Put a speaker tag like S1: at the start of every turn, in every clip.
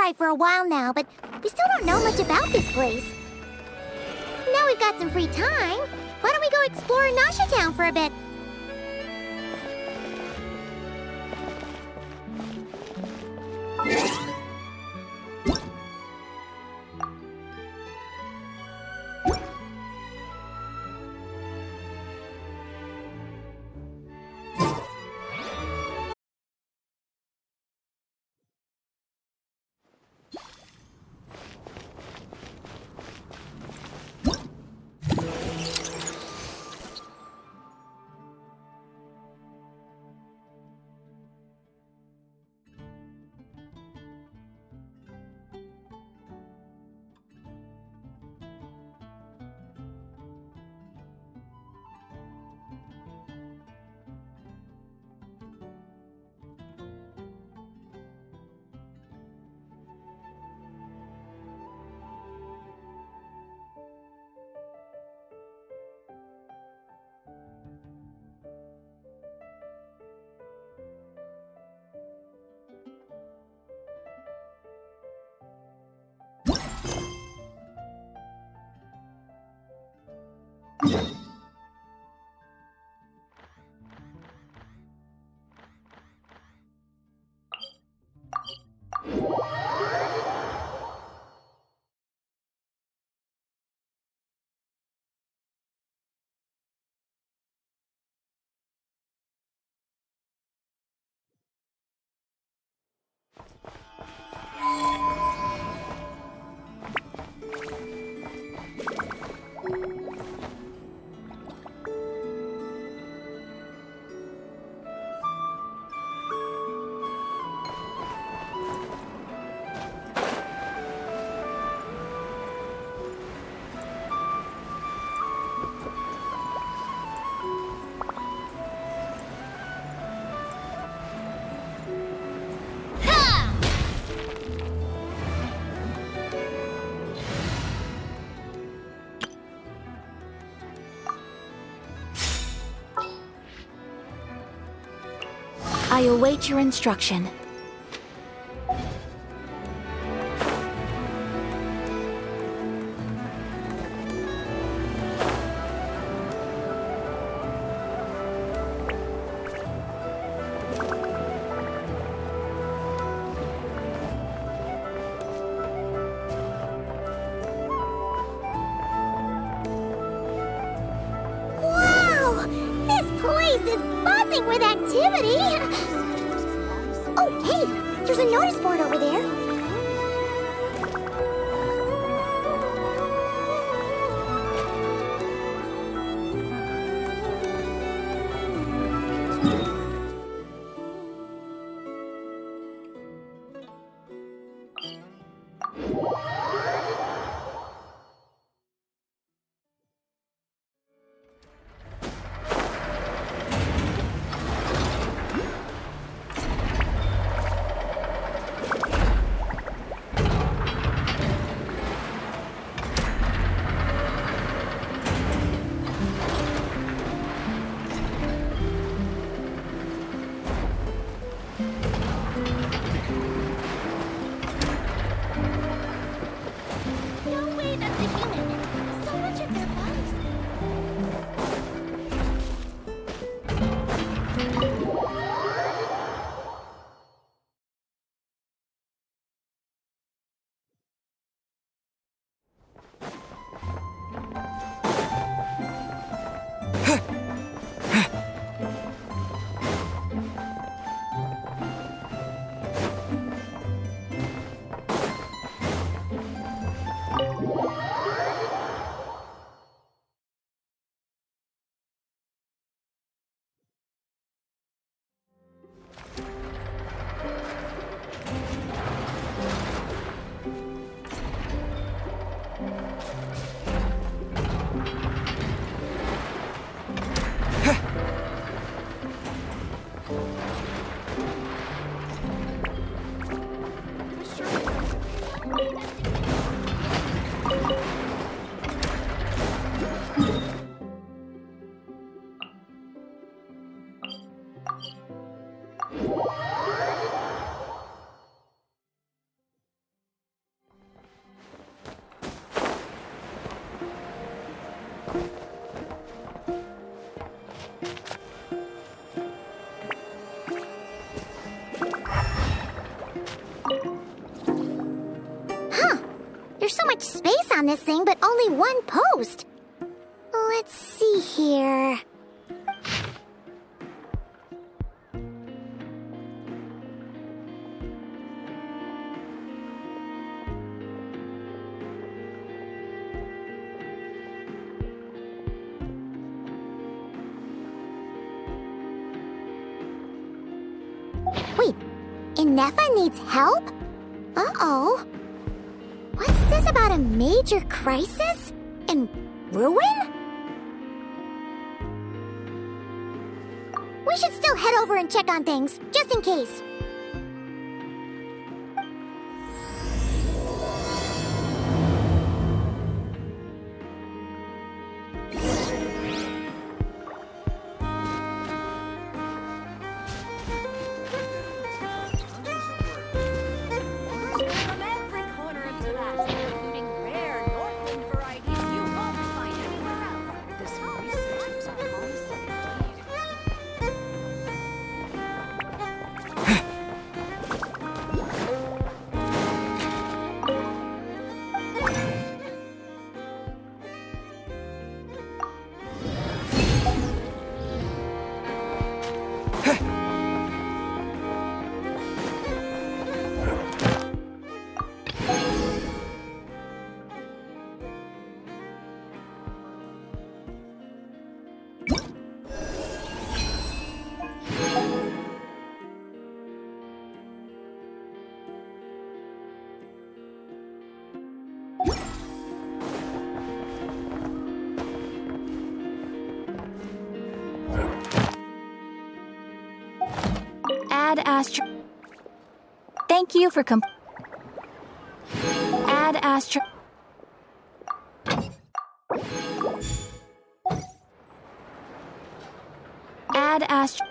S1: Nod-Krai for a while now, but we still don't know much about this place. Now we've got some free time, why don't we go explore Nasha Town for a bit?
S2: I await your instruction.
S1: Wow! This place is buzzing with activity! Oh, hey! There's a notice board over there. on this thing, but only one post. Let's see here. Wait, Ineffa needs help? Uh-oh. What's this about a major crisis? And ruin? We should still head over and check on things, just in case.
S2: From every corner of Teyvat, including rare Northland varieties you won't find anywhere else. This research was promising indeed. Add Astro. Thank you for Add Astro. Add Astro.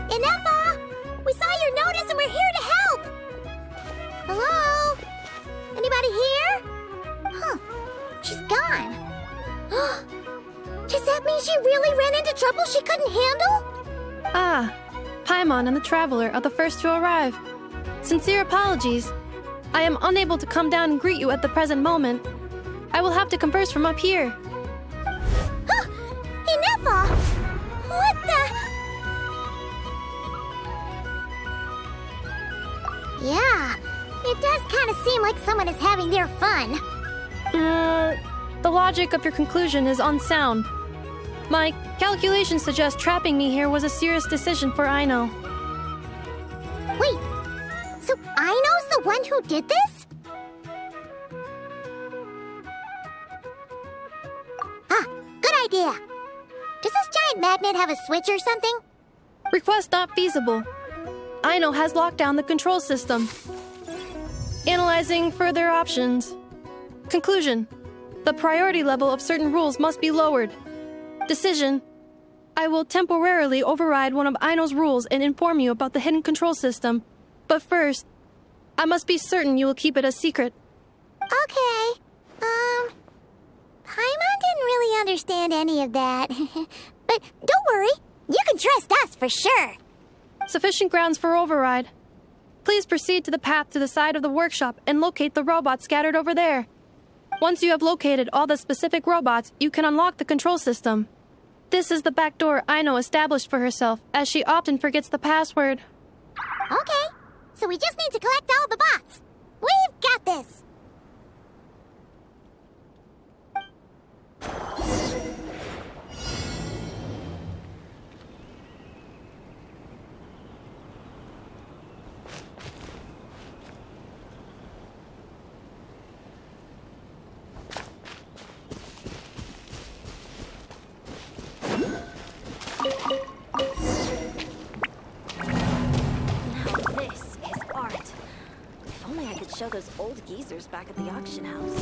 S1: Ineffa! We saw your notice and we're here to help! Hello? Anybody here? Huh. She's gone. Does that mean she really ran into trouble she couldn't handle?
S3: Ah, Paimon and the Traveler are the first to arrive. Sincere apologies. I am unable to come down and greet you at the present moment. I will have to converse from up here.
S1: Ineffa! What the... Yeah, it does kind of seem like someone is having their fun.
S3: The logic of your conclusion is unsound. My calculations suggest trapping me here was a serious decision for Aino.
S1: Wait, so Aino's the one who did this? Ah, good idea. Does this giant magnet have a switch or something?
S3: Request not feasible. Aino has locked down the control system. Analyzing further options. Conclusion. The priority level of certain rules must be lowered. Decision. I will temporarily override one of Aino's rules and inform you about the hidden control system. But first, I must be certain you will keep it a secret.
S1: Okay. Paimon didn't really understand any of that. But don't worry, you can trust us for sure.
S3: Sufficient grounds for override. Please proceed to the path to the side of the workshop and locate the robots scattered over there. Once you have located all the specific robots, you can unlock the control system. This is the back door Aino established for herself, as she often forgets the password.
S1: Okay, so we just need to collect all the bots. We've got this!
S2: Show those old geezers back at the auction house.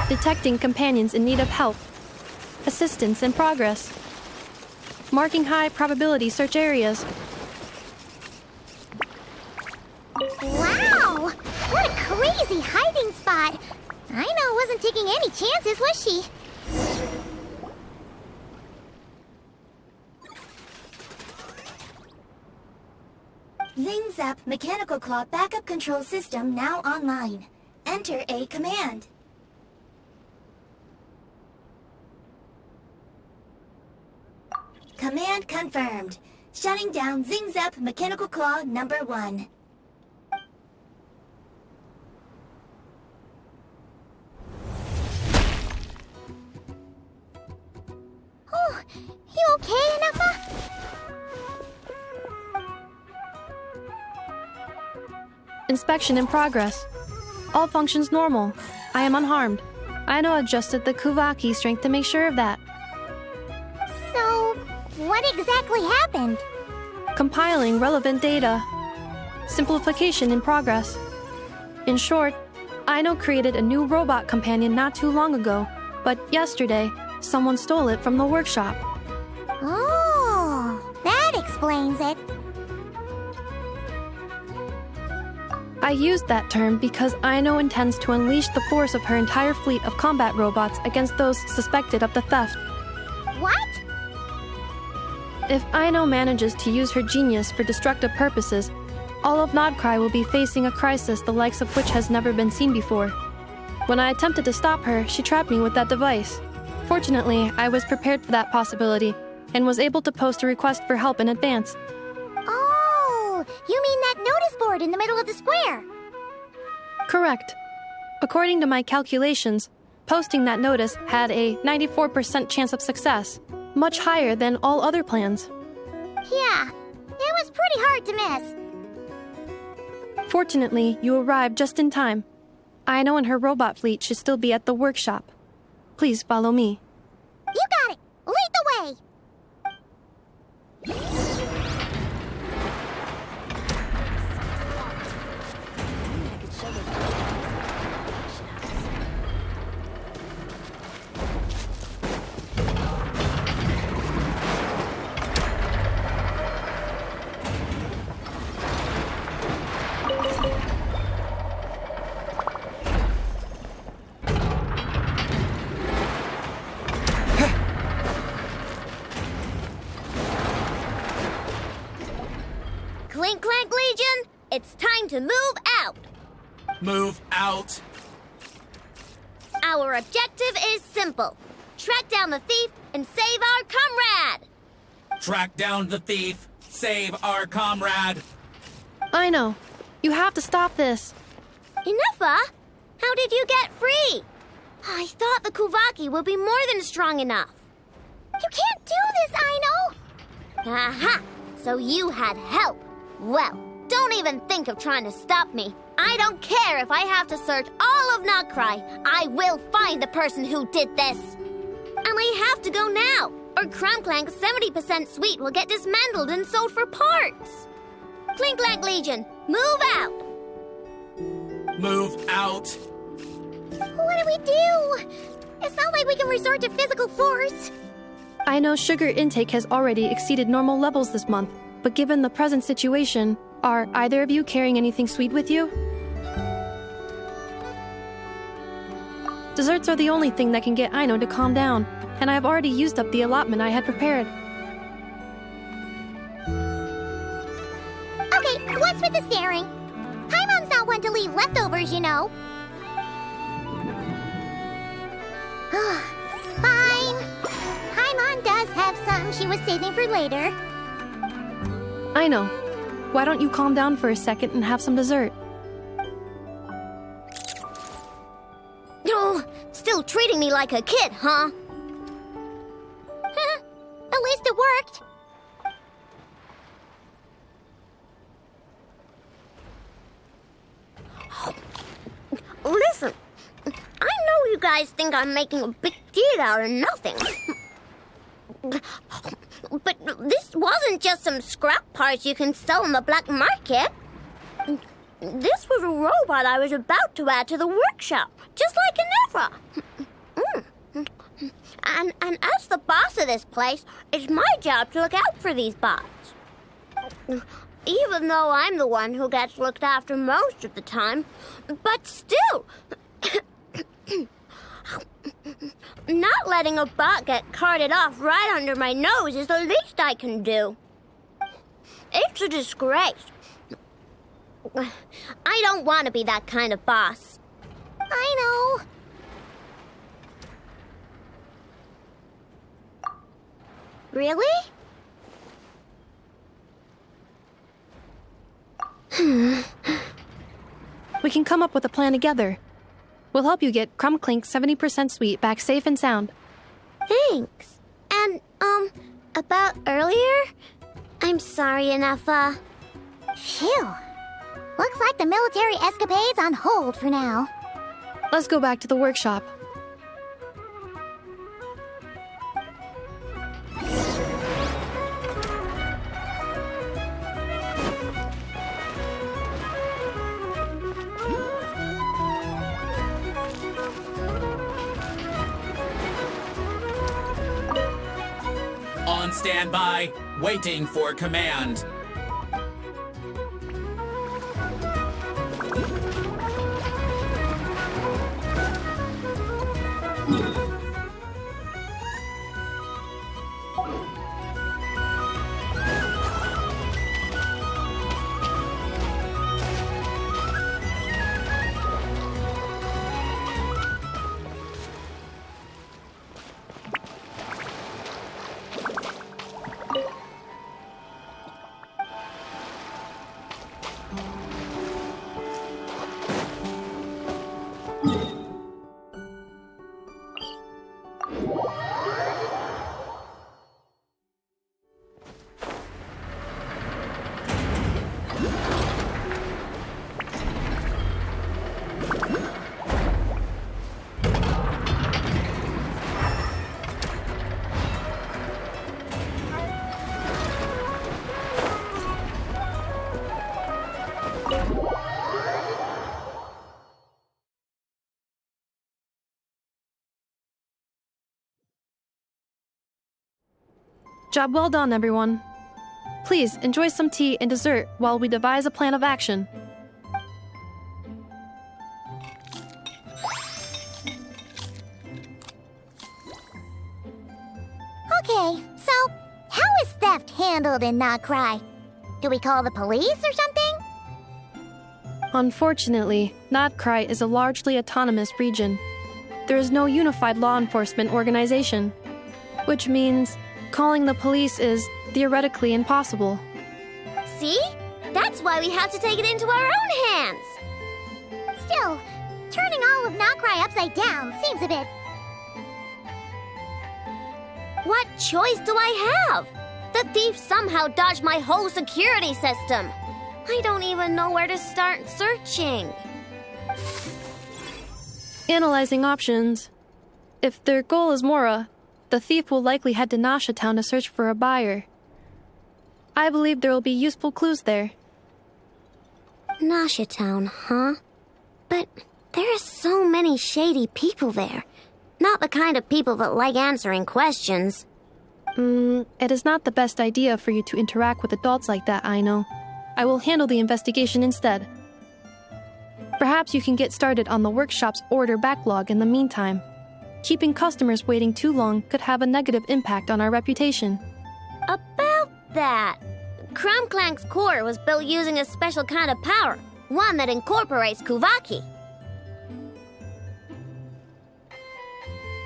S3: Detecting companions in need of help. Assistance in progress. Marking high probability search areas.
S1: Wow! What a crazy hiding spot! Aino wasn't taking any chances, was she?
S4: Zing Zap Mechanical Claw Backup Control System now online. Enter a command. Command confirmed. Shutting down Zing Zap Mechanical Claw number 1.
S1: Oh, you okay, Ineffa?
S3: Inspection in progress. All functions normal. I am unharmed. Aino adjusted the Kuvaki strength to make sure of that.
S1: So, what exactly happened?
S3: Compiling relevant data. Simplification in progress. In short, Aino created a new robot companion not too long ago, but yesterday, someone stole it from the workshop.
S1: Oh, that explains it.
S3: I used that term because Aino intends to unleash the force of her entire fleet of combat robots against those suspected of the theft.
S1: What?
S3: If Aino manages to use her genius for destructive purposes, all of Nod-Krai will be facing a crisis the likes of which has never been seen before. When I attempted to stop her, she trapped me with that device. Fortunately, I was prepared for that possibility and was able to post a request for help in advance.
S1: Oh, you mean that notice board in the middle of the square?
S3: Correct. According to my calculations, posting that notice had a 94% chance of success, much higher than all other plans.
S1: Yeah, it was pretty hard to miss.
S3: Fortunately, you arrived just in time. Aino and her robot fleet should still be at the workshop. Please follow me.
S1: You got it! Lead the way!
S2: I could show those old geezers back at the auction house.
S1: Clink Clank Legion, it's time to move out.
S5: Move out.
S1: Our objective is simple. Track down the thief and save our comrade.
S5: Track down the thief. Save our comrade.
S3: Aino, you have to stop this.
S1: Ineffa, how did you get free? I thought the Kuvaki would be more than strong enough. You can't do this, Aino! Aha! So you had help. Well, don't even think of trying to stop me. I don't care if I have to search all of Nod-Krai. I will find the person who did this. And I have to go now, or Clink Clank's 70% suite will get dismantled and sold for parts. Clink Clank Legion, move out!
S5: Move out.
S1: What do we do? It's not like we can resort to physical force.
S3: Aino's sugar intake has already exceeded normal levels this month, but given the present situation, are either of you carrying anything sweet with you? Desserts are the only thing that can get Aino to calm down, and I have already used up the allotment I had prepared.
S1: Okay, what's with the staring? Paimon's not one to leave leftovers, you know. Fine. Paimon does have something she was saving for later.
S3: Aino, why don't you calm down for a second and have some dessert?
S1: Oh, still treating me like a kid, huh? At least it worked. Listen, I know you guys think I'm making a big deal out of nothing. But this wasn't just some scrap parts you can sell on the black market. This was a robot I was about to add to the workshop, just like Ineffa. And as the boss of this place, it's my job to look out for these bots. Even though I'm the one who gets looked after most of the time. But still, not letting a bot get carted off right under my nose is the least I can do. It's a disgrace. I don't want to be that kind of boss. I know. Really?
S3: We can come up with a plan together. We'll help you get Clink Clank's 70% suite back safe and sound.
S1: Thanks. And, about earlier? I'm sorry, Ineffa. Phew. Looks like the military escapade's on hold for now.
S3: Let's go back to the workshop.
S5: On standby, waiting for command.
S3: Job well done, everyone. Please enjoy some tea and dessert while we devise a plan of action.
S1: Okay, so how is theft handled in Nod-Krai? Do we call the police or something?
S3: Unfortunately, Nod-Krai is a largely autonomous region. There is no unified law enforcement organization, which means calling the police is theoretically impossible.
S1: See? That's why we have to take it into our own hands. Still, turning all of Nod-Krai upside down seems a bit... What choice do I have? The thief somehow dodged my whole security system. I don't even know where to start searching.
S3: Analyzing options. If their goal is Mora, the thief will likely head to Nasha Town to search for a buyer. I believe there will be useful clues there.
S1: Nasha Town, huh? But there are so many shady people there. Not the kind of people that like answering questions.
S3: It is not the best idea for you to interact with adults like that, Aino. I will handle the investigation instead. Perhaps you can get started on the workshop's order backlog in the meantime. Keeping customers waiting too long could have a negative impact on our reputation.
S1: About that, Clink Clank's core was built using a special kind of power, one that incorporates Kuvaki.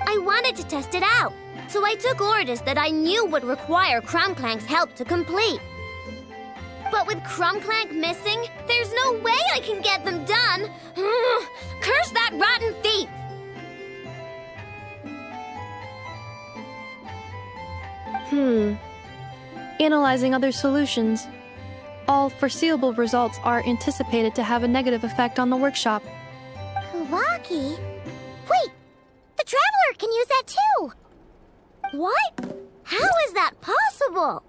S1: I wanted to test it out, so I took orders that I knew would require Clink Clank's help to complete. But with Clink Clank missing, there's no way I can get them done. Curse that rotten thief!
S3: Analyzing other solutions. All foreseeable results are anticipated to have a negative effect on the workshop.
S1: Kuvaki? Wait! The Traveler can use that too! What? How is that possible?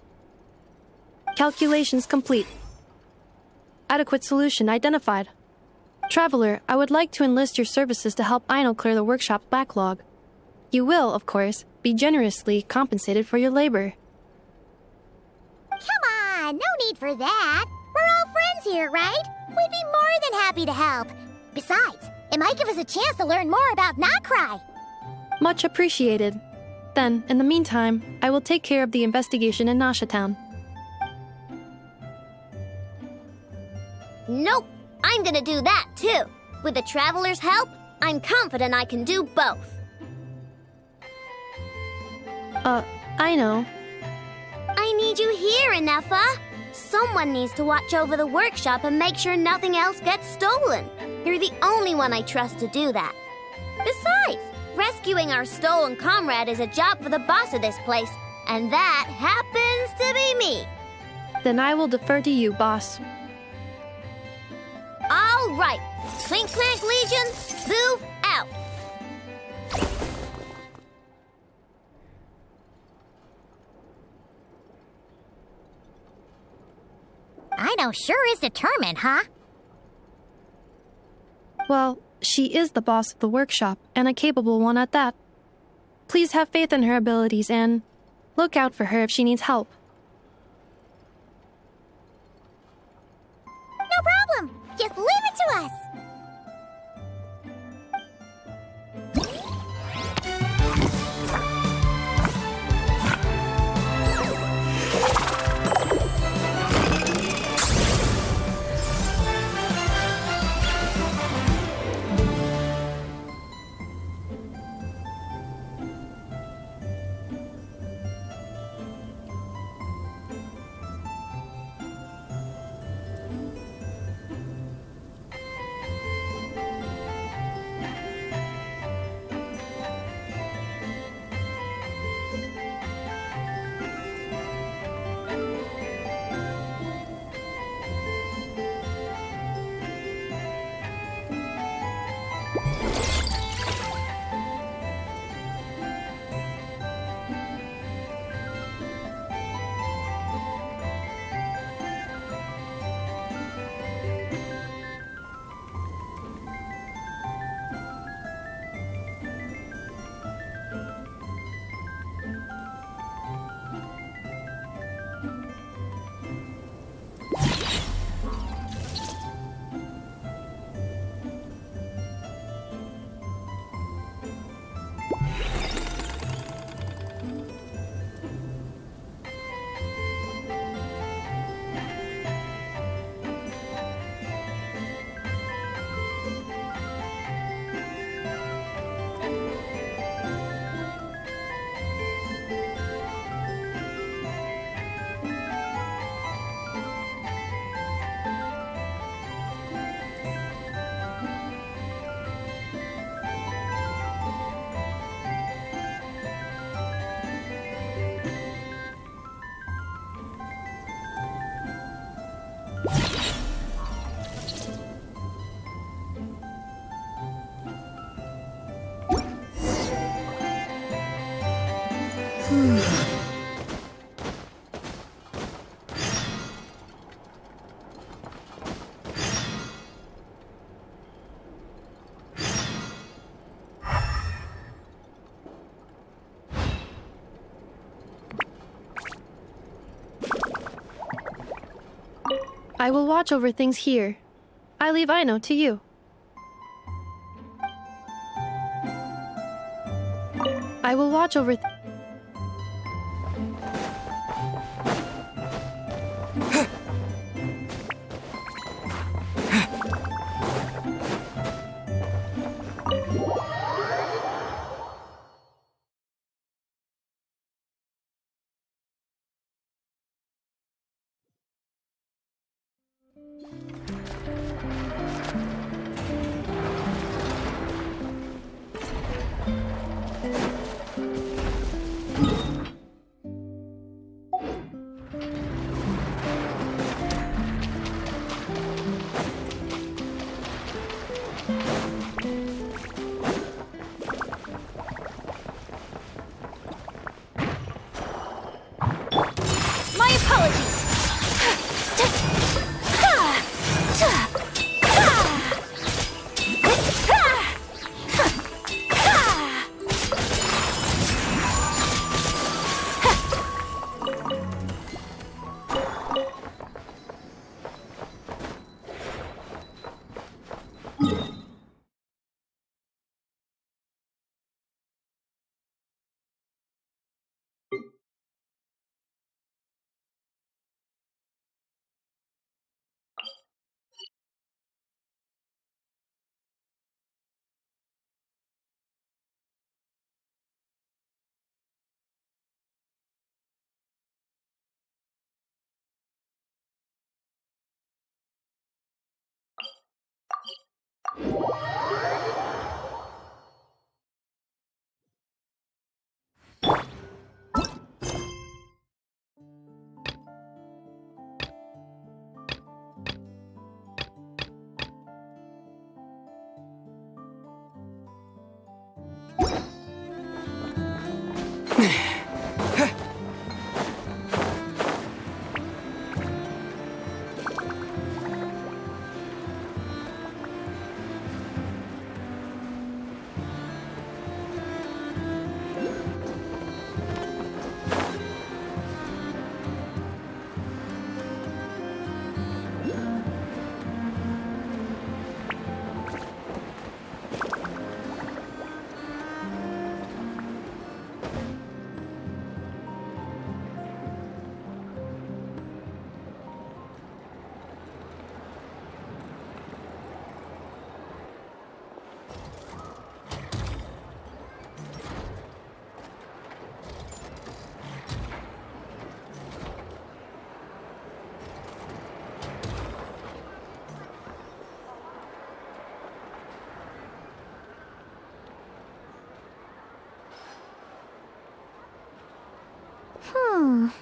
S3: Calculations complete. Adequate solution identified. Traveler, I would like to enlist your services to help Aino clear the workshop's backlog. You will, of course, be generously compensated for your labor.
S1: Come on, no need for that. We're all friends here, right? We'd be more than happy to help. Besides, it might give us a chance to learn more about Nod-Krai.
S3: Much appreciated. Then, in the meantime, I will take care of the investigation in Nasha Town.
S1: Nope, I'm gonna do that too. With the Traveler's help, I'm confident I can do both.
S3: I know.
S1: I need you here, Ineffa. Someone needs to watch over the workshop and make sure nothing else gets stolen. You're the only one I trust to do that. Besides, rescuing our stolen comrade is a job for the boss of this place, and that happens to be me.
S3: Then I will defer to you, boss.
S1: All right, Clink Clank Legion, move out. Aino sure is determined, huh?
S3: Well, she is the boss of the workshop, and a capable one at that. Please have faith in her abilities and look out for her if she needs help.
S1: No problem. Just leave it to us.
S3: I will watch over things here. I leave Aino to you. I will watch over
S2: My apologies!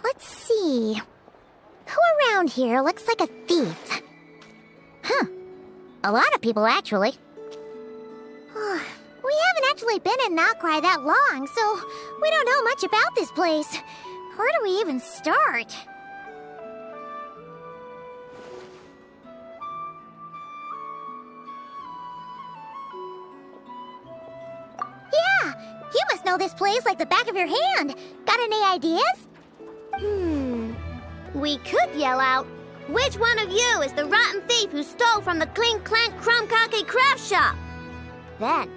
S1: Let's see. Who around here looks like a thief? Huh. A lot of people, actually. We haven't actually been in Nod-Krai that long, so we don't know much about this place. Where do we even start? Yeah, you must know this place like the back of your hand. Got any ideas? We could yell out, "Which one of you is the rotten thief who stole from the Clink Clank Crumb-Kake craft shop?" Then,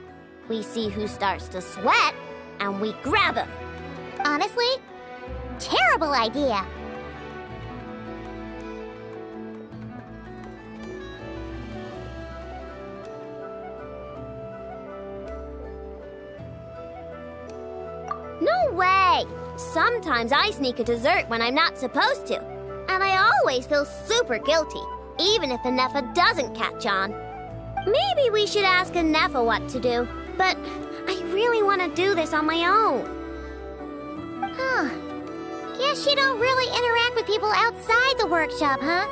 S1: we see who starts to sweat, and we grab him. Honestly, terrible idea. No way! Sometimes I sneak a dessert when I'm not supposed to, and I always feel super guilty, even if Ineffa doesn't catch on. Maybe we should ask Ineffa what to do, but I really want to do this on my own. Guess you don't really interact with people outside the workshop, huh?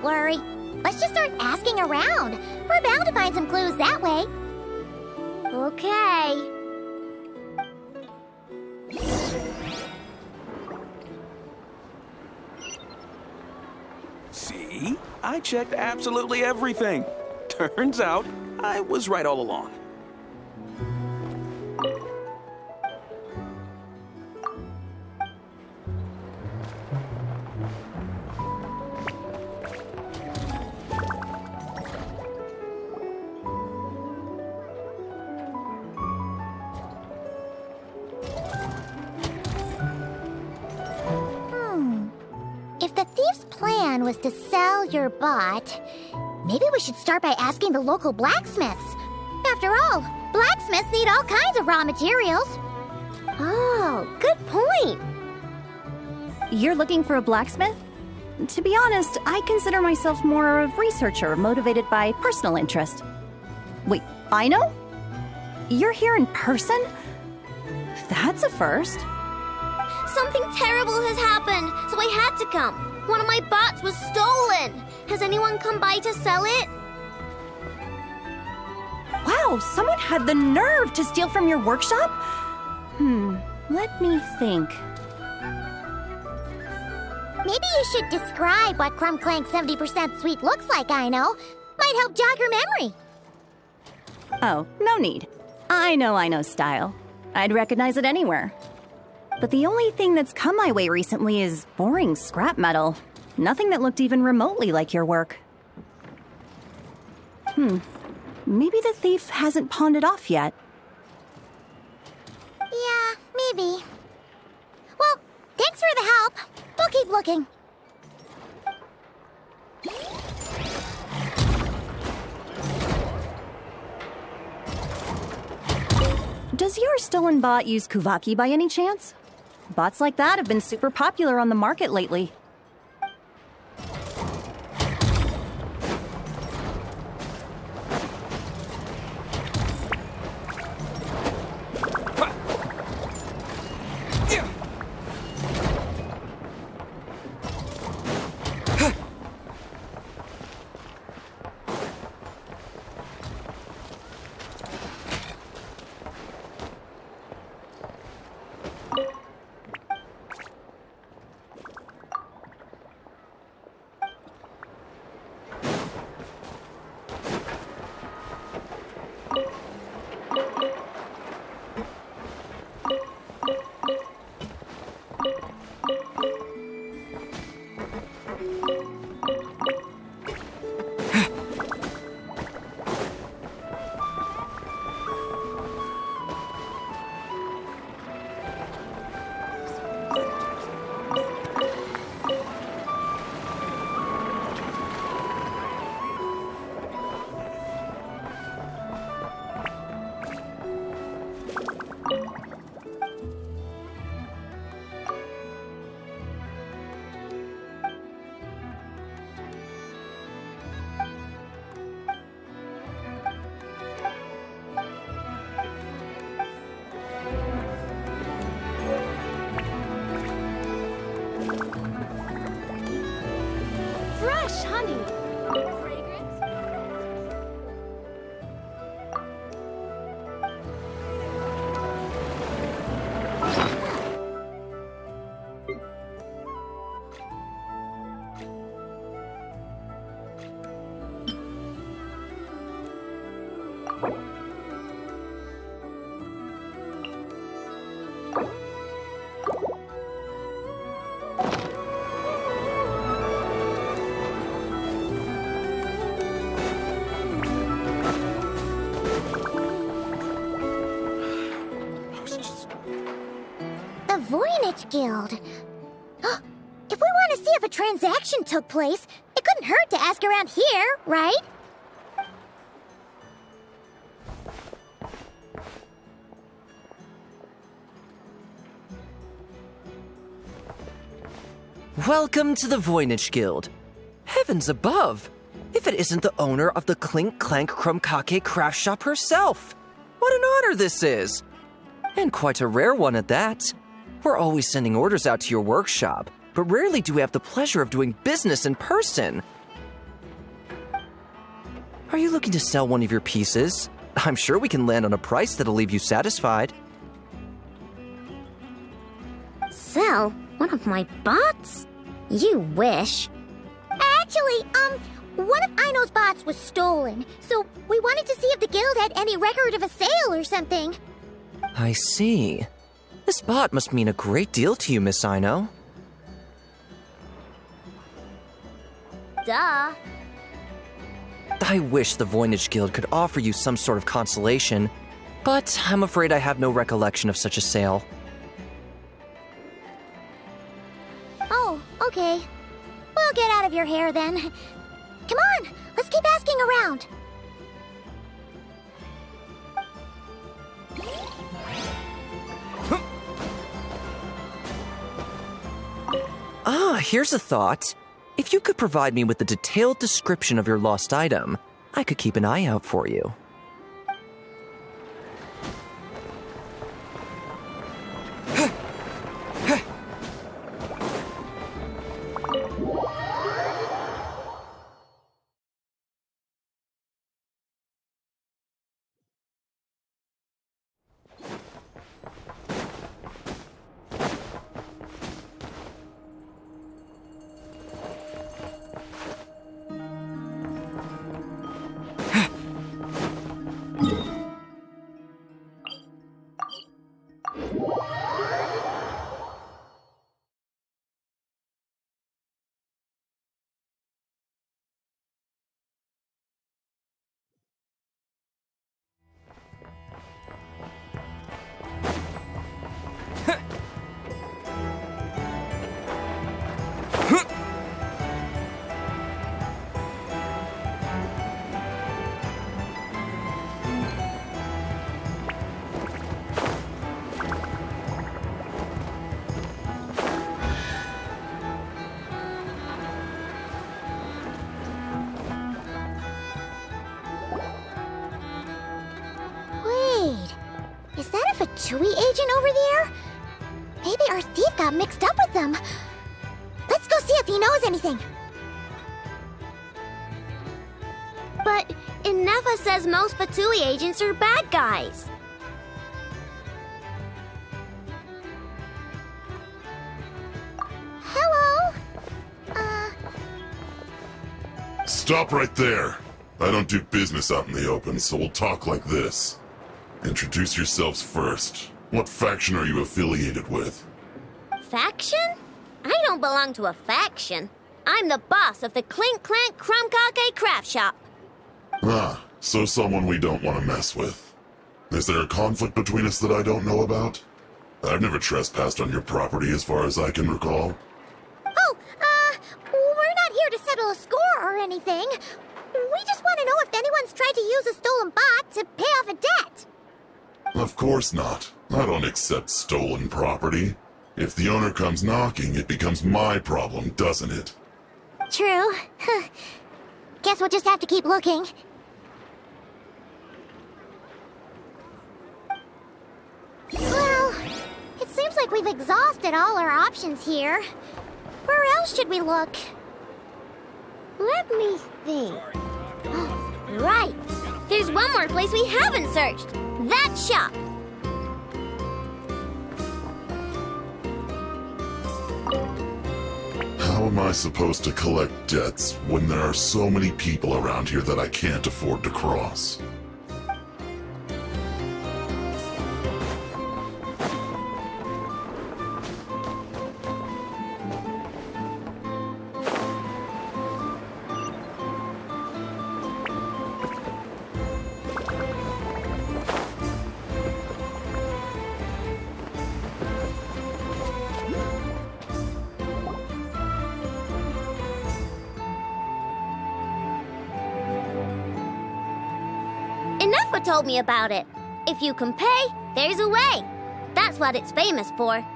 S1: worry. Let's just start asking around. We're bound to find some clues that way. Okay.
S6: See? I checked absolutely everything. Turns out, I was right all along.
S1: If the thief's plan was to sell your bot, maybe we should start by asking the local blacksmiths. After all, blacksmiths need all kinds of raw materials. Oh, good point.
S7: You're looking for a blacksmith? To be honest, I consider myself more a researcher motivated by personal interest. Wait, Aino? You're here in person? That's a first.
S1: Something terrible has happened, so I had to come. One of my bots was stolen. Has anyone come by to sell it?
S7: Wow, someone had the nerve to steal from your workshop? Let me think.
S1: Maybe you should describe what Clink Clank 70% sweet looks like, Aino. Might help jog your memory.
S7: Oh, no need. I know Aino's style. I'd recognize it anywhere. But the only thing that's come my way recently is boring scrap metal. Nothing that looked even remotely like your work. Maybe the thief hasn't pawned it off yet.
S1: Yeah, maybe. Well, thanks for the help. We'll keep looking.
S7: Does your stolen bot use Kuvaki by any chance? Bots like that have been super popular on the market lately.
S2: Fresh honey. Fragrance.
S1: The Voynich Guild. If we want to see if a transaction took place, it couldn't hurt to ask around here, right?
S8: Welcome to the Voynich Guild. Heavens above! If it isn't the owner of the Clink Clank Krumkake craft shop herself! What an honor this is! And quite a rare one at that. We're always sending orders out to your workshop, but rarely do we have the pleasure of doing business in person. Are you looking to sell one of your pieces? I'm sure we can land on a price that'll leave you satisfied.
S1: Sell one of my bots? You wish. Actually, one of Aino's bots was stolen, so we wanted to see if the guild had any record of a sale or something.
S8: I see. This bot must mean a great deal to you, Miss Aino.
S1: Duh.
S8: I wish the Voynich Guild could offer you some sort of consolation, but I'm afraid I have no recollection of such a sale.
S1: Oh, okay. We'll get out of your hair then. Come on, let's keep asking around.
S8: Here's a thought. If you could provide me with a detailed description of your lost item, I could keep an eye out for you.
S1: Is that a Fatui agent over there? Maybe our thief got mixed up with them. Let's go see if he knows anything. But Ineffa says most Fatui agents are bad guys. Hello?
S9: Stop right there. I don't do business out in the open, so we'll talk like this. Introduce yourselves first. What faction are you affiliated with?
S1: Faction? I don't belong to a faction. I'm the boss of the Clink Clank craft shop.
S9: Ah, so someone we don't want to mess with. Is there a conflict between us that I don't know about? I've never trespassed on your property as far as I can recall.
S1: Oh, we're not here to settle a score or anything. We just want to know if anyone's tried to use a stolen bot to pay off a debt.
S9: Of course not. I don't accept stolen property. If the owner comes knocking, it becomes my problem, doesn't it?
S1: True. Guess we'll just have to keep looking. Well, it seems like we've exhausted all our options here. Where else should we look? Let me think. Right! There's one more place we haven't searched. That shop!
S9: How am I supposed to collect debts when there are so many people around here that I can't afford to cross?
S1: Ineffa told me about it. If you can pay, there's a way. That's what it's famous for.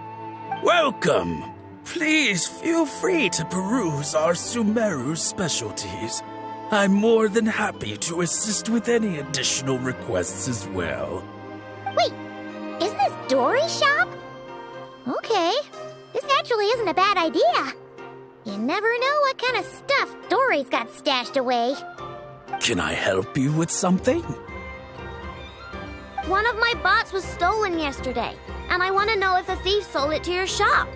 S10: Welcome! Please feel free to peruse our Sumeru specialties. I'm more than happy to assist with any additional requests as well.
S1: Wait, isn't this Dory's shop? Okay, this actually isn't a bad idea. You never know what kind of stuff Dory's got stashed away.
S10: Can I help you with something?
S1: One of my bots was stolen yesterday, and I want to know if a thief sold it to your shop.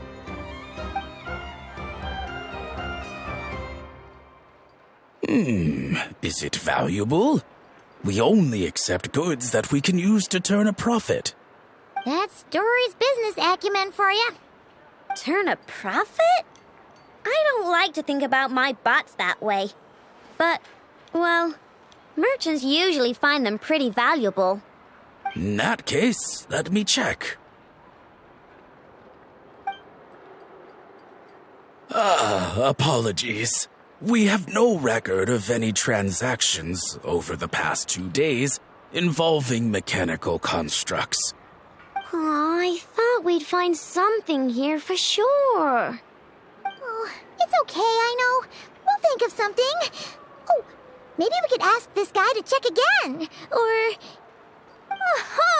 S10: Is it valuable? We only accept goods that we can use to turn a profit.
S1: That's Dory's business acumen for you. Turn a profit? I don't like to think about my bots that way. But, well, merchants usually find them pretty valuable.
S10: In that case, let me check. Apologies. We have no record of any transactions over the past 2 days involving mechanical constructs.
S1: Aw, I thought we'd find something here for sure.
S4: Oh, it's okay, I know. We'll think of something. Oh, maybe we could ask this guy to check again. Or...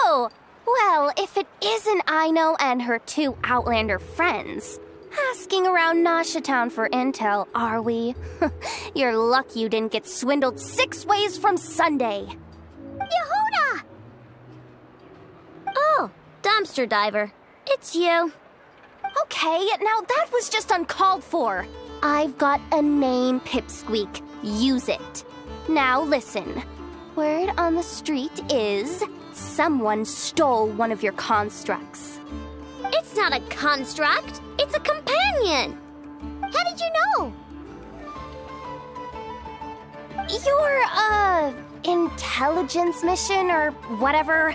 S11: Oh, well, if it isn't Aino and her 2 Outlander friends. Asking around Nasha Town for intel, are we? You're lucky you didn't get swindled 6 ways from Sunday.
S4: Yehuda!
S1: Oh, dumpster diver. It's you.
S11: Okay, now that was just uncalled for. I've got a name, Pipsqueak. Use it. Now listen. Word on the street is someone stole one of your constructs.
S1: It's not a construct. It's a companion.
S4: How did you know?
S11: Your, intelligence mission or whatever?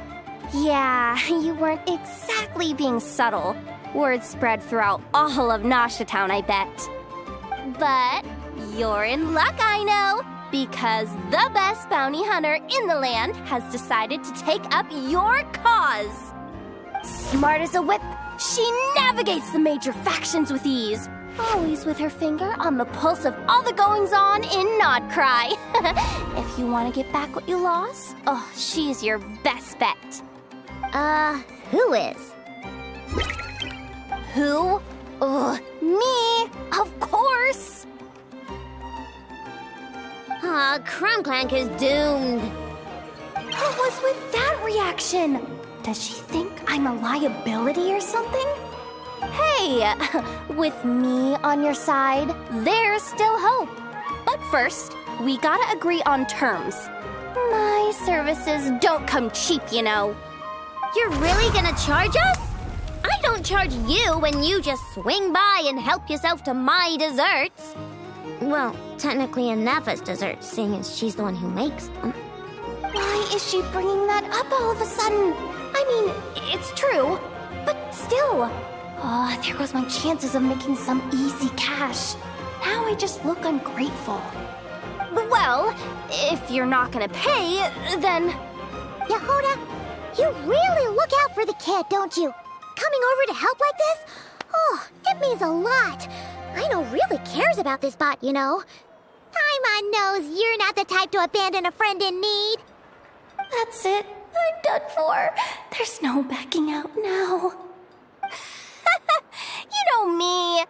S11: Yeah, you weren't exactly being subtle. Word spread throughout all of Nasha Town, I bet. But you're in luck, I know, because the best bounty hunter in the land has decided to take up your cause. Smart as a whip, she navigates the major factions with ease, always with her finger on the pulse of all the goings-on in Nod-Krai. If you want to get back what you lost, oh, she's your best bet.
S1: Who is?
S11: Who? Me, of course.
S1: Clink Clank is doomed.
S11: What was with that reaction? Does she think I'm a liability or something? Hey, with me on your side, there's still hope. But first, we gotta agree on terms. My services don't come cheap, you know.
S1: You're really gonna charge us? I don't charge you when you just swing by and help yourself to my desserts. Well, technically Ineffa's desserts, seeing as she's the one who makes them.
S11: Why is she bringing that up all of a sudden? I mean, it's true, but still. Oh, there goes my chances of making some easy cash. Now I just look ungrateful. Well, if you're not gonna pay, then...
S4: Yehuda, you really look out for the kid, don't you? Coming over to help like this? Oh, it means a lot. Aino really cares about this bot, you know. Paimon knows you're not the type to abandon a friend in need.
S11: That's it. I'm done for. There's no backing out now. You know me.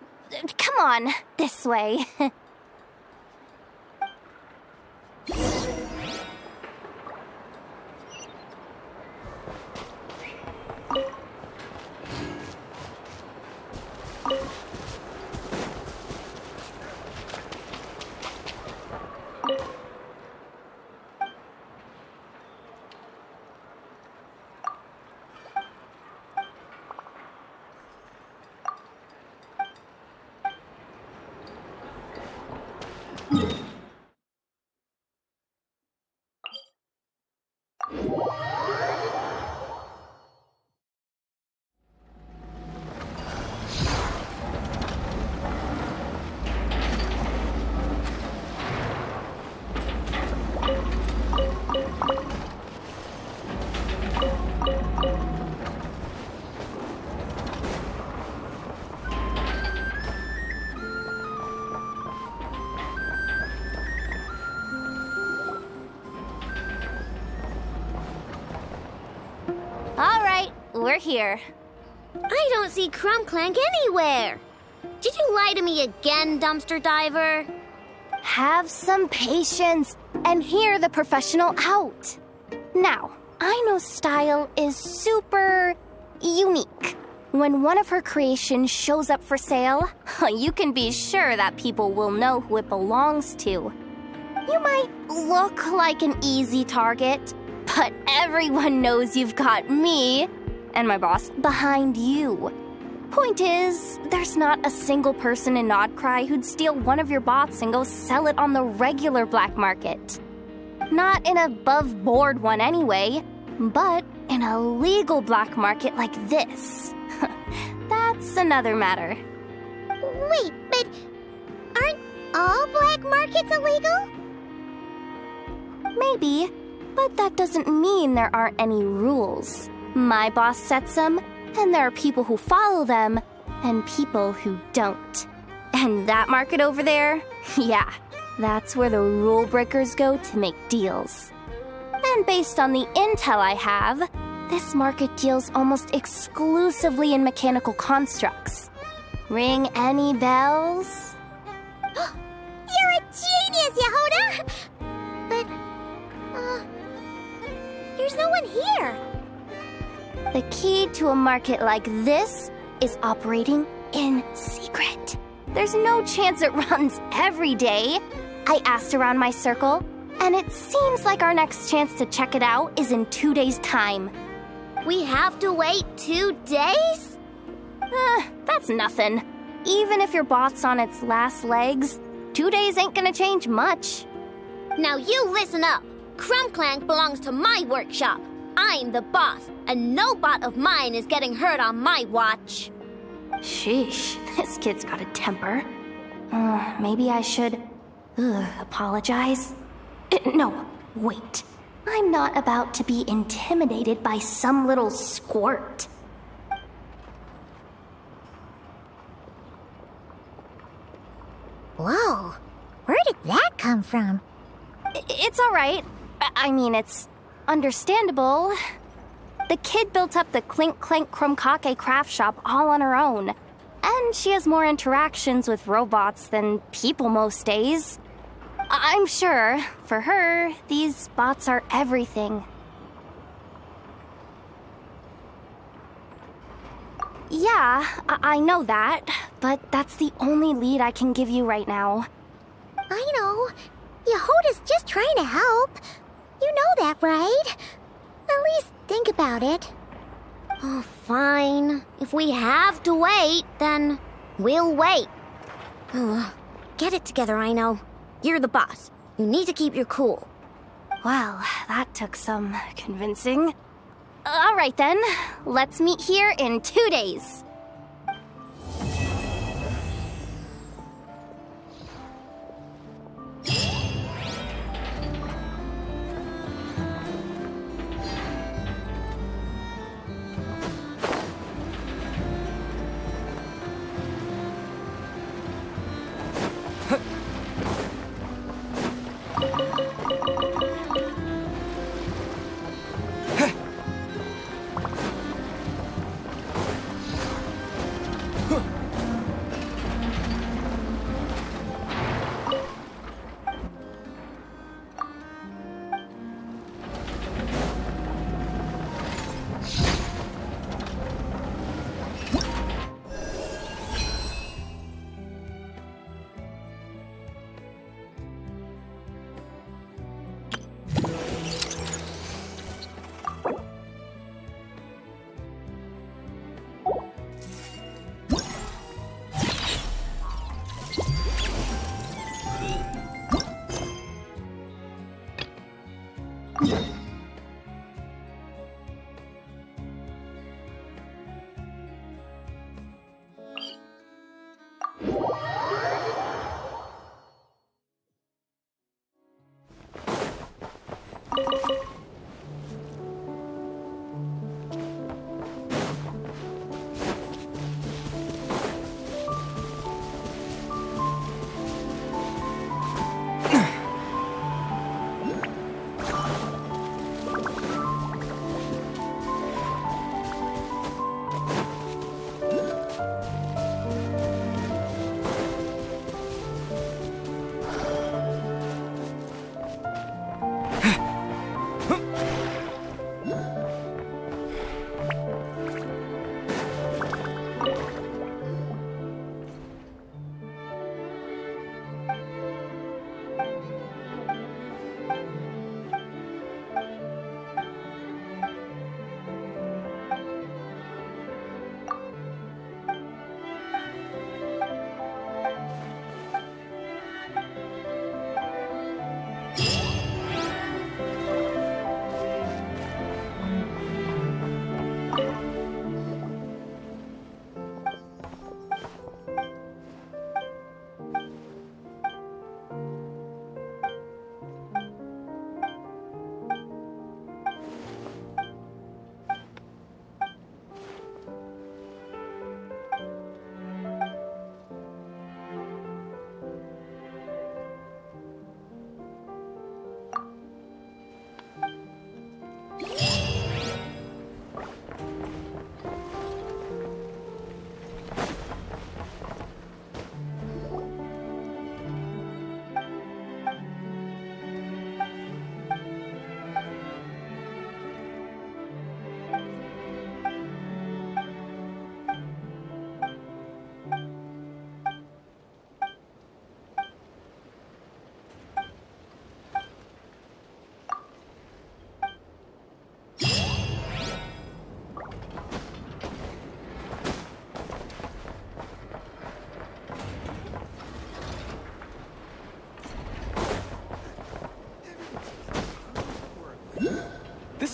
S11: Come on, this way. All right, we're here.
S1: I don't see Clink Clank anywhere. Did you lie to me again, dumpster diver?
S11: Have some patience. and hear the professional out. Now, Aino's style is super unique. When one of her creations shows up for sale, you can be sure that people will know who it belongs to. You might look like an easy target, but everyone knows you've got me and my boss behind you. Point is, there's not a single person in Nod-Krai who'd steal one of your bots and go sell it on the regular black market. Not an above-board one anyway, but in a legal black market like this. That's another matter.
S4: Wait, but aren't all black markets illegal?
S11: Maybe, but that doesn't mean there aren't any rules. My boss sets them, and there are people who follow them, and people who don't. And that market over there, yeah, that's where the rule breakers go to make deals. And based on the intel I have, this market deals almost exclusively in mechanical constructs. Ring any bells?
S4: You're a genius, Yehuda! But, there's no one here.
S11: The key to a market like this is operating in secret. There's no chance it runs every day. I asked around my circle, and it seems like our next chance to check it out is in 2 days' time.
S1: We have to wait 2 days?
S11: That's nothing. Even if your bot's on its last legs, 2 days ain't gonna change much.
S1: Now you listen up. Clink Clank belongs to my workshop. I'm the boss, and no bot of mine is getting hurt on my watch.
S11: Sheesh, this kid's got a temper. Maybe I should apologize. No, wait. I'm not about to be intimidated by some little squirt.
S4: Whoa, where did that come from?
S11: It's all right. I mean, it's understandable. The kid built up the Clink Clank craft shop all on her own. And she has more interactions with robots than people most days. I'm sure, for her, these bots are everything. Yeah, I know that, but that's the only lead I can give you right now.
S4: I know. Yehuda's just trying to help. You know that, right? At least think about it.
S1: Oh, fine. If we have to wait, then we'll wait. Get it together, Aino. You're the boss. You need to keep your cool.
S11: Well, that took some convincing. All right then, let's meet here in 2 days.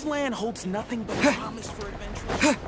S6: This land holds nothing but promise for adventure.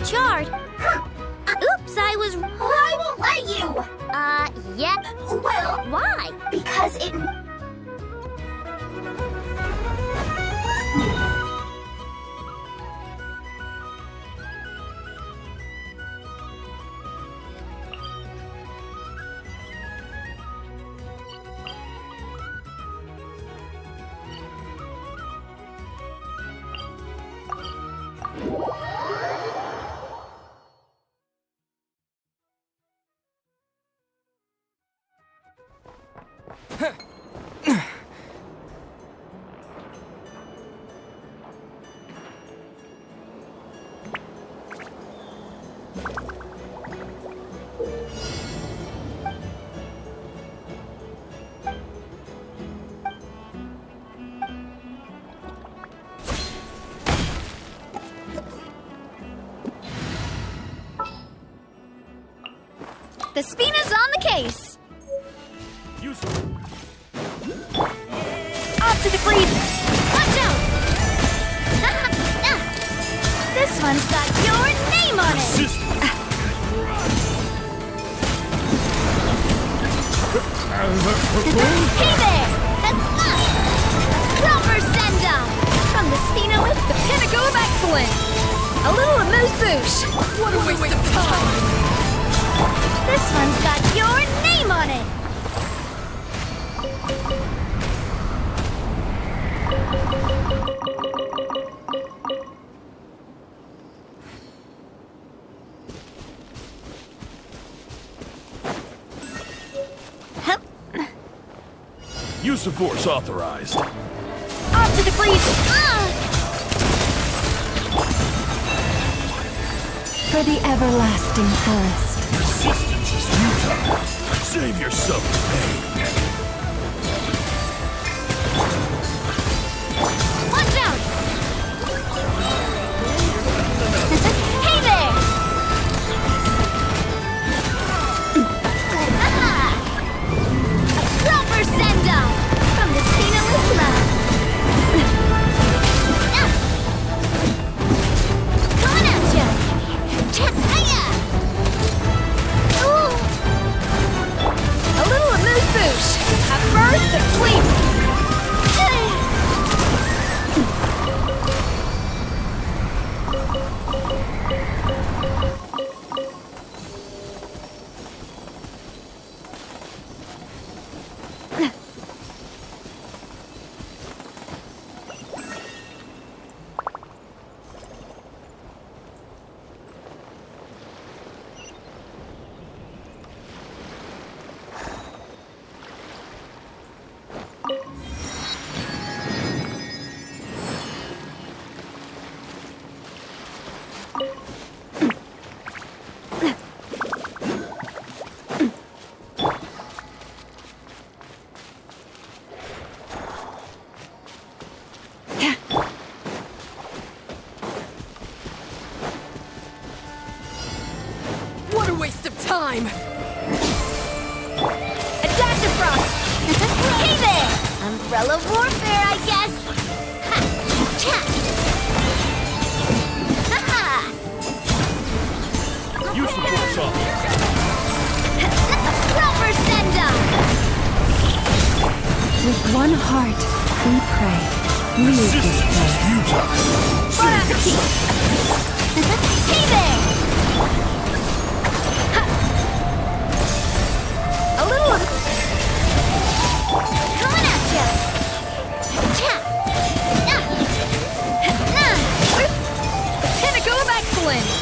S1: Charred. Oops, I was...
S4: I won't let you!
S1: Yeah?
S4: Well...
S1: Why?
S4: Because it...
S11: The Spina's on the case!
S10: Use
S11: Off to the freeze!
S1: Watch out! Hey there! Proper send-up! From the Spino with the pinnacle of excellence! A little amuse-bouche! What a waste of time! This one's got your name on it!
S10: Use of force authorized.
S1: Off to the freeze!
S7: For the everlasting forest.
S10: Resistance is futile. Save yourself the pain.
S1: Watch out! Hey there! A proper send-up! From the Spino with love! Coming at ya! Hiya! Ooh! A little amuse-bouche! At first, a clean!
S2: What a waste of time!
S1: A dash of frost! Hey there! Umbrella warfare, I guess! Ha! Cha! Ha-ha!
S10: Use the force authorized.
S1: A proper send-up!
S7: With one heart, we pray. Leave this
S10: Resistance is
S7: place.
S10: futile.
S1: Bon appetit! Hey there! Ha! A little... Coming at ya! Cha! The pinnacle of excellence!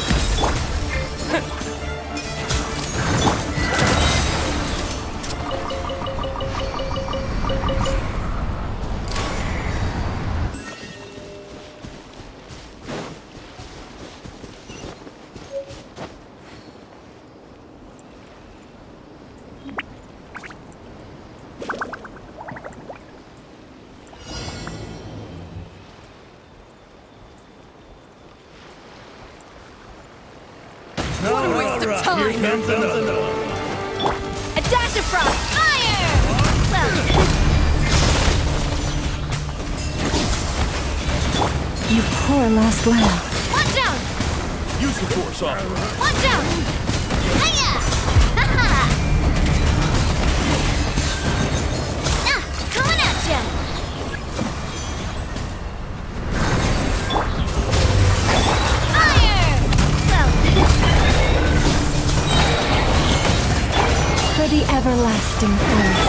S2: What a waste of time!
S10: Here comes another.
S1: A dash of frost! Fire! Well...
S7: You poor lost lamb.
S1: Watch out!
S10: Use the force authorized.
S1: Watch out! Hiya! Ha-ha! Coming at ya! Fire! Well...
S7: For the everlasting forest.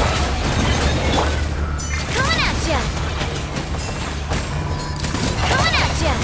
S1: Coming at ya! Coming at ya!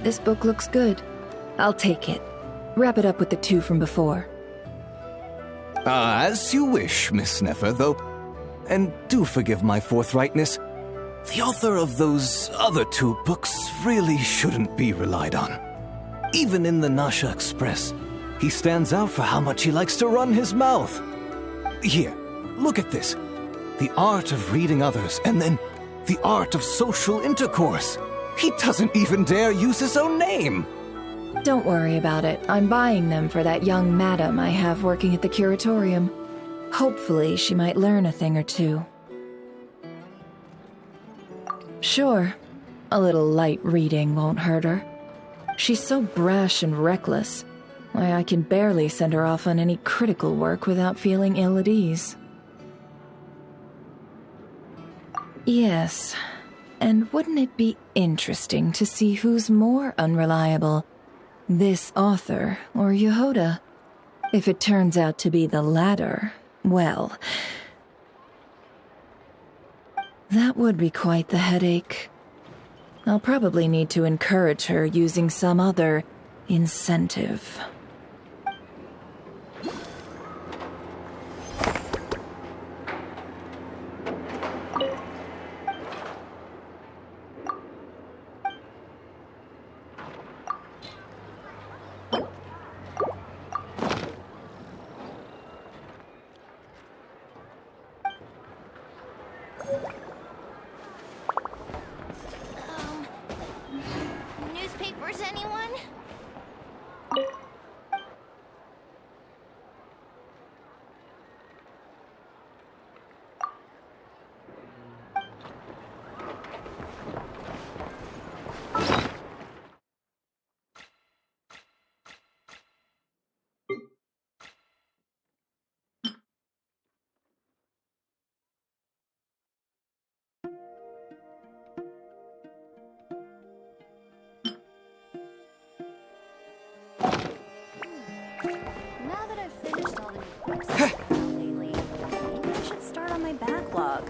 S12: This book looks good. I'll take it. Wrap it up with the 2 from before.
S13: As you wish, Miss Neffa, though. And do forgive my forthrightness. The author of those other 2 books really shouldn't be relied on. Even in the Nasha Express, he stands out for how much he likes to run his mouth. Here, look at this. The art of reading others, and then the art of social intercourse. He doesn't even dare use his own name.
S12: Don't worry about it. I'm buying them for that young madam I have working at the curatorium. Hopefully, she might learn a thing or 2. Sure, a little light reading won't hurt her. She's so brash and reckless. Why, I can barely send her off on any critical work without feeling ill at ease. Yes, and wouldn't it be interesting to see who's more unreliable? This author or Yehoda? If it turns out to be the latter, well, that would be quite the headache. I'll probably need to encourage her using some other incentive.
S1: Newspapers, anyone?
S7: Now that I've finished all the new books I've read lately, maybe I should start on my backlog.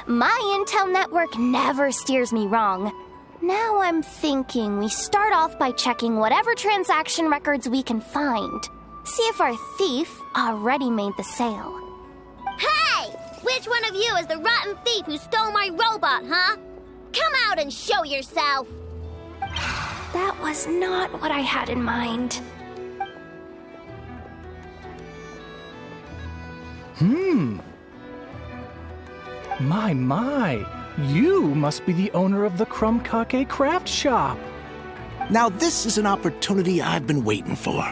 S11: My intel network never steers me wrong. Now I'm thinking we start off by checking whatever transaction records we can find. See if our thief already made the sale.
S1: Hey! Which one of you is the rotten thief who stole my robot, huh? Come out and show yourself!
S11: That was not what I had in mind.
S14: My. You must be the owner of the Clink craft shop.
S15: Now this is an opportunity I've been waiting for.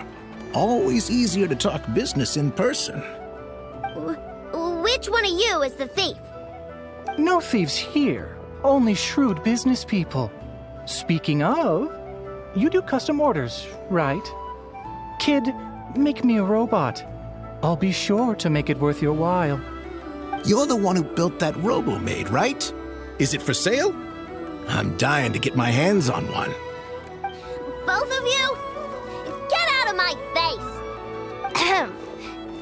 S15: Always easier to talk business in person.
S1: Which one of you is the thief?
S14: No thieves here, only shrewd business people. Speaking of, you do custom orders, right? Kid, make me a robot. I'll be sure to make it worth your while.
S15: You're the one who built that robo-maid, right? Is it for sale? I'm dying to get my hands on one.
S1: Both of you? Get out of my face!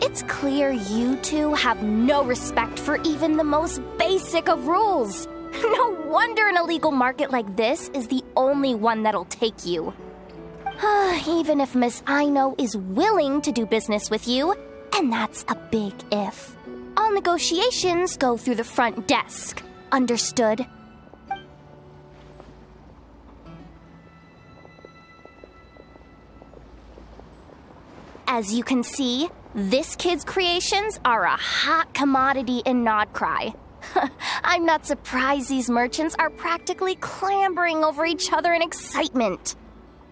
S11: It's clear you two have no respect for even the most basic of rules. No wonder an illegal market like this is the only one that'll take you. Even if Miss Aino is willing to do business with you, and that's a big if. All negotiations go through the front desk. Understood? As you can see, this kid's creations are a hot commodity in Nod-Krai. I'm not surprised these merchants are practically clambering over each other in excitement.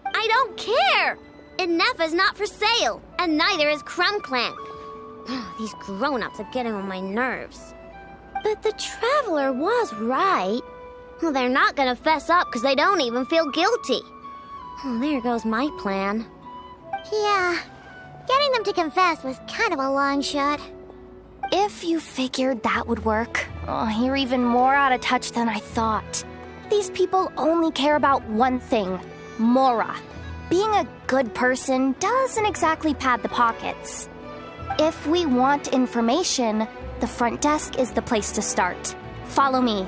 S1: I don't care! Ineffa's not for sale, and neither is Clink Clank. These grown-ups are getting on my nerves. But the Traveler was right. Well, they're not gonna fess up because they don't even feel guilty. Oh, there goes my plan.
S4: Yeah, getting them to confess was kind of a long shot.
S11: If you figured that would work, you're even more out of touch than I thought. These people only care about one thing, Mora. Being a good person doesn't exactly pad the pockets. If we want information, the front desk is the place to start. Follow me.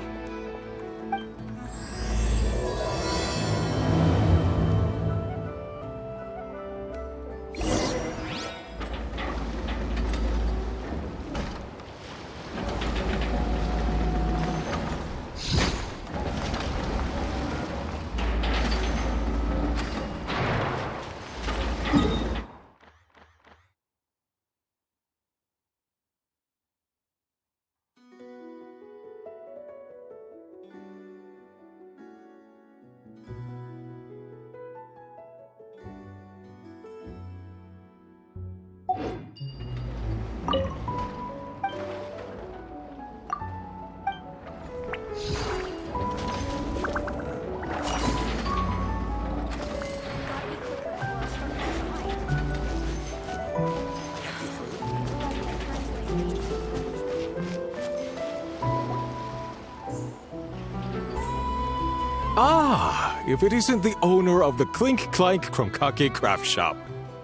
S16: If it isn't the owner of the Clink Clank craft shop.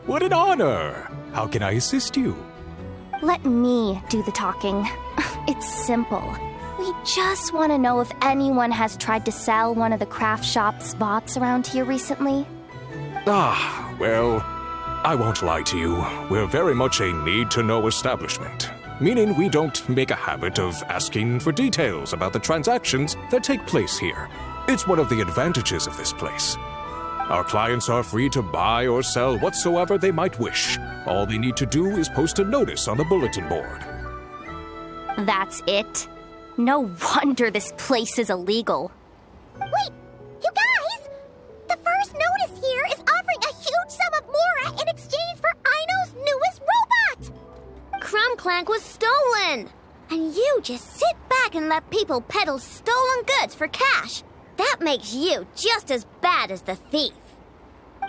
S16: What an honor! How can I assist you?
S11: Let me do the talking. It's simple. We just want to know if anyone has tried to sell one of the craft shop's bots around here recently.
S16: Well, I won't lie to you. We're very much a need-to-know establishment. Meaning we don't make a habit of asking for details about the transactions that take place here. It's one of the advantages of this place. Our clients are free to buy or sell whatsoever they might wish. All they need to do is post a notice on the bulletin board.
S11: That's it? No wonder this place is illegal.
S4: Wait, you guys! The first notice here is offering a huge sum of Mora in exchange for Aino's newest robot!
S1: Clink Clank was stolen! And you just sit back and let people peddle stolen goods for cash. That makes you just as bad as the thief.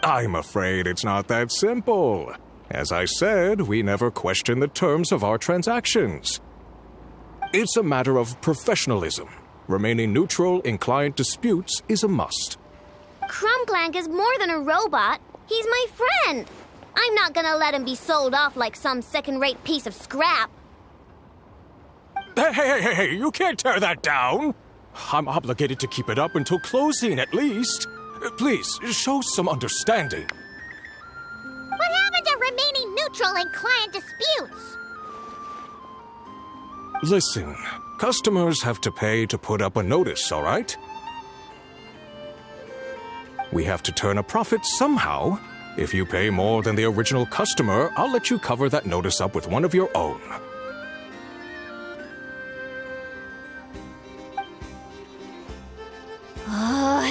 S16: I'm afraid it's not that simple. As I said, we never question the terms of our transactions. It's a matter of professionalism. Remaining neutral in client disputes is a must.
S1: Clink Clank is more than a robot. He's my friend. I'm not gonna let him be sold off like some second-rate piece of scrap.
S16: Hey, you can't tear that down! I'm obligated to keep it up until closing, at least. Please, show some understanding.
S4: What happened to remaining neutral in client disputes?
S16: Listen, customers have to pay to put up a notice, all right? We have to turn a profit somehow. If you pay more than the original customer, I'll let you cover that notice up with one of your own.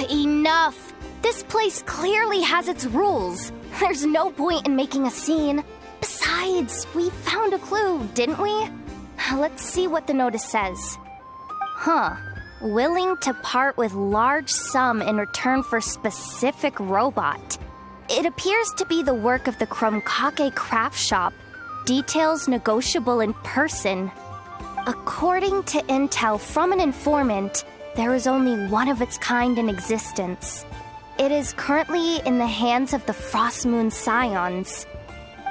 S11: Enough! This place clearly has its rules. There's no point in making a scene. Besides, we found a clue, didn't we? Let's see what the notice says. Willing to part with large sum in return for specific robot. It appears to be the work of the Chromkake craft shop. Details negotiable in person. According to intel from an informant, there is only one of its kind in existence. It is currently in the hands of the Frost Moon Scions.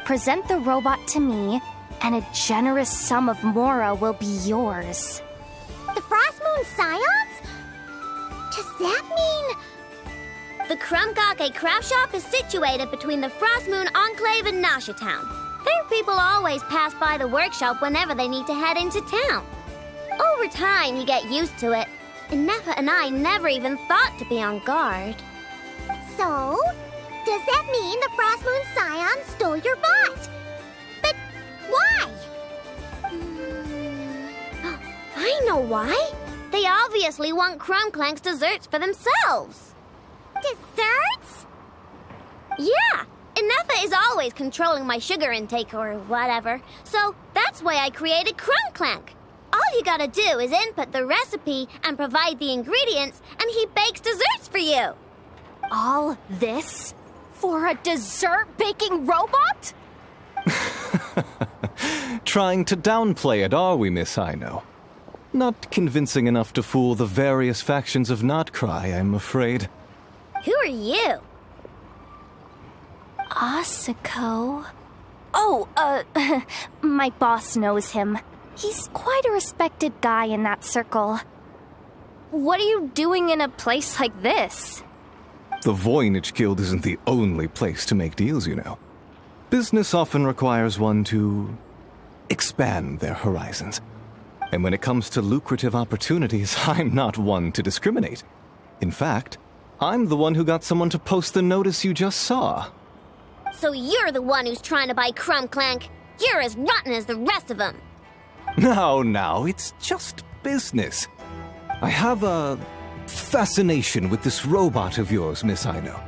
S11: Present the robot to me, and a generous sum of Mora will be yours.
S4: The Frost Moon Scions? Does that mean...
S1: The Chromkake craft shop is situated between the Frost Moon Enclave and Nasha Town. Their people always pass by the workshop whenever they need to head into town. Over time, you get used to it. Ineffa and I never even thought to be on guard.
S4: So, does that mean the Frost Moon Scions stole your bot? But why?
S1: I know why. They obviously want Clink Clank's desserts for themselves.
S4: Desserts?
S1: Yeah, Ineffa is always controlling my sugar intake or whatever, so that's why I created Clink Clank. All you gotta do is input the recipe and provide the ingredients, and he bakes desserts for you.
S11: All this for a dessert baking robot?
S13: Trying to downplay it, are we, Miss Aino? Not convincing enough to fool the various factions of Nod-Krai, I'm afraid.
S1: Who are you?
S11: Asako. Oh, my boss knows him. He's quite a respected guy in that circle. What are you doing in a place like this?
S13: The Voynich Guild isn't the only place to make deals, you know. Business often requires one to expand their horizons. And when it comes to lucrative opportunities, I'm not one to discriminate. In fact, I'm the one who got someone to post the notice you just saw.
S1: So you're the one who's trying to buy Clink Clank. You're as rotten as the rest of them.
S13: No, it's just business. I have a fascination with this robot of yours, Miss Aino.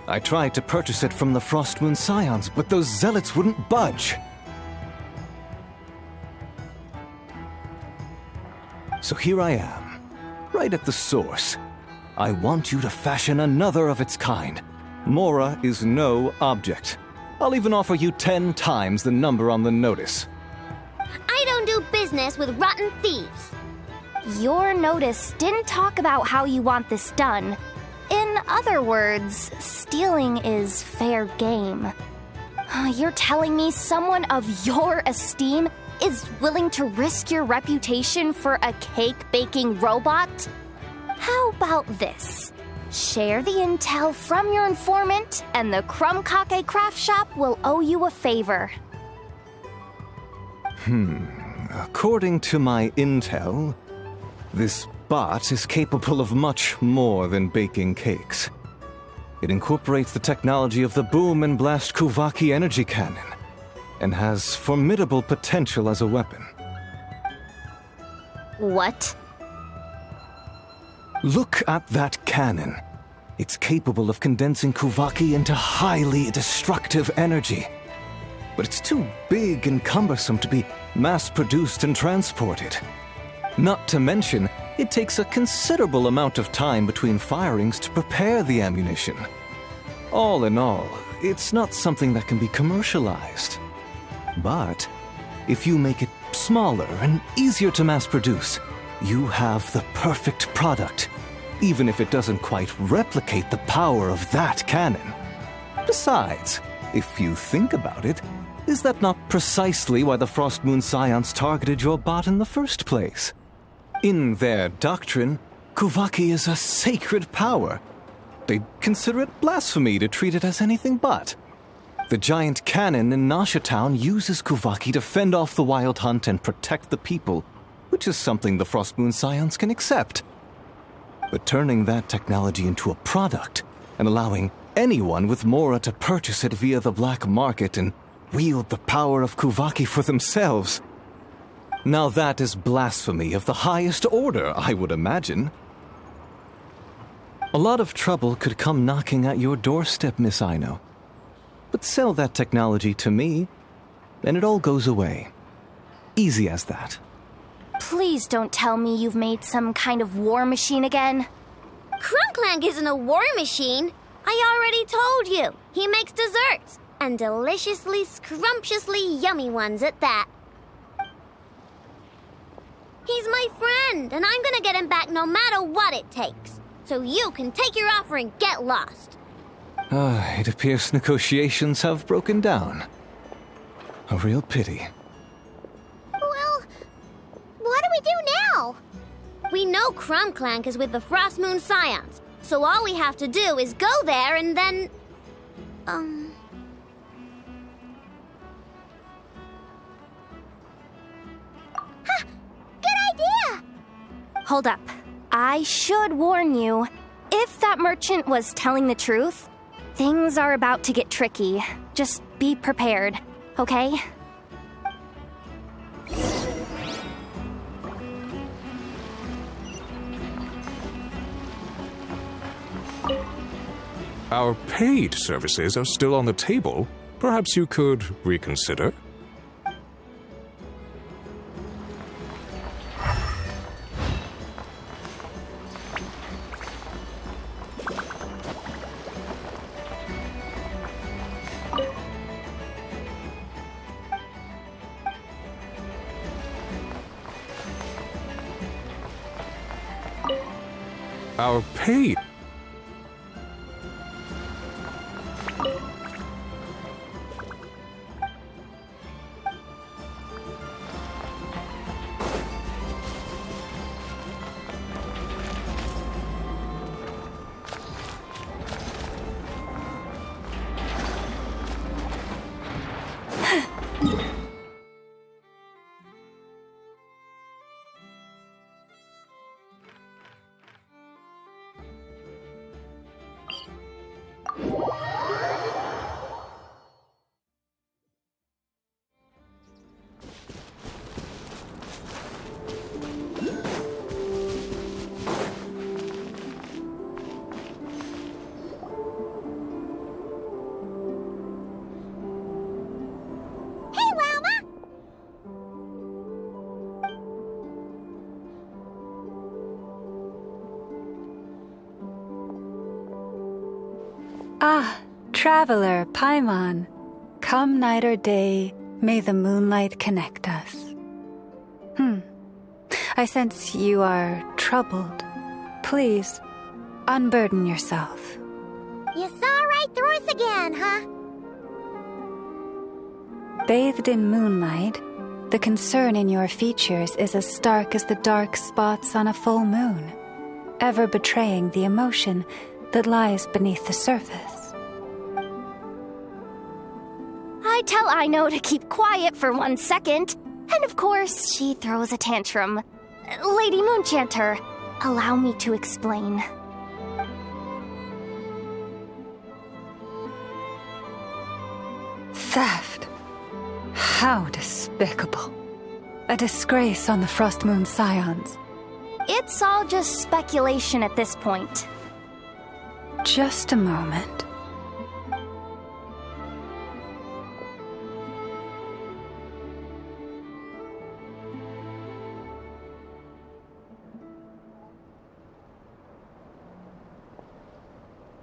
S13: I tried to purchase it from the Frost Moon Scions, but those zealots wouldn't budge. So here I am, right at the source. I want you to fashion another of its kind. Mora is no object. I'll even offer you 10 times the number on the notice.
S1: I don't do business with rotten thieves.
S11: Your notice didn't talk about how you want this done. In other words, stealing is fair game. You're telling me someone of your esteem is willing to risk your reputation for a cake-baking robot? How about this? Share the intel from your informant, and the Chromkake craft shop will owe you a favor.
S13: According to my intel, this bot is capable of much more than baking cakes. It incorporates the technology of the Boom and Blast Kuvaki energy cannon, and has formidable potential as a weapon.
S11: What?
S13: Look at that cannon. It's capable of condensing Kuvaki into highly destructive energy. But it's too big and cumbersome to be mass-produced and transported. Not to mention, it takes a considerable amount of time between firings to prepare the ammunition. All in all, it's not something that can be commercialized. But if you make it smaller and easier to mass-produce, you have the perfect product, even if it doesn't quite replicate the power of that cannon. Besides, if you think about it, Is that not precisely why the Frost Moon Scions targeted your bot in the first place? In their doctrine, Kuvaki is a sacred power. They'd consider it blasphemy to treat it as anything but. The giant cannon in Nasha Town uses Kuvaki to fend off the Wild Hunt and protect the people, which is something the Frost Moon Scions can accept. But turning that technology into a product and allowing anyone with Mora to purchase it via the black market and wield the power of Kuvaki for themselves. Now that is blasphemy of the highest order, I would imagine. A lot of trouble could come knocking at your doorstep, Miss Aino. But sell that technology to me, and it all goes away. Easy as that.
S11: Please don't tell me you've made some kind of war machine again.
S1: Clink Clank isn't a war machine. I already told you. He makes desserts, and deliciously, scrumptiously yummy ones at that. He's my friend, and I'm gonna get him back no matter what it takes. So you can take your offer and get lost.
S13: It appears negotiations have broken down. A real pity.
S4: Well, what do we do now?
S1: We know Clink Clank is with the Frost Moon Scions, so all we have to do is go there and then...
S4: Good idea!
S11: Hold up. I should warn you, if that merchant was telling the truth, things are about to get tricky. Just be prepared, okay?
S16: Our paid services are still on the table. Perhaps you could reconsider? Our paid...
S17: Ah, traveler, Paimon. Come night or day, may the moonlight connect us. I sense you are troubled. Please, unburden yourself.
S4: You saw right through us again, huh?
S17: Bathed in moonlight, the concern in your features is as stark as the dark spots on a full moon, ever betraying the emotion that lies beneath the surface.
S11: I tell Aino to keep quiet for 1 second, and of course, she throws a tantrum. Lady Moonchanter, allow me to explain.
S17: Theft. How despicable. A disgrace on the Frost Moon Scions.
S11: It's all just speculation at this point.
S17: Just a moment.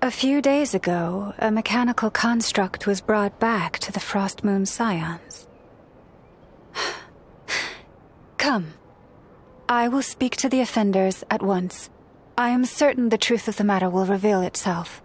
S17: A few days ago, a mechanical construct was brought back to the Frost Moon Scions. Come. I will speak to the offenders at once. I am certain the truth of the matter will reveal itself.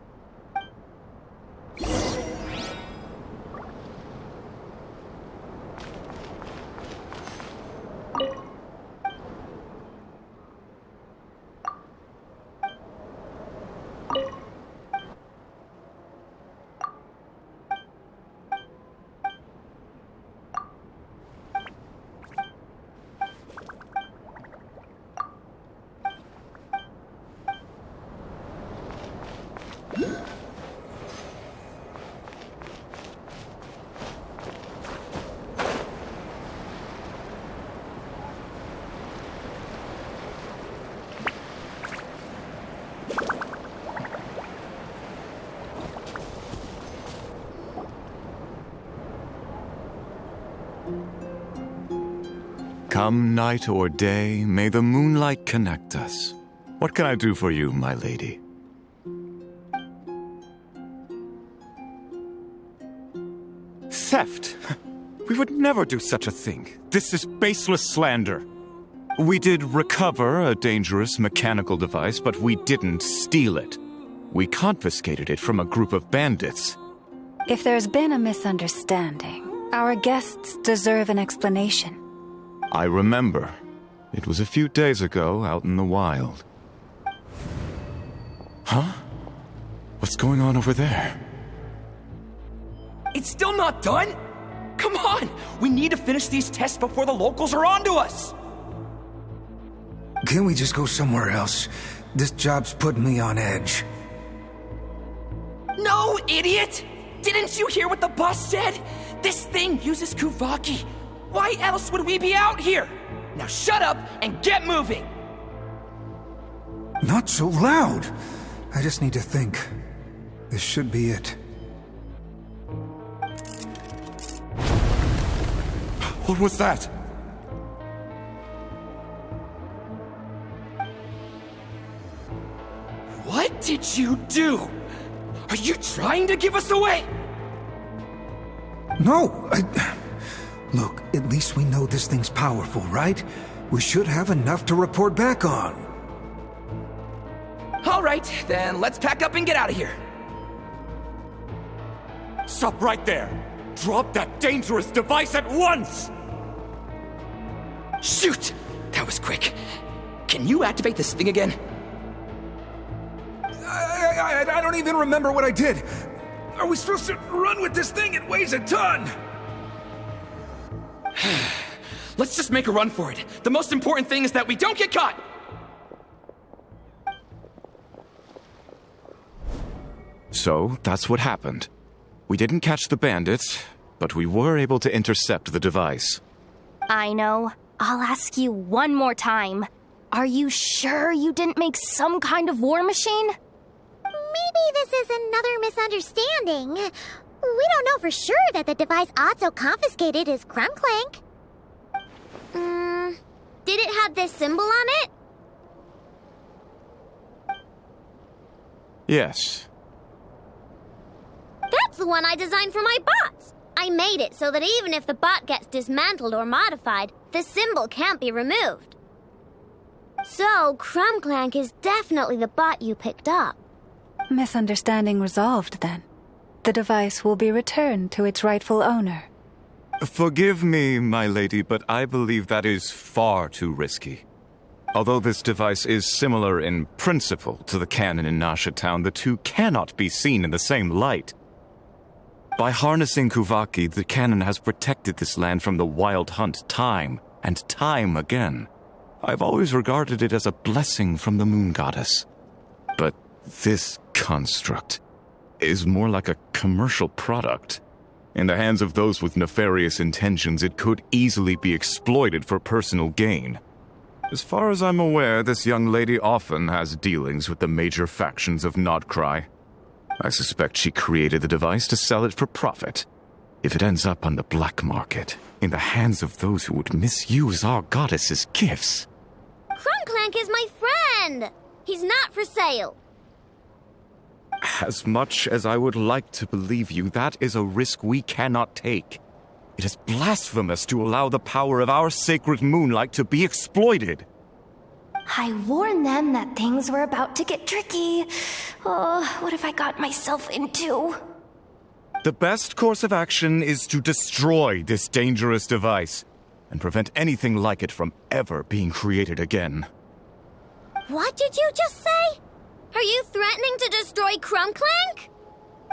S18: Come night or day, may the moonlight connect us. What can I do for you, my lady?
S19: Theft! We would never do such a thing. This is baseless slander. We did recover a dangerous mechanical device, but we didn't steal it. We confiscated it from a group of bandits.
S17: If there's been a misunderstanding, our guests deserve an explanation.
S18: I remember. It was a few days ago out in the wild. Huh? What's going on over there?
S20: It's still not done? Come on! We need to finish these tests before the locals are onto us!
S21: Can't we just go somewhere else? This job's putting me on edge.
S20: No, idiot! Didn't you hear what the boss said? This thing uses Kuvaki. Why else would we be out here? Now shut up and get moving!
S21: Not so loud! I just need to think. This should be it.
S19: What was that?
S20: What did you do? Are you trying to give us away?
S21: No, Look, at least we know this thing's powerful, right? We should have enough to report back on.
S20: All right, then let's pack up and get out of here.
S19: Stop right there! Drop that dangerous device at once!
S20: Shoot! That was quick. Can you activate this thing again?
S21: I don't even remember what I did. Are we supposed to run with this thing? It weighs a ton!
S20: Let's just make a run for it. The most important thing is that we don't get caught!
S18: So, that's what happened. We didn't catch the bandits, but we were able to intercept the device.
S11: I know. I'll ask you one more time. Are you sure you didn't make some kind of war machine?
S4: Maybe this is another misunderstanding. We don't know for sure that the device Otto confiscated is Clink Clank.
S1: Did it have this symbol on it?
S18: Yes.
S1: That's the one I designed for my bots. I made it so that even if the bot gets dismantled or modified, the symbol can't be removed. So, Clink Clank is definitely the bot you picked up.
S17: Misunderstanding resolved, then. The device will be returned to its rightful owner.
S19: Forgive me, my lady, but I believe that is far too risky. Although this device is similar in principle to the cannon in Nasha Town, the two cannot be seen in the same light. By harnessing Kuvaki, the cannon has protected this land from the wild hunt time and time again. I've always regarded it as a blessing from the moon goddess. But this construct is more like a commercial product. In the hands of those with nefarious intentions, it could easily be exploited for personal gain. As far as I'm aware, this young lady often has dealings with the major factions of Nod-Krai. I suspect she created the device to sell it for profit. If it ends up on the black market, in the hands of those who would misuse our goddess's gifts...
S1: Clink Clank is my friend! He's not for sale.
S19: As much as I would like to believe you, that is a risk we cannot take. It is blasphemous to allow the power of our sacred moonlight to be exploited.
S11: I warned them that things were about to get tricky. Oh, what have I got myself into?
S19: The best course of action is to destroy this dangerous device and prevent anything like it from ever being created again.
S1: What did you just say? Are you threatening to destroy Clink Clank?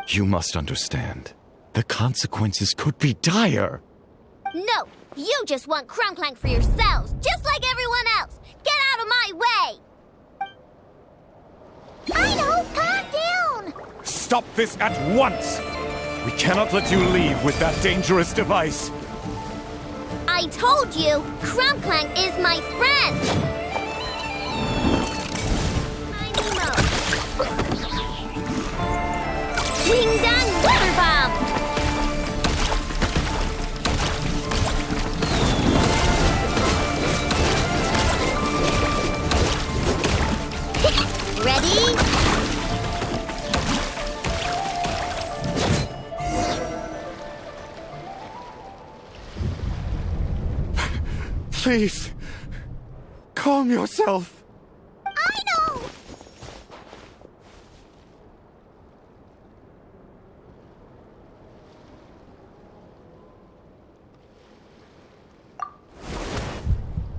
S19: You must understand. The consequences could be dire.
S1: No, you just want Clink Clank for yourselves, just like everyone else. Get out of my way!
S4: Aino, calm down!
S19: Stop this at once! We cannot let you leave with that dangerous device.
S1: I told you, Clink Clank is my friend! Wing Dang Weather Bomb!
S19: Please, calm yourself.
S4: I know!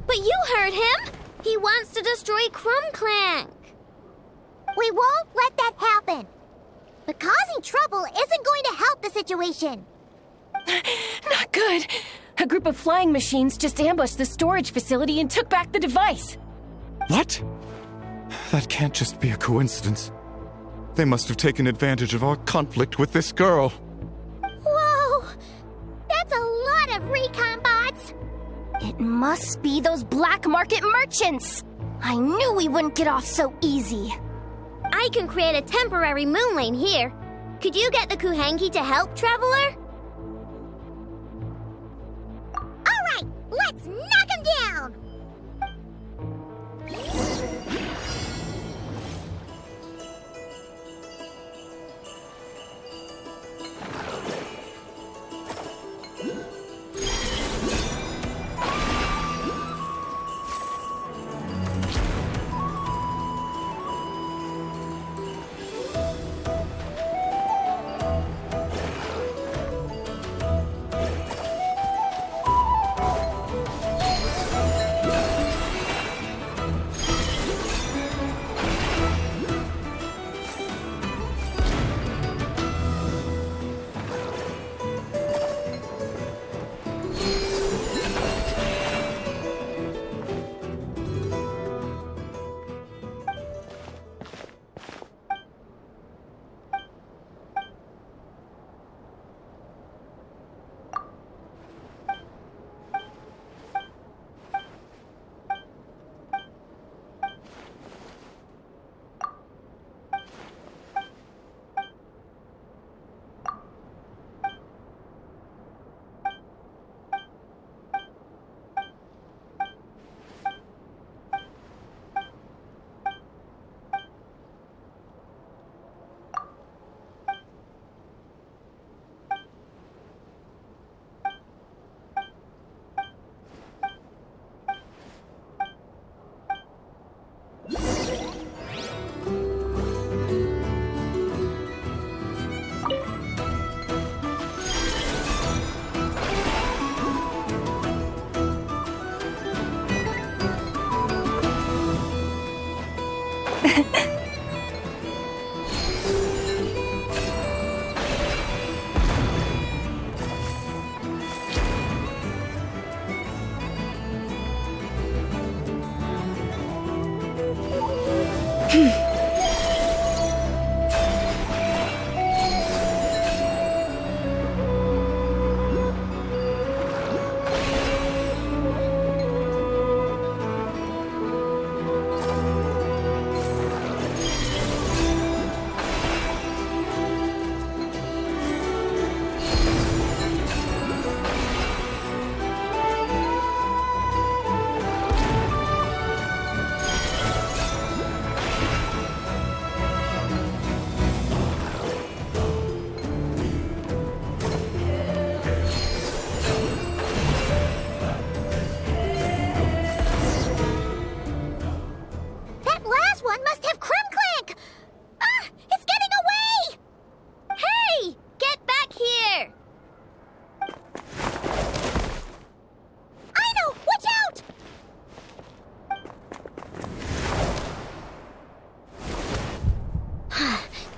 S1: But you heard him! He wants to destroy Clink Clank!
S4: We won't let that happen. But causing trouble isn't going to help the situation.
S5: Not good. A group of flying machines just ambushed the storage facility and took back the device.
S19: What? That can't just be a coincidence. They must have taken advantage of our conflict with this girl.
S4: Whoa! That's a lot of recon bots!
S11: It must be those black market merchants! I knew we wouldn't get off so easy.
S1: I can create a temporary moon lane here. Could you get the Kuhangi to help, Traveler?
S4: Alright, let's knock him down!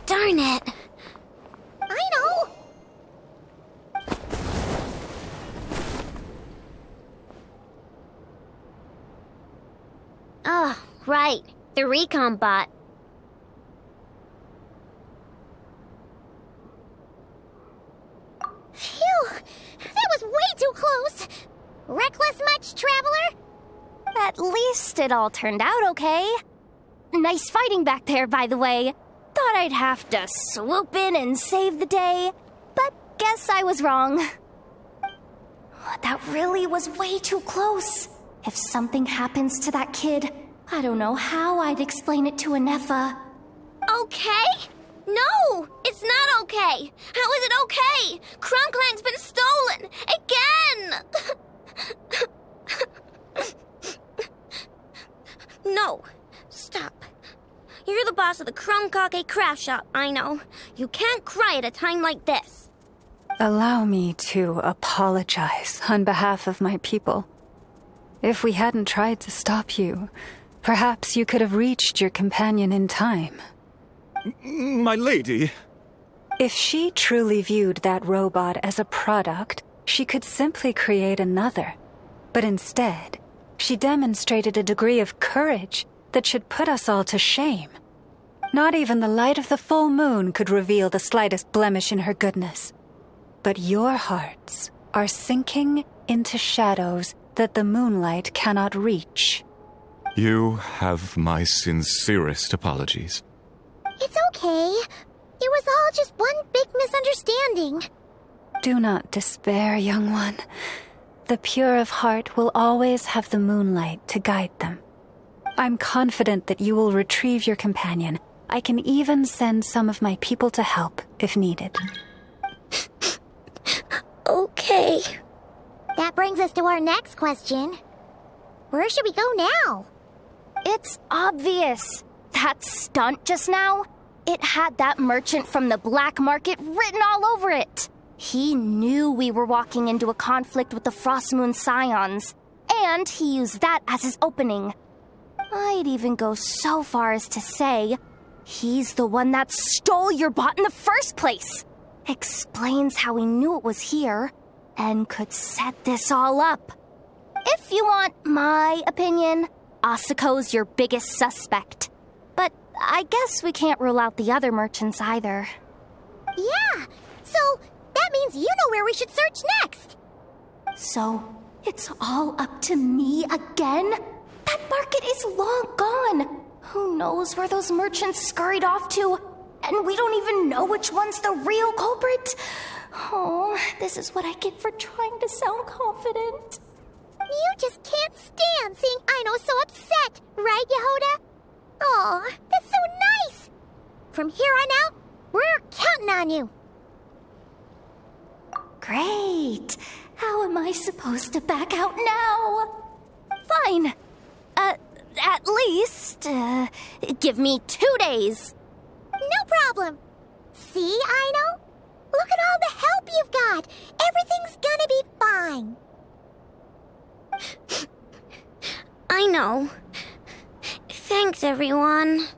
S1: Darn it.
S4: I know.
S1: Oh, right. The recon bot.
S4: Phew! That was way too close! Reckless much, Traveler?
S11: At least it all turned out okay. Nice fighting back there, by the way. Thought I'd have to swoop in and save the day, but guess I was wrong. That really was way too close. If something happens to that kid, I don't know how I'd explain it to Ineffa.
S1: Okay? No, it's not okay. How is it okay? Clink Clank's been stolen again. No, stop. You're the boss of the Clink Clank craft shop, I know. You can't cry at a time like this.
S17: Allow me to apologize on behalf of my people. If we hadn't tried to stop you, perhaps you could have reached your companion in time.
S19: My lady.
S17: If she truly viewed that robot as a product, she could simply create another. But instead, she demonstrated a degree of courage that should put us all to shame. Not even the light of the full moon could reveal the slightest blemish in her goodness. But your hearts are sinking into shadows that the moonlight cannot reach.
S19: You have my sincerest apologies.
S4: It's okay. It was all just one big misunderstanding.
S17: Do not despair, young one. The pure of heart will always have the moonlight to guide them. I'm confident that you will retrieve your companion. I can even send some of my people to help if needed.
S1: Okay.
S4: That brings us to our next question. Where should we go now?
S11: It's obvious. That stunt just now, it had that merchant from the black market written all over it. He knew we were walking into a conflict with the Frostmoon Scions, and he used that as his opening. I'd even go so far as to say, he's the one that stole your bot in the first place. Explains how he knew it was here, and could set this all up. If you want my opinion, Asuko's your biggest suspect. But I guess we can't rule out the other merchants either.
S4: Yeah, so that means you know where we should search next.
S11: So, it's all up to me again? That market is long gone. Who knows where those merchants scurried off to? And we don't even know which one's the real culprit. Oh, this is what I get for trying to sound confident.
S4: You just can't stand seeing Aino so upset, right, Yehoda? Aw, that's so nice! From here on out, we're counting on you.
S11: Great. How am I supposed to back out now? Fine. At least, give me 2 days.
S4: No problem. See, Aino? Look at all the help you've got. Everything's gonna be fine.
S1: I know. Thanks, everyone.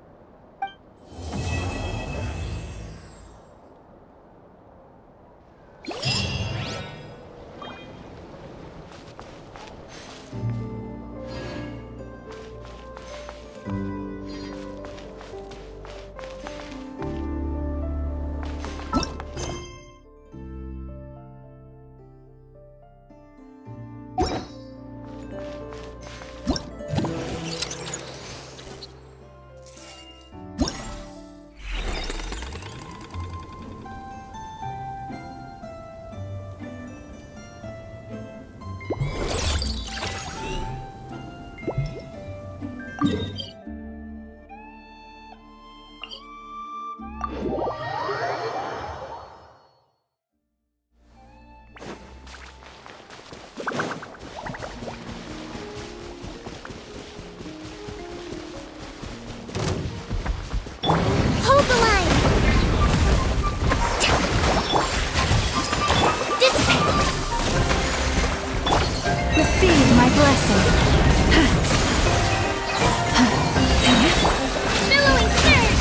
S4: Hold the line.
S17: Receive my blessing.
S4: Billowing surge.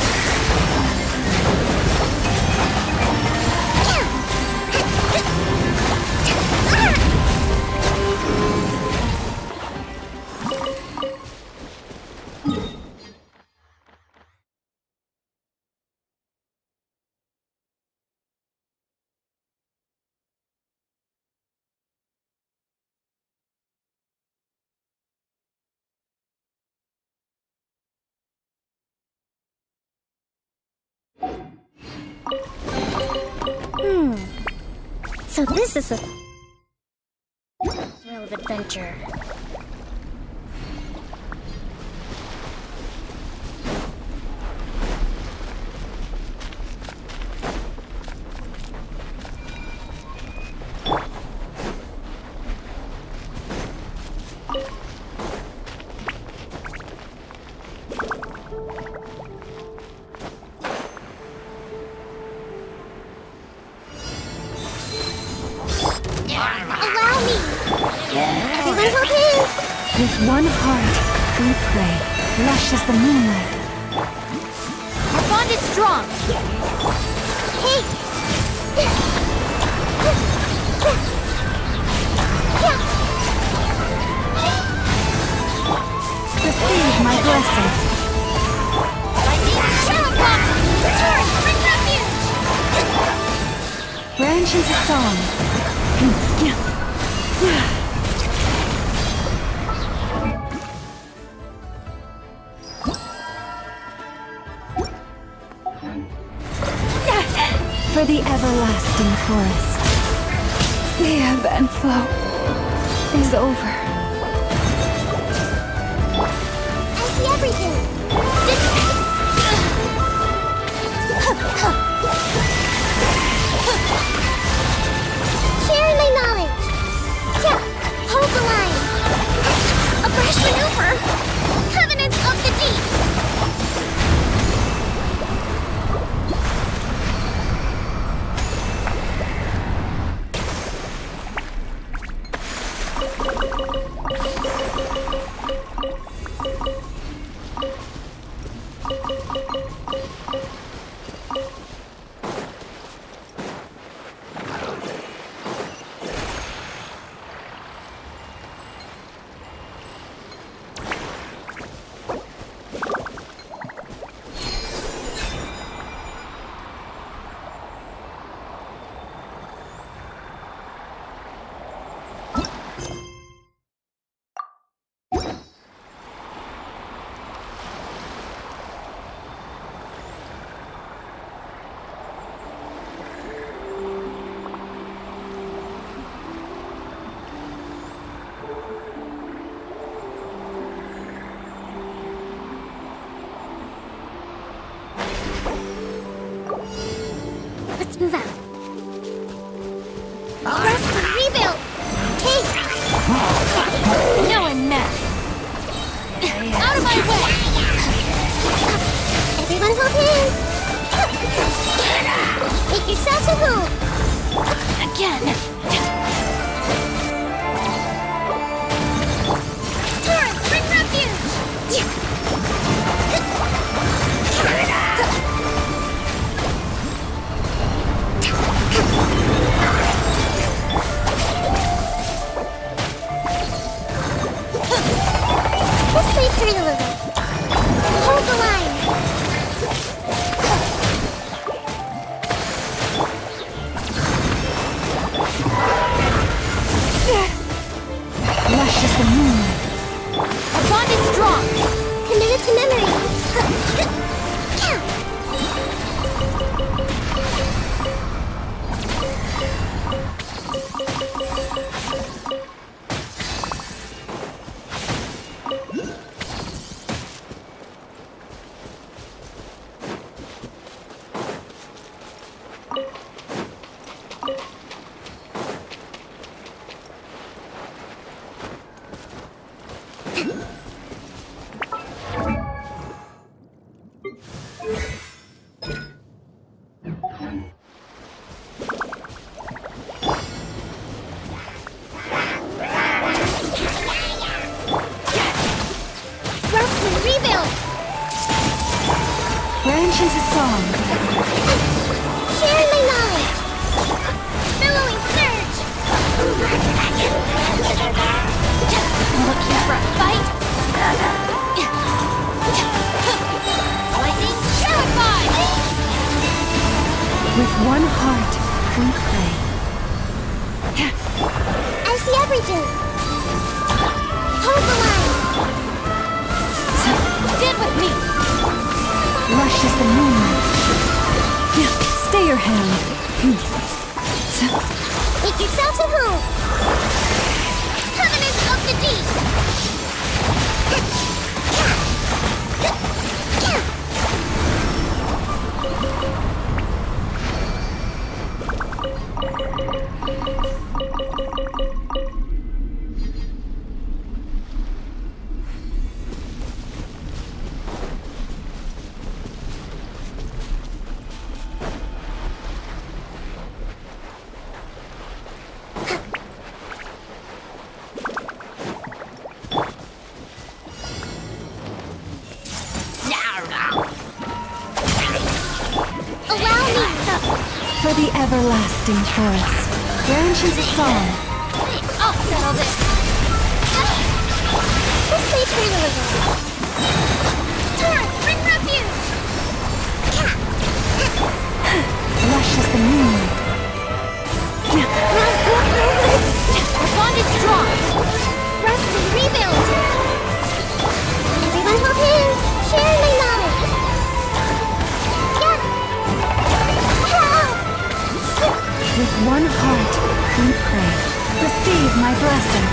S1: So this is the thrill of adventure.
S4: Everyone hold hands!
S17: With one heart, we pray, lush as the moonlight.
S1: Our bond is strong.
S4: Hey!
S17: Receive my blessing.
S1: Shadow block! Return! Bring refuge!
S17: Branch into song. For the everlasting forest. The ebb and flow is over.
S4: I see everything! Share my knowledge! Yeah, hold the line!
S1: A brash maneuver! Covenants of the Deep!
S4: Let's move out. Rest and rebuild! Hey!
S1: No one now! Out of my way!
S4: Everyone hold hands! Make yourselves a home!
S1: Again!
S4: Turn! Bring refuge! Let's play through a little bit. Hold the line.
S17: Lush as the moonlight.
S1: Our bond is strong!
S4: Committed to memory.
S17: Branch into song.
S4: Share my knowledge. Billowing surge.
S1: Looking for a fight? Lightning terrified!
S17: With one heart, we pray.
S4: I see everything. Hold the line.
S1: Stand with me!
S17: Lush as the moonlight. Stay your hand.
S4: Make yourselves at home. Covenants of the Deep.
S17: The everlasting forest. Branch into song.
S1: I'll settle this.
S4: This place really was
S1: Turn! Bring refuge!
S17: Lush as the moonlight.
S1: Our bond is strong! Rest and rebuild!
S4: Everyone hold hands. Share my knowledge.
S17: With one heart, we pray. Receive my blessing.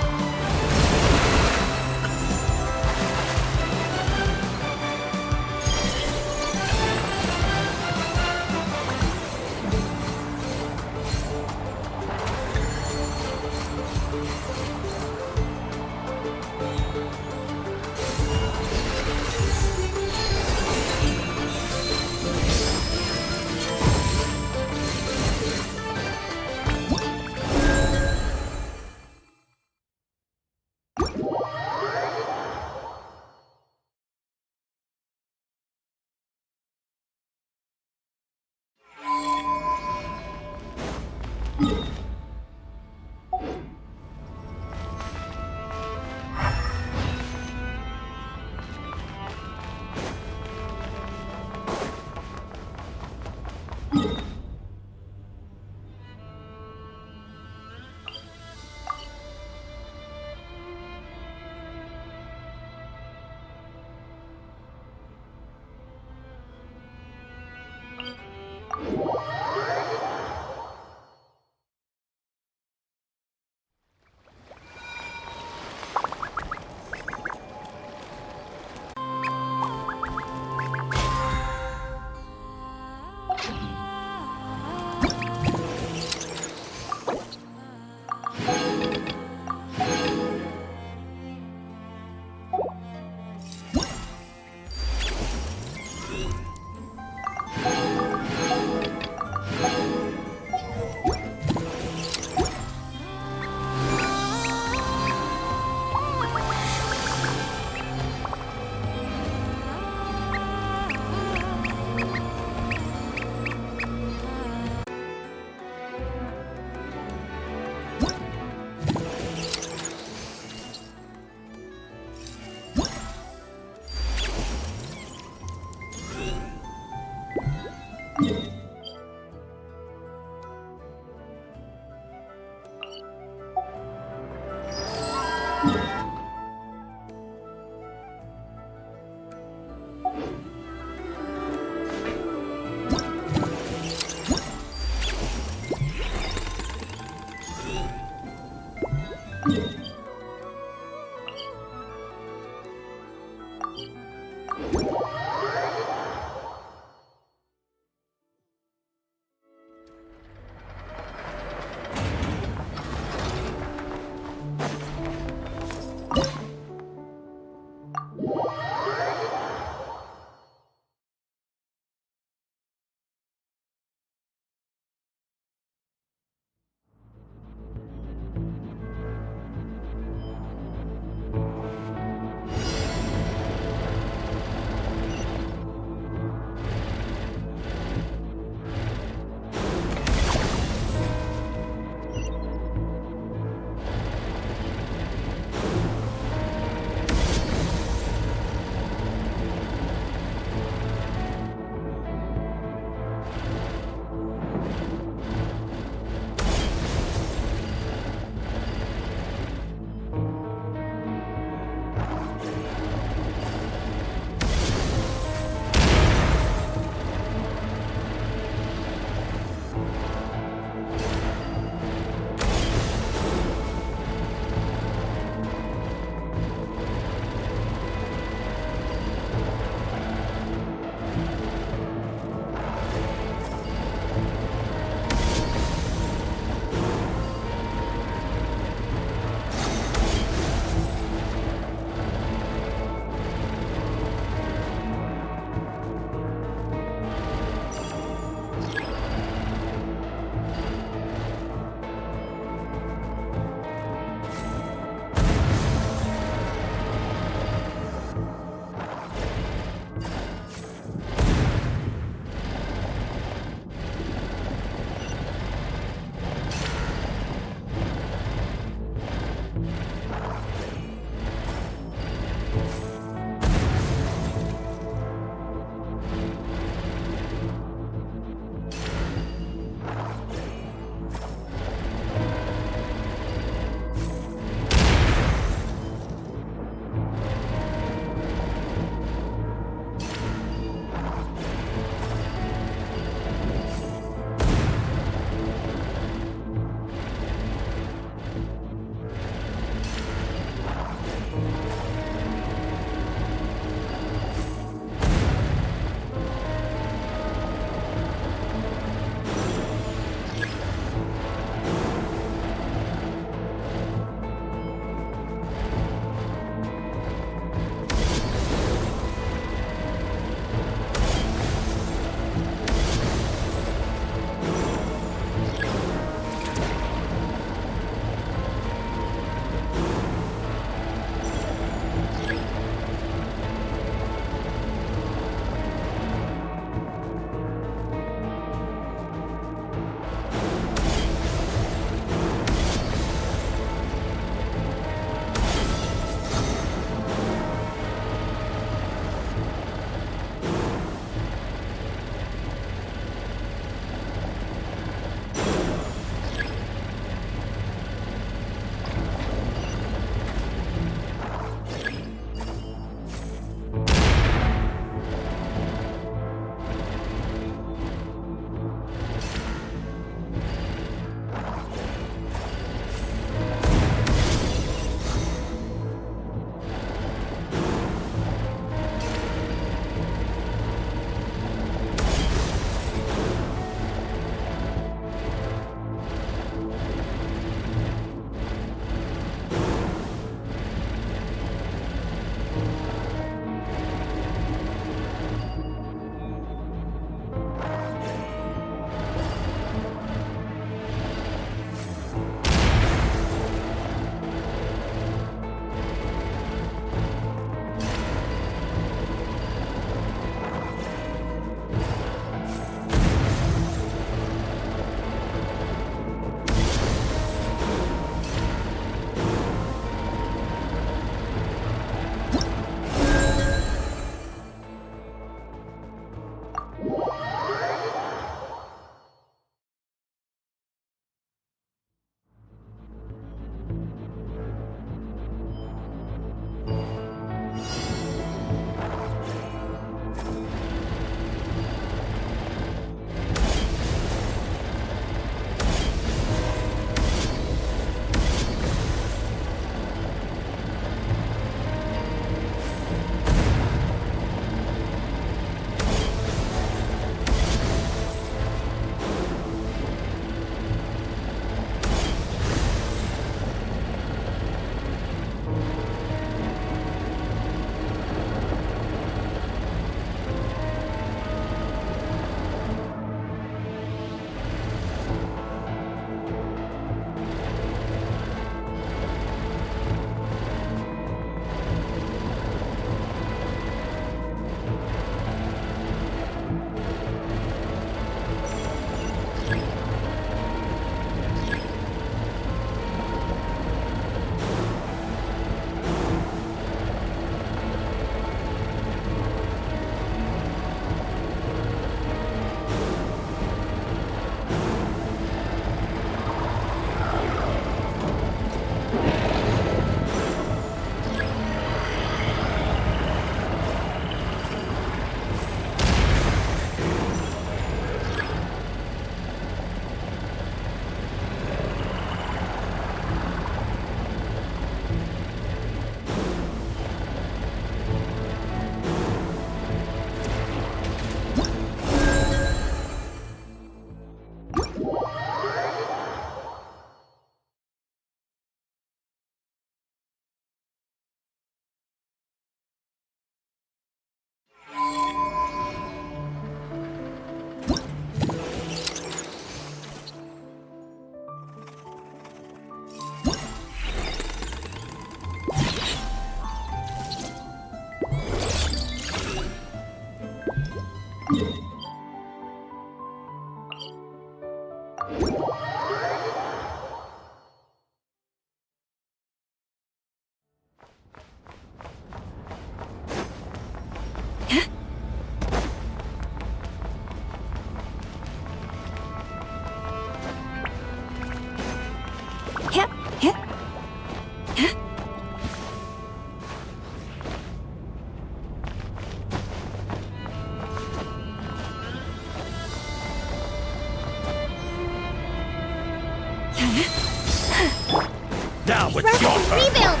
S1: rebuild!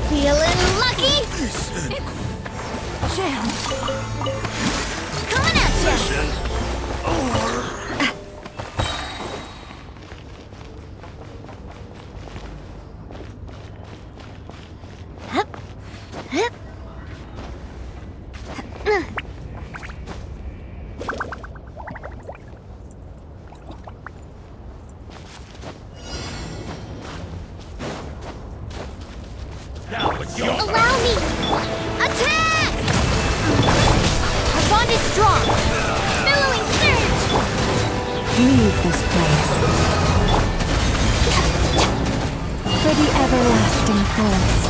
S1: Feeling lucky?
S5: Jam.
S1: Coming at ya! Hup. Hup. Allow me! Attack! Our bond is strong! Billowing surge!
S17: Leave this place. For the everlasting forest.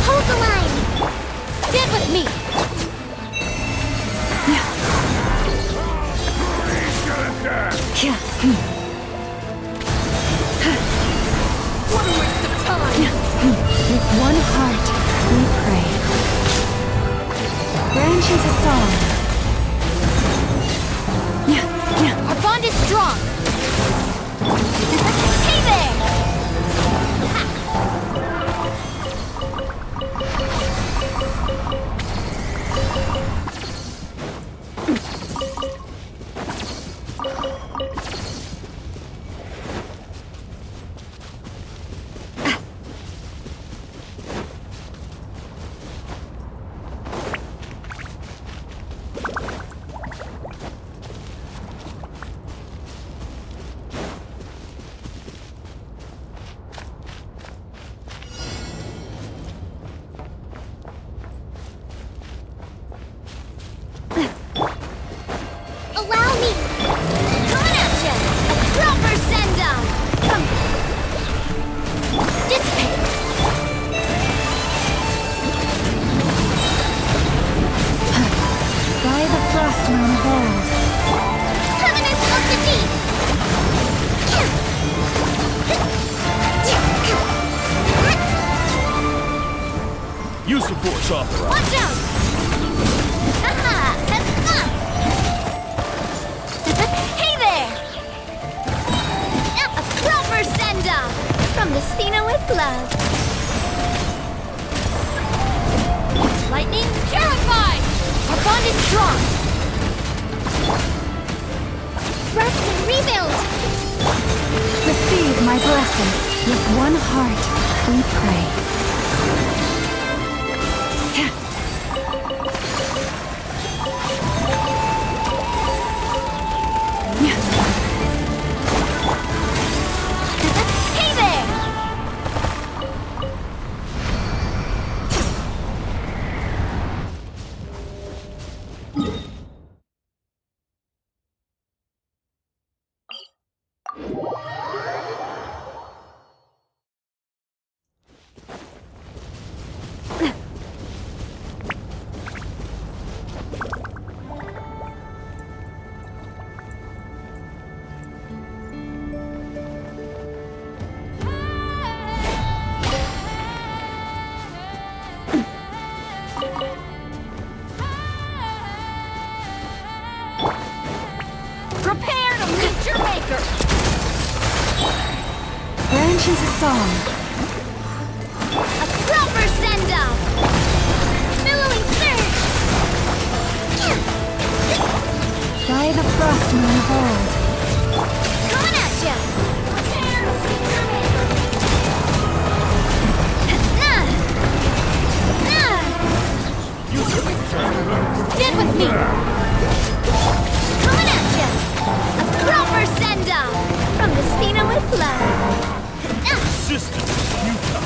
S1: Hold the line! Stand with me!
S5: What a waste of time!
S17: With one heart, we pray. Branches a song.
S1: Our bond is strong! Hey there! Allow me! Coming at ya! A proper send-off! Dissipate!
S17: By the frost moon of old.
S1: Covenant of the deep!
S10: Use the force authorized.
S1: Watch out! Haha! Hey there! A proper send-off! From the Spina with love. Lightning, purify! Our bond is strong! Rest and rebuild!
S17: Receive my blessing. With one heart, we pray.
S1: Hey there! Prepare to meet your maker!
S17: Branches a song.
S1: A proper send-off! Billowing surge!
S17: By the frost moon of old.
S1: Coming at ya! Prepare to meet your maker! Stand with me! Coming at ya! A proper send-off! From the Spina with love!
S10: Resistance is futile.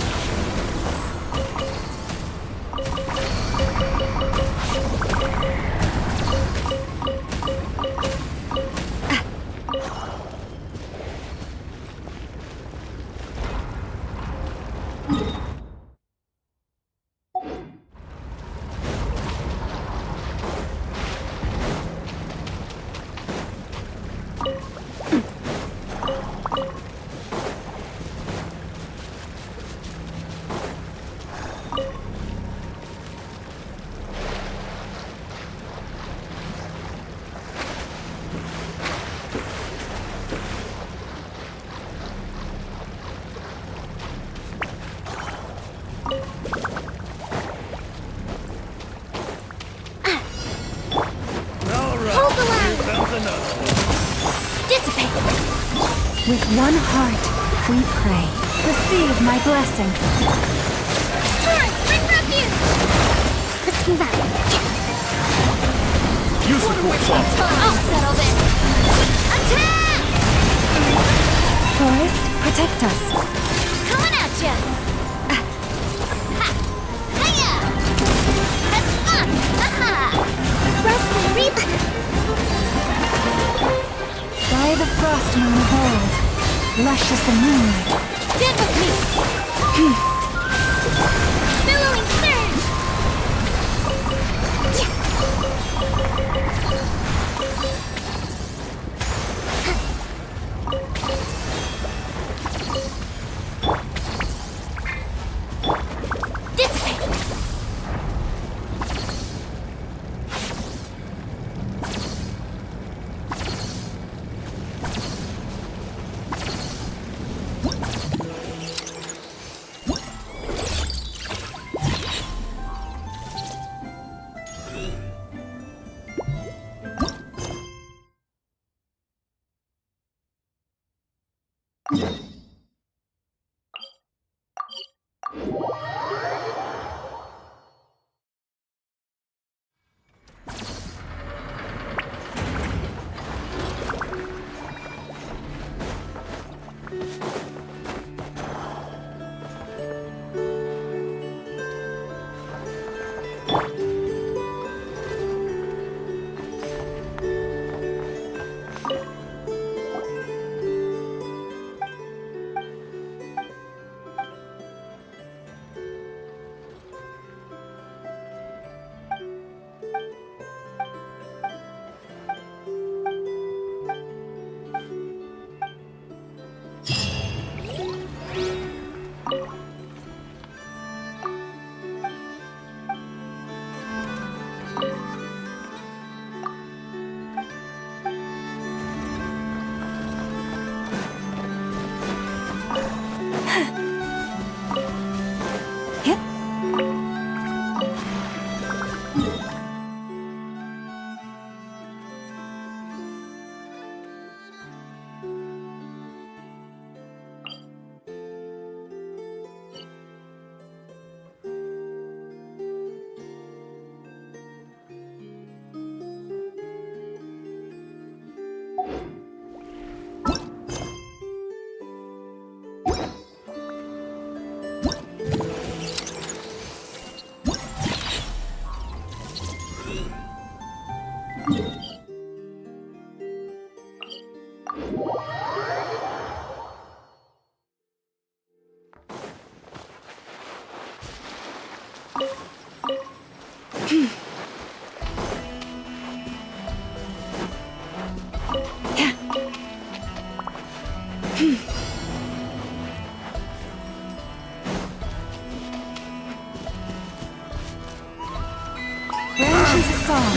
S17: With one heart, we pray. Receive my blessing.
S4: Alright, bring refuge! Let's move out.
S16: Use the full claw.
S1: I'll settle this. Attack!
S17: Forest, protect us.
S1: Coming at ya! Ha! Hiya!
S4: Rest and reap.
S17: By the frost moon of old, lush as the moonlight.
S1: Stand with me! Billowing surge! Dissipate!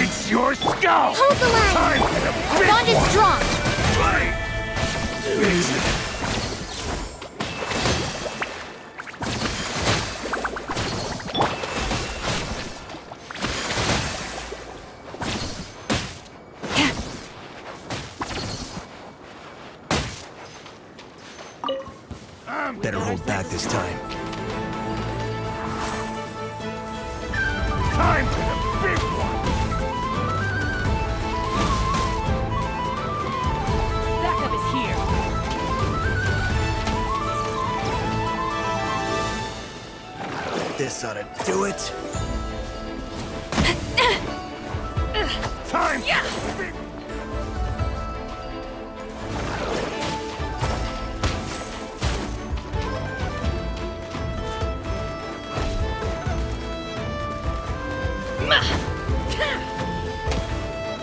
S16: It's your skull!
S1: Hold the line!
S16: Time for the
S1: Our
S16: big
S1: bond is
S16: one.
S1: strong!
S13: Better hold back this time.
S16: Time for the big one!
S2: Backup is here.
S13: This ought to do it.
S16: Time for the big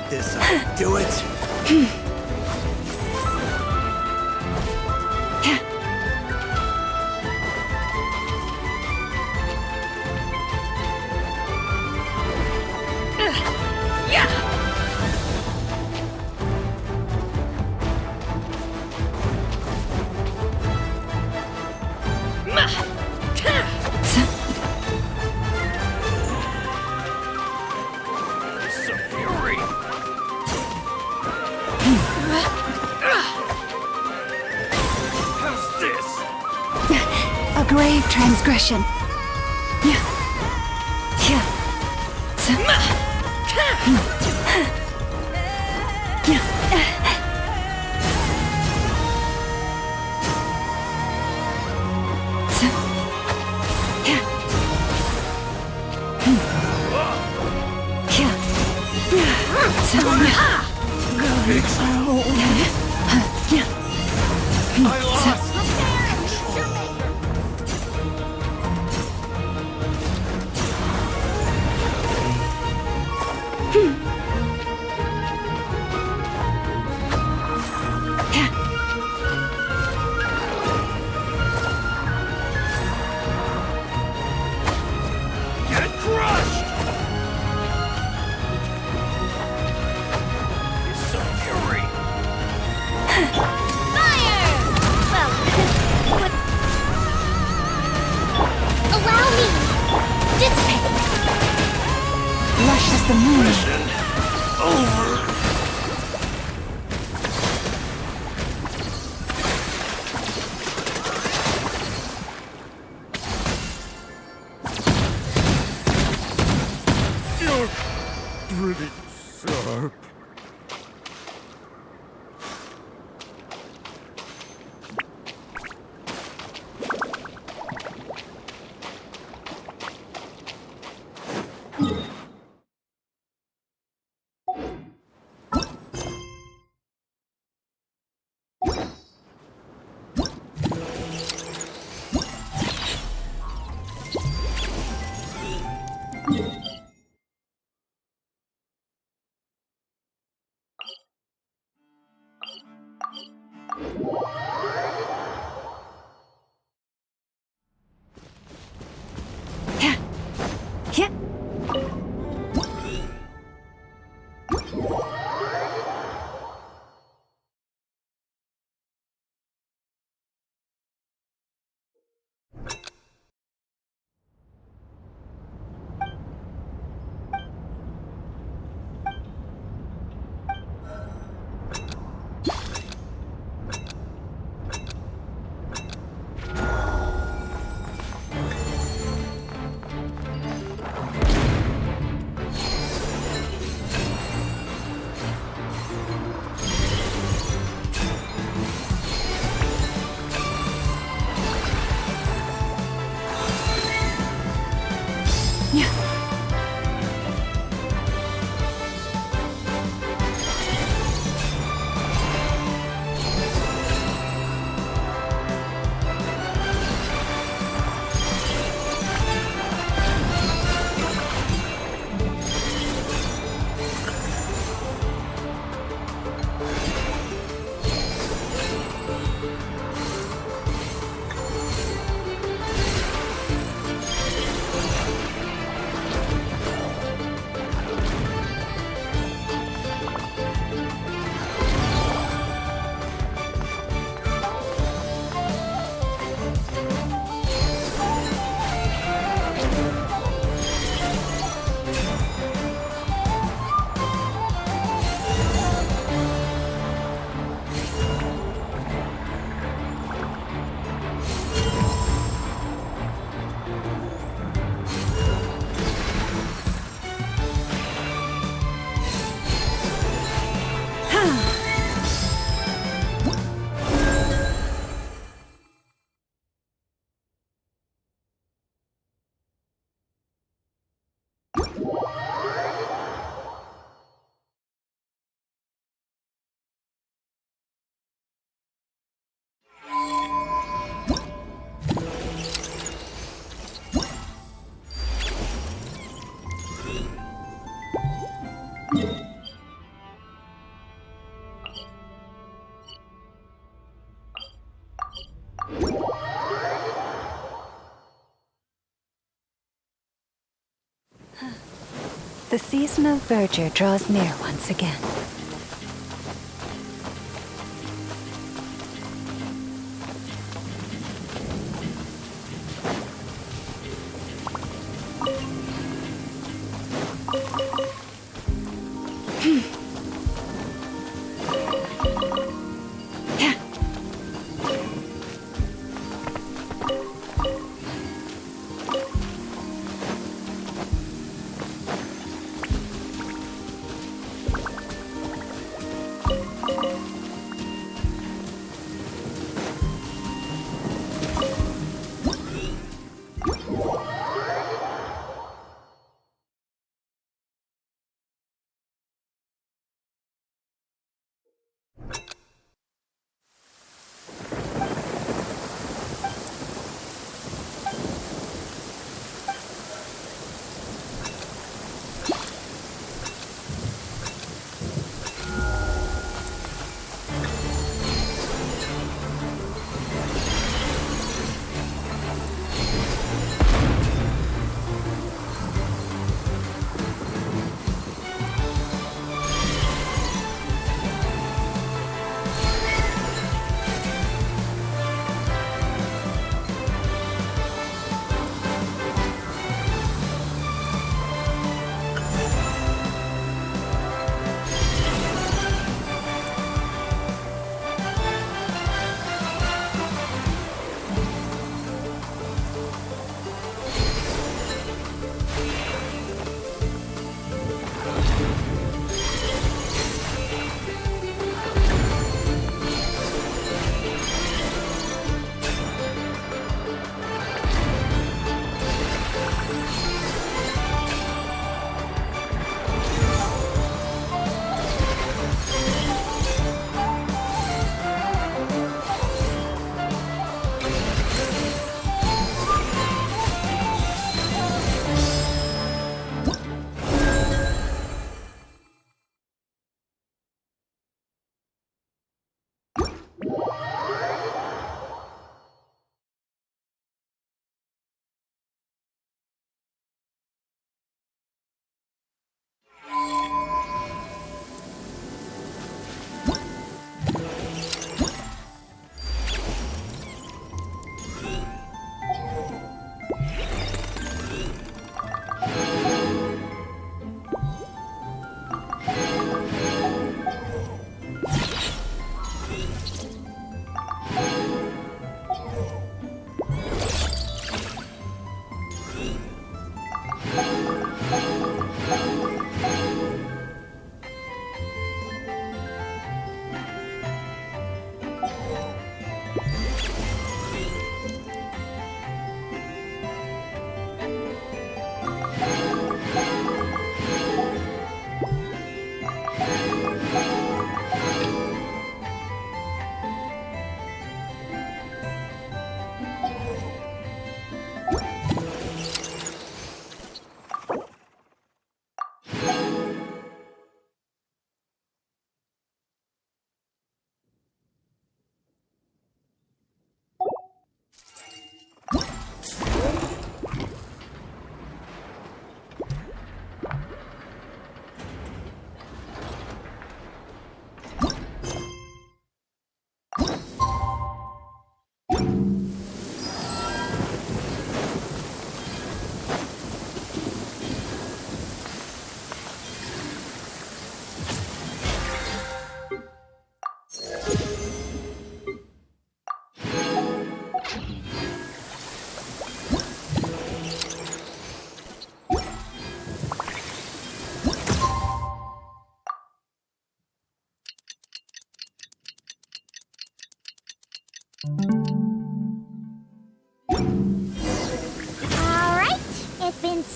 S13: This ought to do it.
S17: grave transgression.
S3: Pretty sharp.
S17: The season of verdure draws near once again.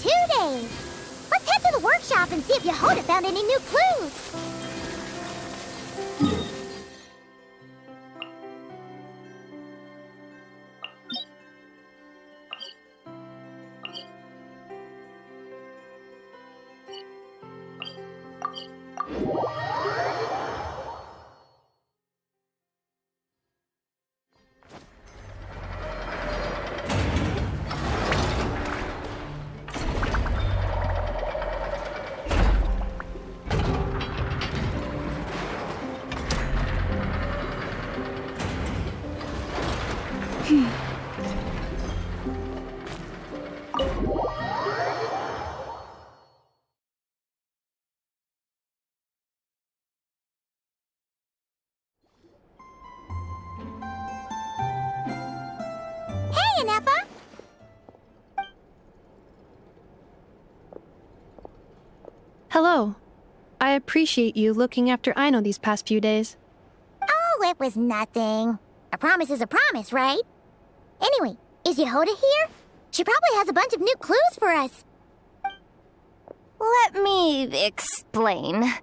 S4: 2 days. Let's head to the workshop and see if Yehoda found any new clues. Hey, Ineffa!
S3: Hello. I appreciate you looking after Aino these past few days.
S4: Oh, it was nothing. A promise is a promise, right? Anyway, is Yehoda here? She probably has a bunch of new clues for us.
S11: Let me explain.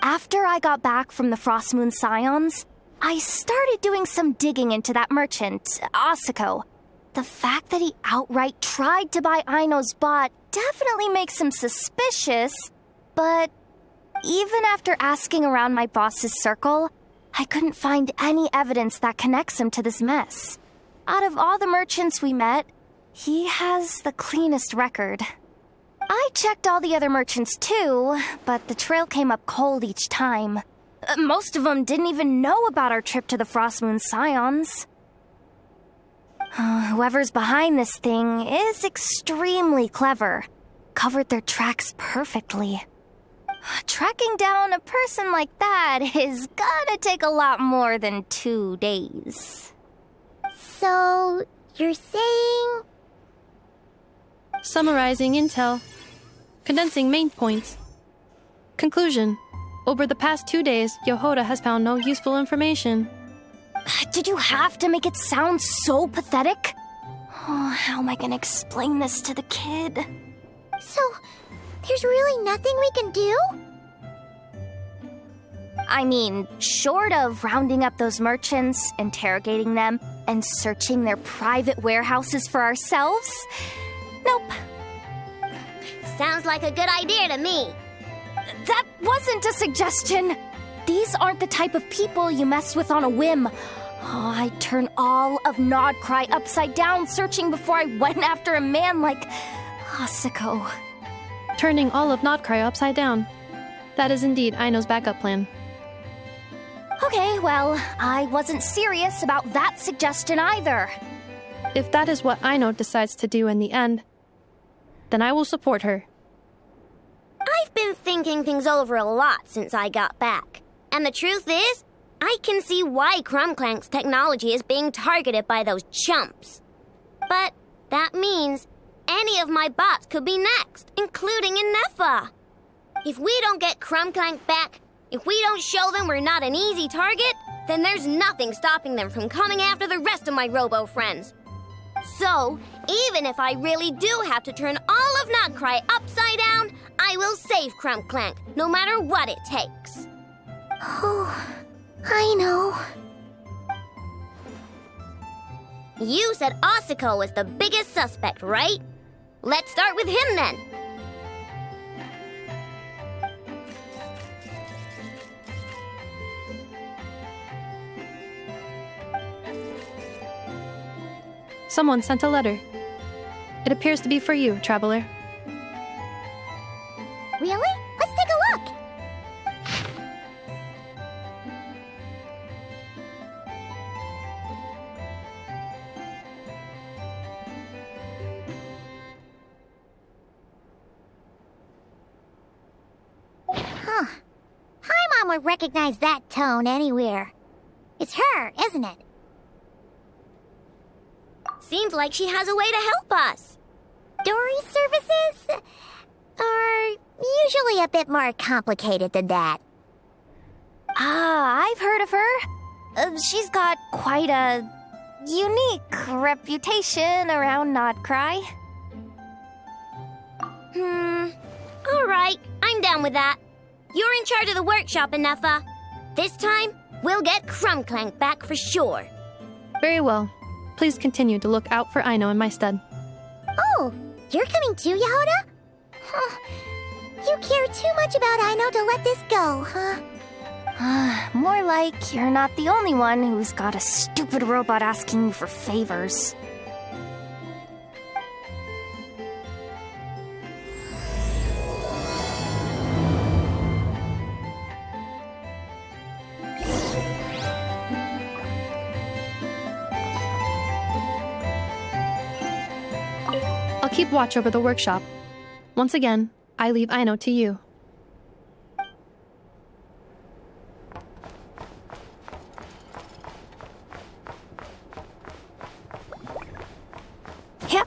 S11: After I got back from the Frost Moon Scions, I started doing some digging into that merchant, Asako. The fact that he outright tried to buy Aino's bot definitely makes him suspicious, but even after asking around my boss's circle, I couldn't find any evidence that connects him to this mess. Out of all the merchants we met, he has the cleanest record. I checked all the other merchants too, but the trail came up cold each time. Most of them didn't even know about our trip to the Frost Moon Scions. Whoever's behind this thing is extremely clever. Covered their tracks perfectly. Tracking down a person like that is gonna take a lot more than 2 days.
S4: So, you're saying...
S3: Summarizing intel. Condensing main points. Conclusion. Over the past 2 days, Yehoda has found no useful information.
S11: Did you have to make it sound so pathetic? Oh, how am I gonna explain this to the kid?
S4: So, there's really nothing we can do?
S11: I mean, short of rounding up those merchants, interrogating them, and searching their private warehouses for ourselves? Nope.
S1: Sounds like a good idea to me.
S11: That wasn't a suggestion. These aren't the type of people you mess with on a whim. Oh, I'd turn all of Nod-Krai upside down searching before I went after a man like Asako.
S3: Turning all of Nod-Krai upside down. That is indeed Aino's backup plan.
S11: Okay, well, I wasn't serious about that suggestion either.
S3: If that is what Aino decides to do in the end, then I will support her.
S1: I've been thinking things over a lot since I got back. And the truth is, I can see why Clink Clank's technology is being targeted by those chumps. But that means any of my bots could be next, including Ineffa. If we don't get Clink Clank back, if we don't show them we're not an easy target, then there's nothing stopping them from coming after the rest of my robo friends. So, even if I really do have to turn all of Nod-Krai upside down, I will save Clink Clank, no matter what it takes.
S4: Oh, I know.
S1: You said Asako was the biggest suspect, right? Let's start with him then.
S3: Someone sent a letter. It appears to be for you, traveler.
S4: Really? Let's take a look. Huh. Paimon would recognize that tone anywhere. It's her, isn't it?
S1: Seems like she has a way to help us.
S4: Dory's services are usually a bit more complicated than that.
S11: I've heard of her. She's got quite a unique reputation around Nod-Krai.
S1: Alright, I'm down with that. You're in charge of the workshop, Ineffa. This time, we'll get Clink Clank back for sure.
S3: Very well. Please continue to look out for Aino in my stead.
S4: Oh, you're coming too, Yehoda? Huh. You care too much about Aino to let this go, huh?
S11: More like you're not the only one who's got a stupid robot asking you for favors.
S3: I'll keep watch over the workshop. Once again, I leave Aino to you.
S11: Yep.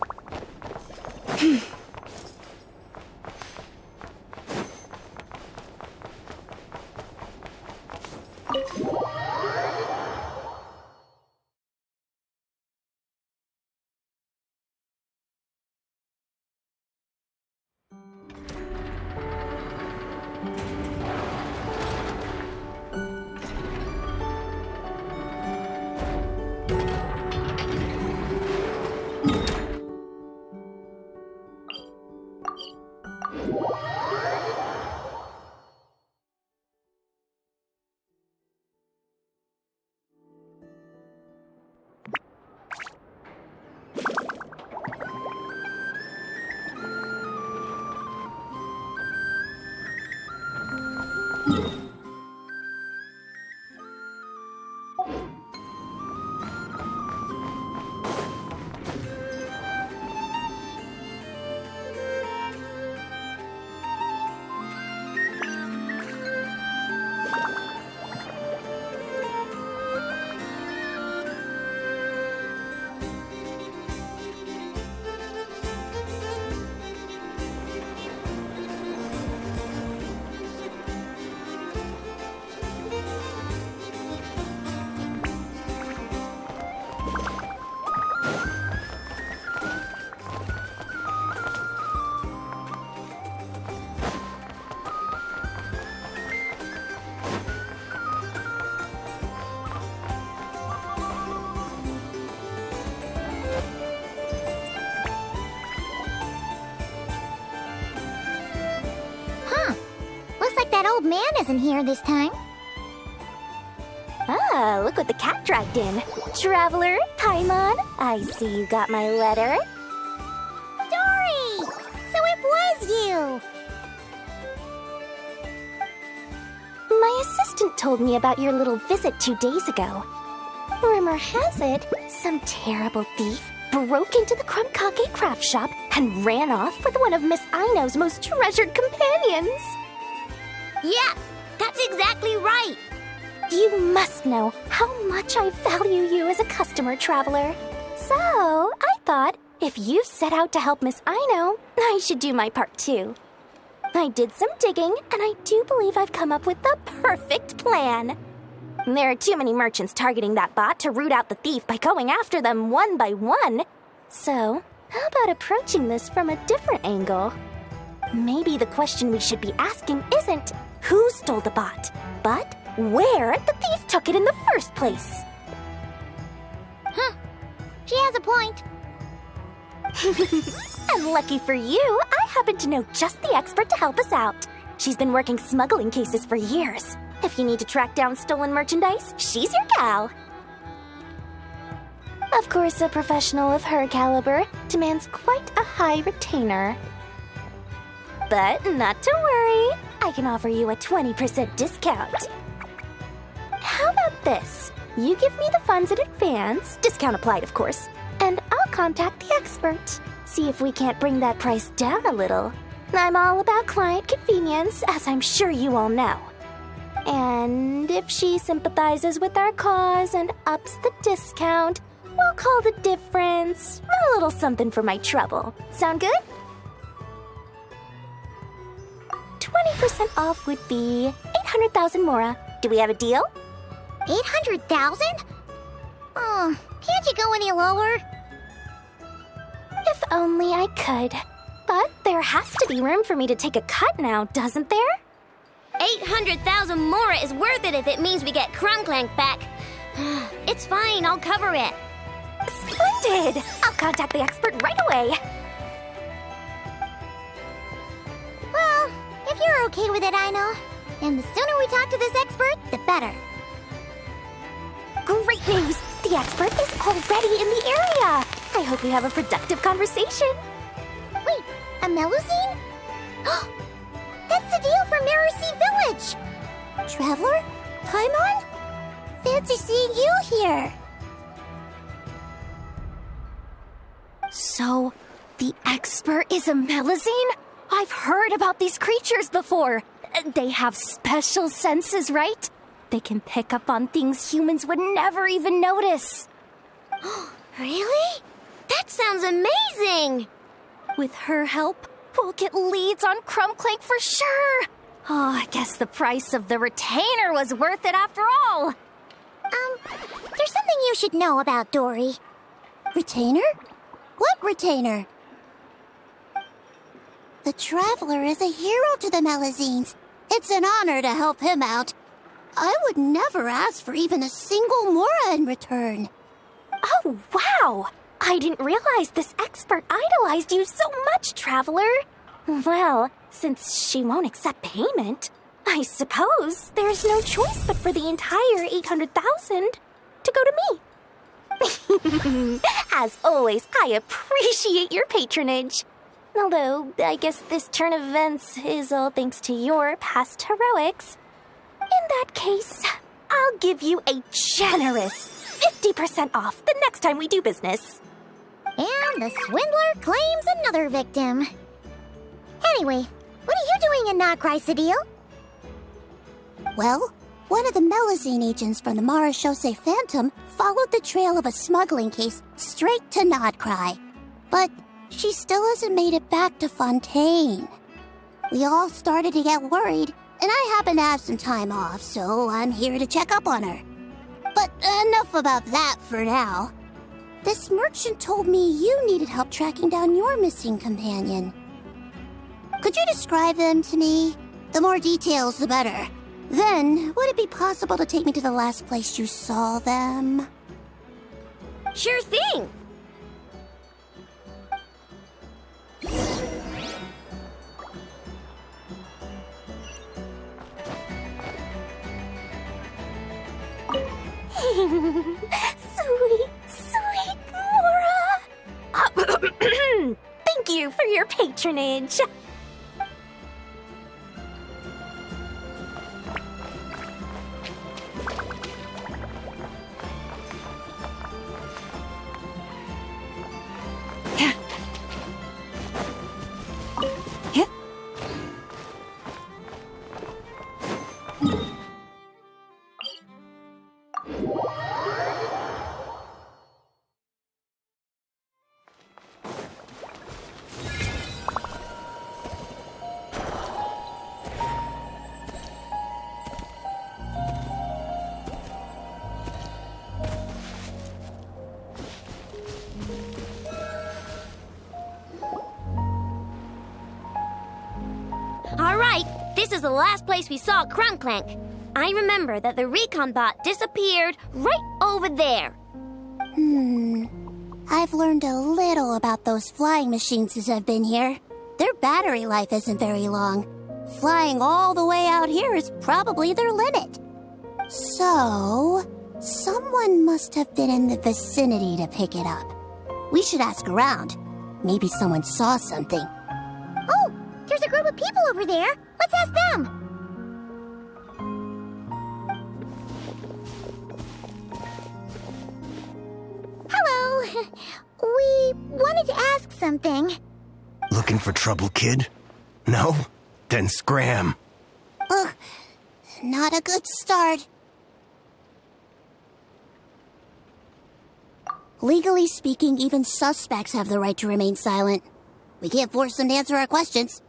S4: That old man isn't here this time.
S11: Ah, look what the cat dragged in. Traveler, Paimon, I see you got my letter.
S4: Dory! So it was you!
S11: My assistant told me about your little visit 2 days ago. Rumor has it, some terrible thief broke into the Krumkake craft shop and ran off with one of Miss Aino's most treasured companions.
S1: Yes, that's exactly right.
S11: You must know how much I value you as a customer, Traveler. So, I thought, if you set out to help Miss Aino, I should do my part too. I did some digging, and I do believe I've come up with the perfect plan. There are too many merchants targeting that bot to root out the thief by going after them one by one. So, how about approaching this from a different angle? Maybe the question we should be asking isn't who stole the bot, but where the thief took it in the first place.
S4: Huh. She has a point.
S11: And lucky for you, I happen to know just the expert to help us out. She's been working smuggling cases for years. If you need to track down stolen merchandise, she's your gal. Of course, a professional of her caliber demands quite a high retainer. But not to worry, I can offer you a 20% discount. How about this? You give me the funds in advance, discount applied of course, and I'll contact the expert. See if we can't bring that price down a little. I'm all about client convenience, as I'm sure you all know. And if she sympathizes with our cause and ups the discount, we'll call the difference a little something for my trouble. Sound good? 20% off would be 800,000 Mora. Do we have a deal?
S4: 800,000? Oh, can't you go any lower?
S11: If only I could. But there There has to be room for me to take a cut now, doesn't there?
S1: 800,000 mora is worth it if it means we get Clink Clank back. It's fine, I'll cover it.
S11: Splendid! I'll contact the expert right away.
S4: Well, if you're okay with it, Aino. And the sooner we talk to this expert, the better.
S11: Great news! The expert is already in the area! I hope we have a productive conversation.
S4: Wait, a Melusine? That's the deal from Mirror Sea Village! Traveler? Paimon? Fancy seeing you here!
S11: So, the expert is a Melusine? I've heard about these creatures before. They have special senses, right? They can pick up on things humans would never even notice.
S1: Really? That sounds amazing!
S11: With her help, we'll get leads on Clink Clank for sure. Oh, I guess the price of the retainer was worth it after all.
S4: There's something you should know about Dory. Retainer? What retainer? The Traveler is a hero to the Melusines. It's an honor to help him out. I would never ask for even a single mora in return.
S11: Oh, wow! I didn't realize this expert idolized you so much, Traveler. Well, since she won't accept payment, I suppose there's no choice but for the entire 800,000 to go to me. As always, I appreciate your patronage. Although, I guess this turn of events is all thanks to your past heroics. In that case, I'll give you a generous 50% off the next time we do business.
S4: And the swindler claims another victim. Anyway, what are you doing in Nod-Krai, Sadil? Well, one of the Melusine agents from the Marechaussee Phantom followed the trail of a smuggling case straight to Nod-Krai. But she still hasn't made it back to Fontaine. We all started to get worried, and I happen to have some time off, so I'm here to check up on her. But enough about that for now. This merchant told me you needed help tracking down your missing companion. Could you describe them to me? The more details, the better. Then, would it be possible to take me to the last place you saw them?
S1: Sure thing!
S11: Sweet, sweet Mora! Thank you for your patronage.
S1: Alright, this is the last place we saw Clink Clank. I remember that the recon bot disappeared right over there.
S4: I've learned a little about those flying machines since I've been here. Their battery life isn't very long. Flying all the way out here is probably their limit. So, someone must have been in the vicinity to pick it up. We should ask around. Maybe someone saw something. Oh, there's a group of people over there. Let's ask them. Hello. We wanted to ask something.
S15: Looking for trouble, kid? No? Then scram.
S4: Ugh, not a good start. Legally speaking, even suspects have the right to remain silent. We can't force them to answer our questions.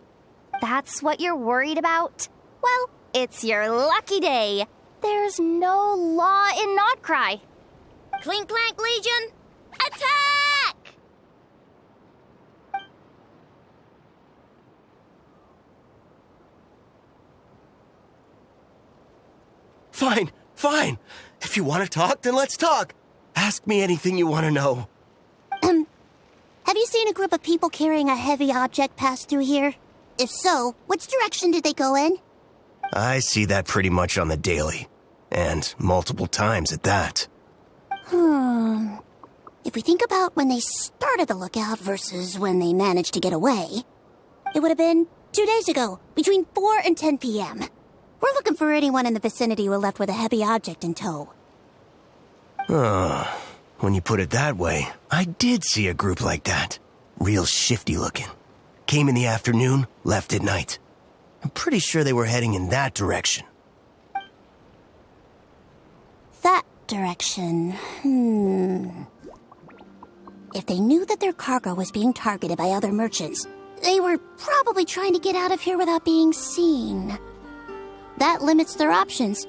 S11: That's what you're worried about? Well, it's your lucky day. There's no law in Nod-Krai.
S1: Clink Clank Legion, attack!
S8: Fine, fine. If you want to talk, then let's talk. Ask me anything you want to know.
S4: Have you seen a group of people carrying a heavy object pass through here? If so, which direction did they go in?
S8: I see that pretty much on the daily. And multiple times at that.
S4: If we think about when they started the lookout versus when they managed to get away, it would have been 2 days ago, between 4 and 10 p.m. We're looking for anyone in the vicinity who left with a heavy object in tow.
S8: When you put it that way, I did see a group like that. Real shifty looking. Came in the afternoon, left at night. I'm pretty sure they were heading in that direction.
S4: That direction, If they knew that their cargo was being targeted by other merchants, they were probably trying to get out of here without being seen. That limits their options,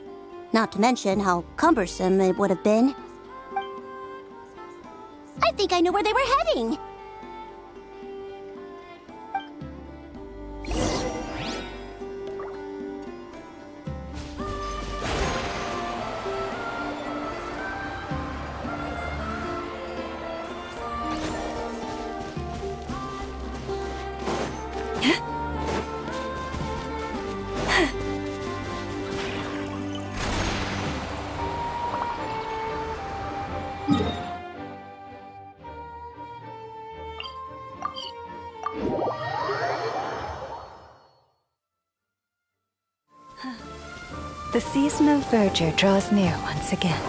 S4: not to mention how cumbersome it would have been. I think I know where they were heading.
S17: The season of verdure draws near once again.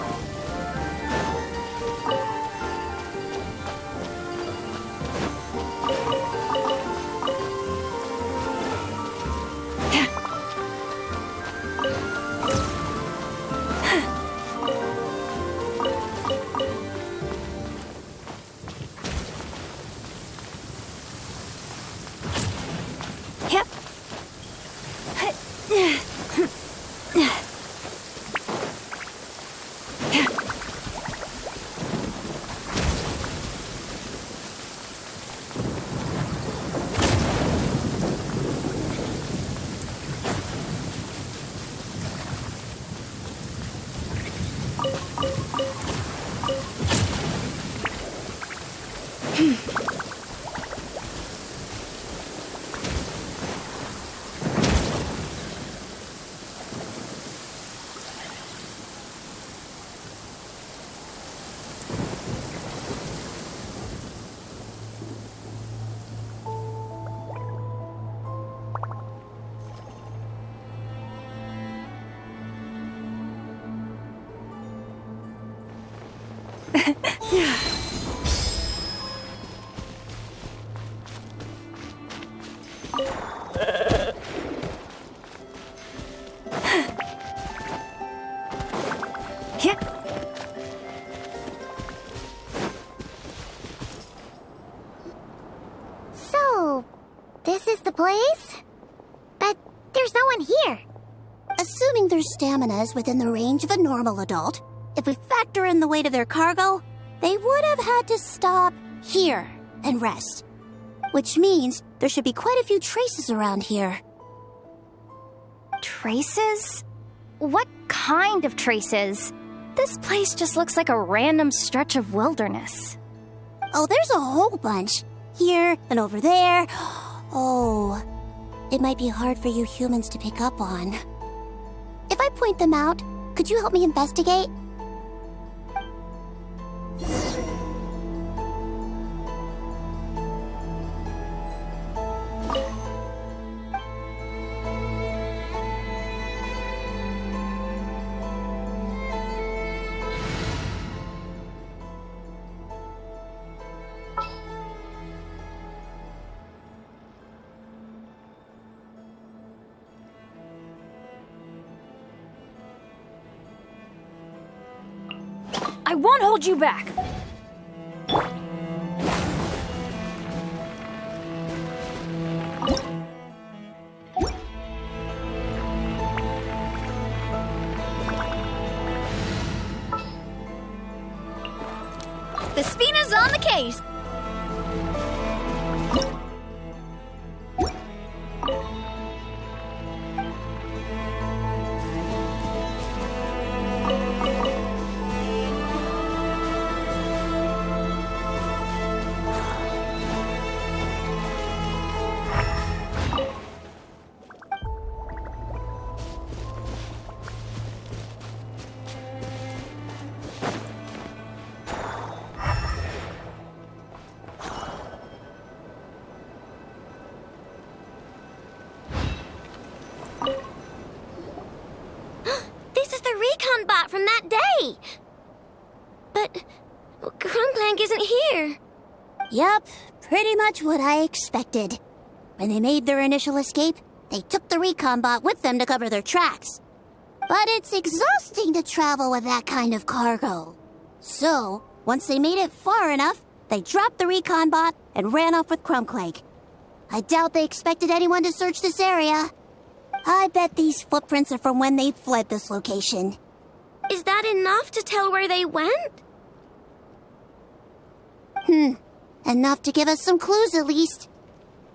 S4: So, this is the place? But there's no one here. Assuming their stamina is within the range of a normal adult, if we factor in the weight of their cargo, they would have had to stop here and rest. Which means there should be quite a few traces around here.
S11: Traces? What kind of traces? This place just looks like a random stretch of wilderness.
S4: Oh, there's a whole bunch. Here and over there. Oh, it might be hard for you humans to pick up on. If I point them out, could you help me investigate?
S11: I won't hold you back!
S1: The Spina's on the case! Clink Clank isn't here.
S4: Yup, pretty much what I expected. When they made their initial escape, they took the recon bot with them to cover their tracks. But it's exhausting to travel with that kind of cargo. So, once they made it far enough, they dropped the recon bot and ran off with Clink Clank. I doubt they expected anyone to search this area. I bet these footprints are from when they fled this location.
S1: Is that enough to tell where they went?
S4: Enough to give us some clues at least.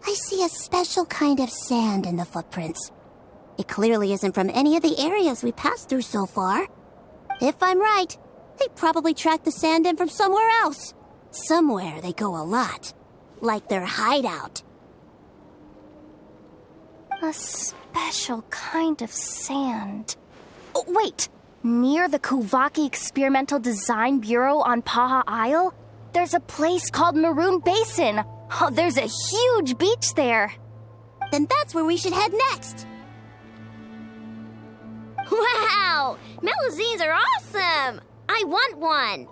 S4: I see a special kind of sand in the footprints. It clearly isn't from any of the areas we passed through so far. If I'm right, they probably tracked the sand in from somewhere else. Somewhere they go a lot. Like their hideout.
S11: A special kind of sand. Oh, wait! Near the Kuvaki Experimental Design Bureau on Paha Isle, there's a place called Maroon Basin. Oh, there's a huge beach there.
S4: Then that's where we should head next.
S1: Wow! Melazines are awesome! I want one!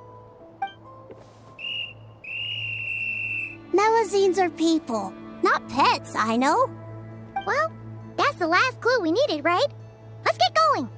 S4: Melazines are people, not pets, I know. Well, that's the last clue we needed, right? Let's get going!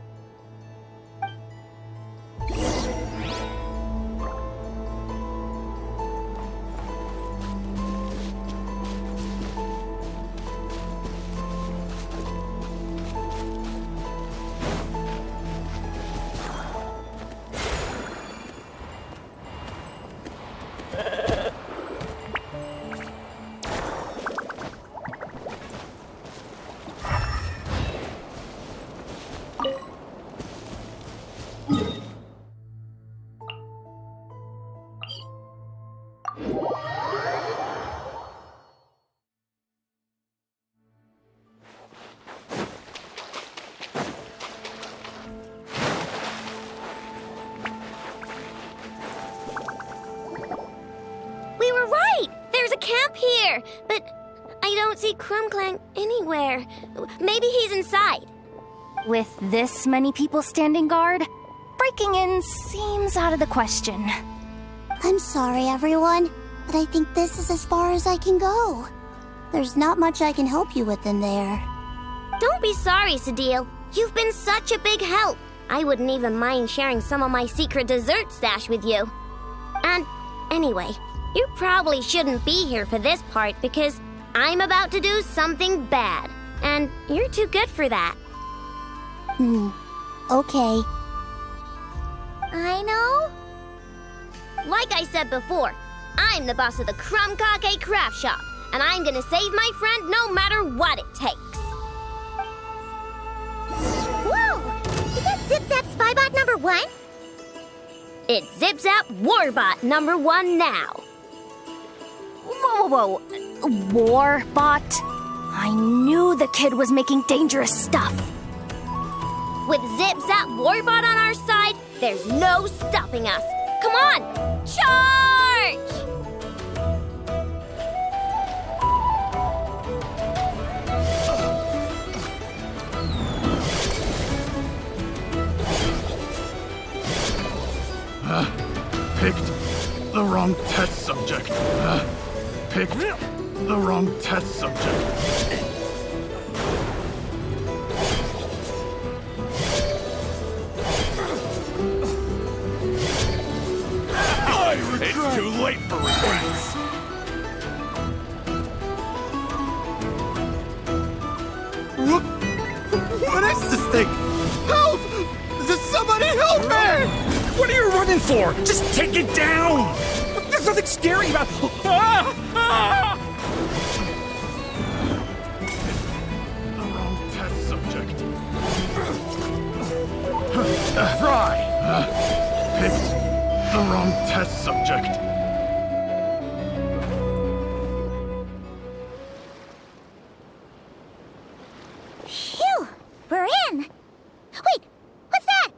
S1: We were right! There's a camp here, but I don't see Clink Clank anywhere. Maybe he's inside.
S11: With this many people standing guard, breaking in seems out of the question.
S4: I'm sorry, everyone, but I think this is as far as I can go. There's not much I can help you with in there.
S1: Don't be sorry, Sadil. You've been such a big help. I wouldn't even mind sharing some of my secret dessert stash with you. And anyway, you probably shouldn't be here for this part because I'm about to do something bad. And you're too good for that.
S4: Okay.
S1: I know? Like I said before, I'm the boss of the Crumb-Kake Craft Shop, and I'm gonna save my friend no matter what it takes.
S4: Whoa! Is that Zip-Zap Spybot number 1?
S1: It's Zip-Zap Warbot number 1 now.
S11: Whoa. Warbot? I knew the kid was making dangerous stuff.
S1: With Zip-Zap Warbot on our side, there's no stopping us. Come on, charge!
S9: Picked the wrong test subject. Picked the wrong test subject. It's too late for regrets.
S10: What is this thing? Help! Somebody help me! What are you running for? Just take it down! There's nothing scary about...
S9: The wrong test subject.
S10: Try!
S9: Picked the wrong test subject.
S4: Phew! We're in! Wait! What's that?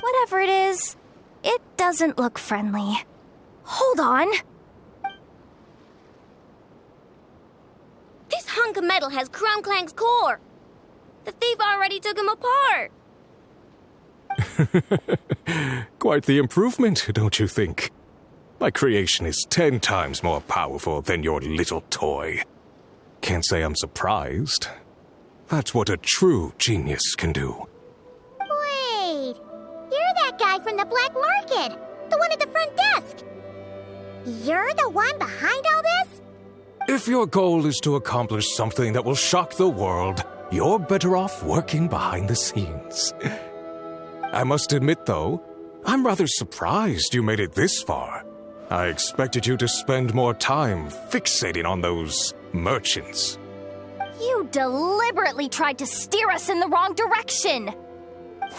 S11: Whatever it is, it doesn't look friendly. Hold on.
S1: hunk of metal has Clink Clank's core. The thief already took him apart.
S16: Quite the improvement, don't you think? My creation is 10 times more powerful than your little toy. Can't say I'm surprised. That's what a true genius can do.
S4: Wait, you're that guy from the black market, the one at the front desk. You're the one behind all this?
S16: If your goal is to accomplish something that will shock the world, you're better off working behind the scenes. I must admit, though, I'm rather surprised you made it this far. I expected you to spend more time fixating on those merchants.
S11: You deliberately tried to steer us in the wrong direction!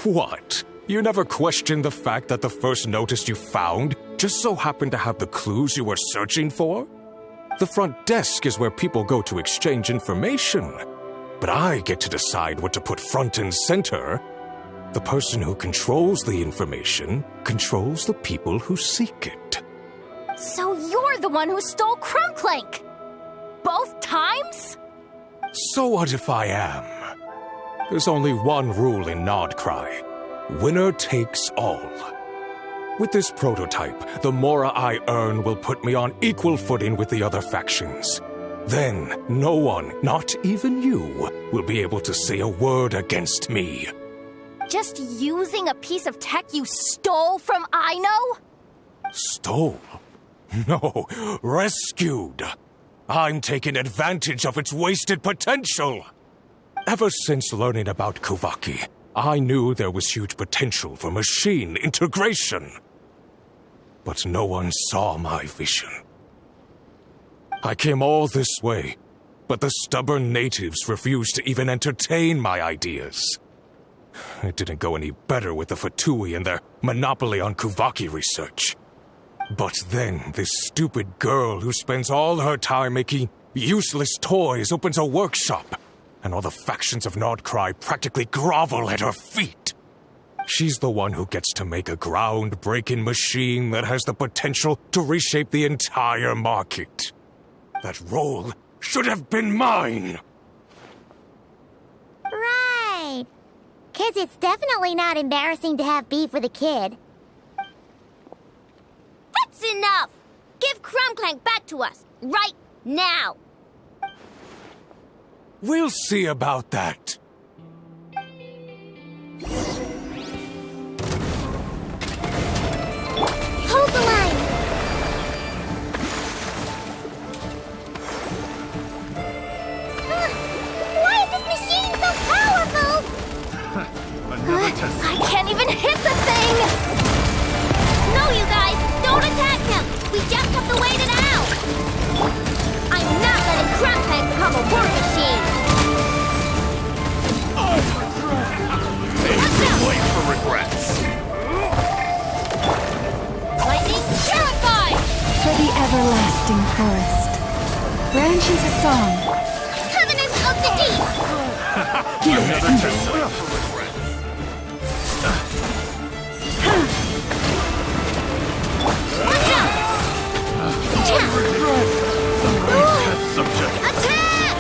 S16: What? You never questioned the fact that the first notice you found just so happened to have the clues you were searching for? The front desk is where people go to exchange information. But I get to decide what to put front and center. The person who controls the information controls the people who seek it.
S11: So you're the one who stole Clink Clank! Both times?
S16: So what if I am? There's only one rule in Nod-Krai. Winner takes all. With this prototype, the Mora I earn will put me on equal footing with the other factions. Then, no one, not even you, will be able to say a word against me.
S11: Just using a piece of tech you stole from Aino?
S16: Stole? No, rescued. I'm taking advantage of its wasted potential. Ever since learning about Kuvaki, I knew there was huge potential for machine integration. But no one saw my vision. I came all this way, but the stubborn natives refused to even entertain my ideas. It didn't go any better with the Fatui and their monopoly on Kuvaki research. But then this stupid girl who spends all her time making useless toys opens a workshop, and all the factions of Nod-Krai practically grovel at her feet. She's the one who gets to make a groundbreaking machine that has the potential to reshape the entire market. That role should have been mine!
S4: Right. 'Cause it's definitely not embarrassing to have beef with a kid.
S1: That's enough! Give Clink Clank back to us, right now!
S16: We'll see about that.
S4: Hold the line! Why is this machine so powerful?
S11: I can't even hit the thing!
S1: No, you guys! Don't attack him! We just have to wait it out! I'm not letting Clink Clank become a war machine!
S9: Wait for regrets.
S1: Lightning purified!
S17: For the everlasting forest. Branch into song.
S1: Covenant of the Deep!
S9: Another test for regrets.
S1: Watch out!
S9: Test subject.
S1: Attack!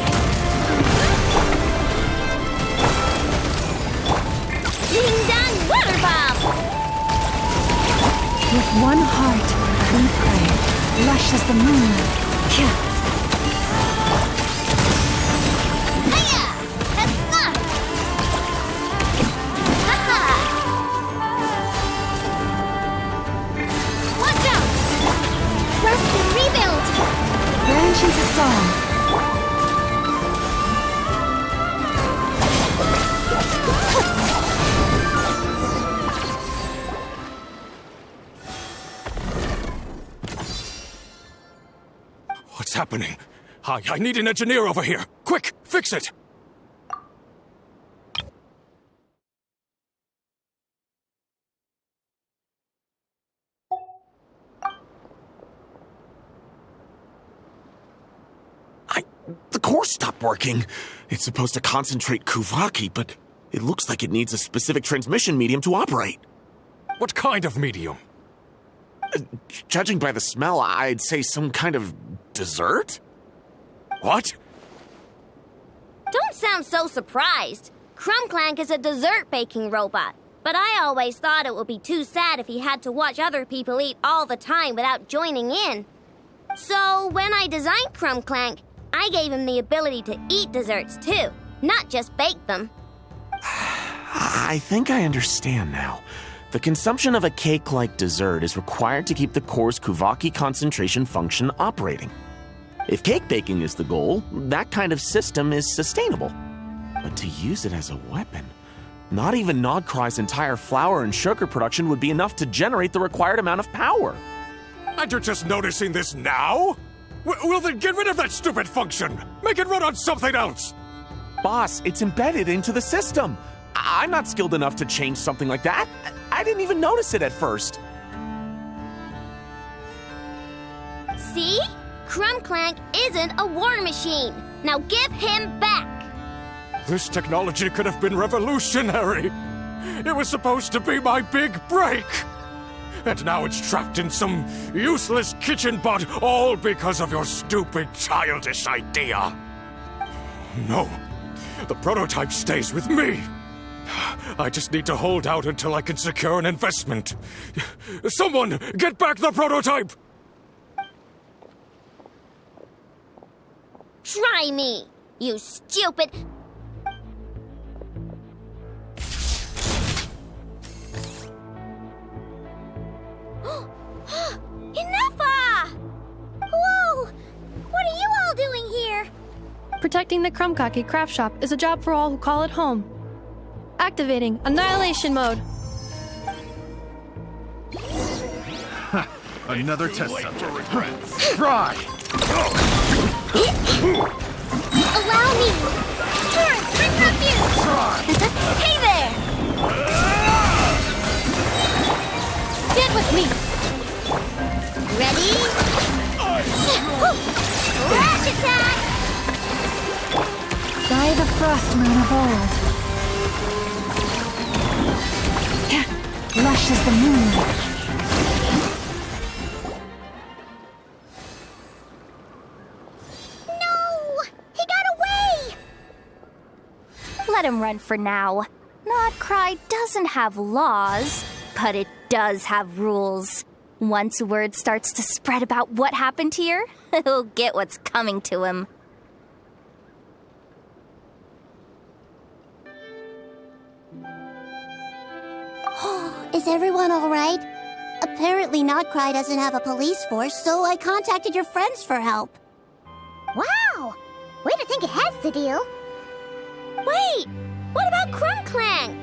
S1: Ding dong water bomb!
S17: With one heart, Nod-Krai, lush as the moonlight.
S1: Hiya! That's not! Haha! Watch out!
S4: Rest and rebuild!
S17: Branch into song.
S16: What's happening? I need an engineer over here. Quick, fix it!
S6: The core stopped working. It's supposed to concentrate Kuvaki, but it looks like it needs a specific transmission medium to operate.
S16: What kind of medium?
S6: Judging by the smell, I'd say some kind of dessert?
S16: What?
S1: Don't sound so surprised. Clink Clank is a dessert baking robot, but I always thought it would be too sad if he had to watch other people eat all the time without joining in. So when I designed Clink Clank, I gave him the ability to eat desserts too, not just bake them.
S6: I think I understand now. The consumption of a cake-like dessert is required to keep the core's Kuvaki concentration function operating. If cake baking is the goal, that kind of system is sustainable. But to use it as a weapon, not even Nod-Krai's entire flour and sugar production would be enough to generate the required amount of power.
S16: And you're just noticing this now? Well then get rid of that stupid function! Make it run on something else!
S6: Boss, it's embedded into the system. I'm not skilled enough to change something like that. I didn't even notice it at first.
S1: See? Clink Clank isn't a war machine. Now give him back.
S16: This technology could have been revolutionary. It was supposed to be my big break. And now it's trapped in some useless kitchen bot, all because of your stupid, childish idea. No, the prototype stays with me. I just need to hold out until I can secure an investment. Someone, get back the prototype!
S1: Try me, you stupid...
S4: Ineffa! Whoa! What are you all doing here?
S3: Protecting the Krumkaki craft shop is a job for all who call it home. Activating Annihilation Mode.
S9: Another test subject. Try!
S4: Allow me! Turret, bring refuse! Hey there!
S3: Get with me!
S4: Ready? Flash attack!
S17: By the frost moon of old. Lush as the moonlight.
S4: No! He got away!
S11: Let him run for now. Nod-Krai doesn't have laws, but it does have rules. Once word starts to spread about what happened here, he'll get what's coming to him.
S4: Is everyone all right? Apparently Nod-Krai doesn't have a police force, so I contacted your friends for help. Wow! Way to think ahead's the deal.
S1: Wait! What about Clink Clank?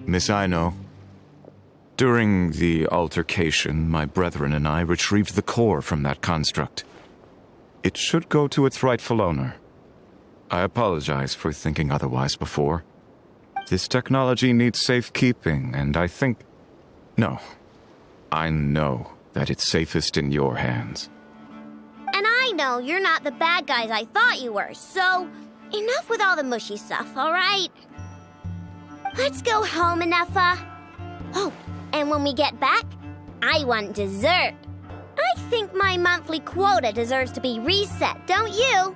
S18: Miss Aino, during the altercation, my brethren and I retrieved the core from that construct. It should go to its rightful owner. I apologize for thinking otherwise before. This technology needs safekeeping, and I think... No. I know that it's safest in your hands.
S1: And I know you're not the bad guys I thought you were, so enough with all the mushy stuff, all right? Let's go home, Ineffa. Oh, and when we get back, I want dessert. I think my monthly quota deserves to be reset, don't you?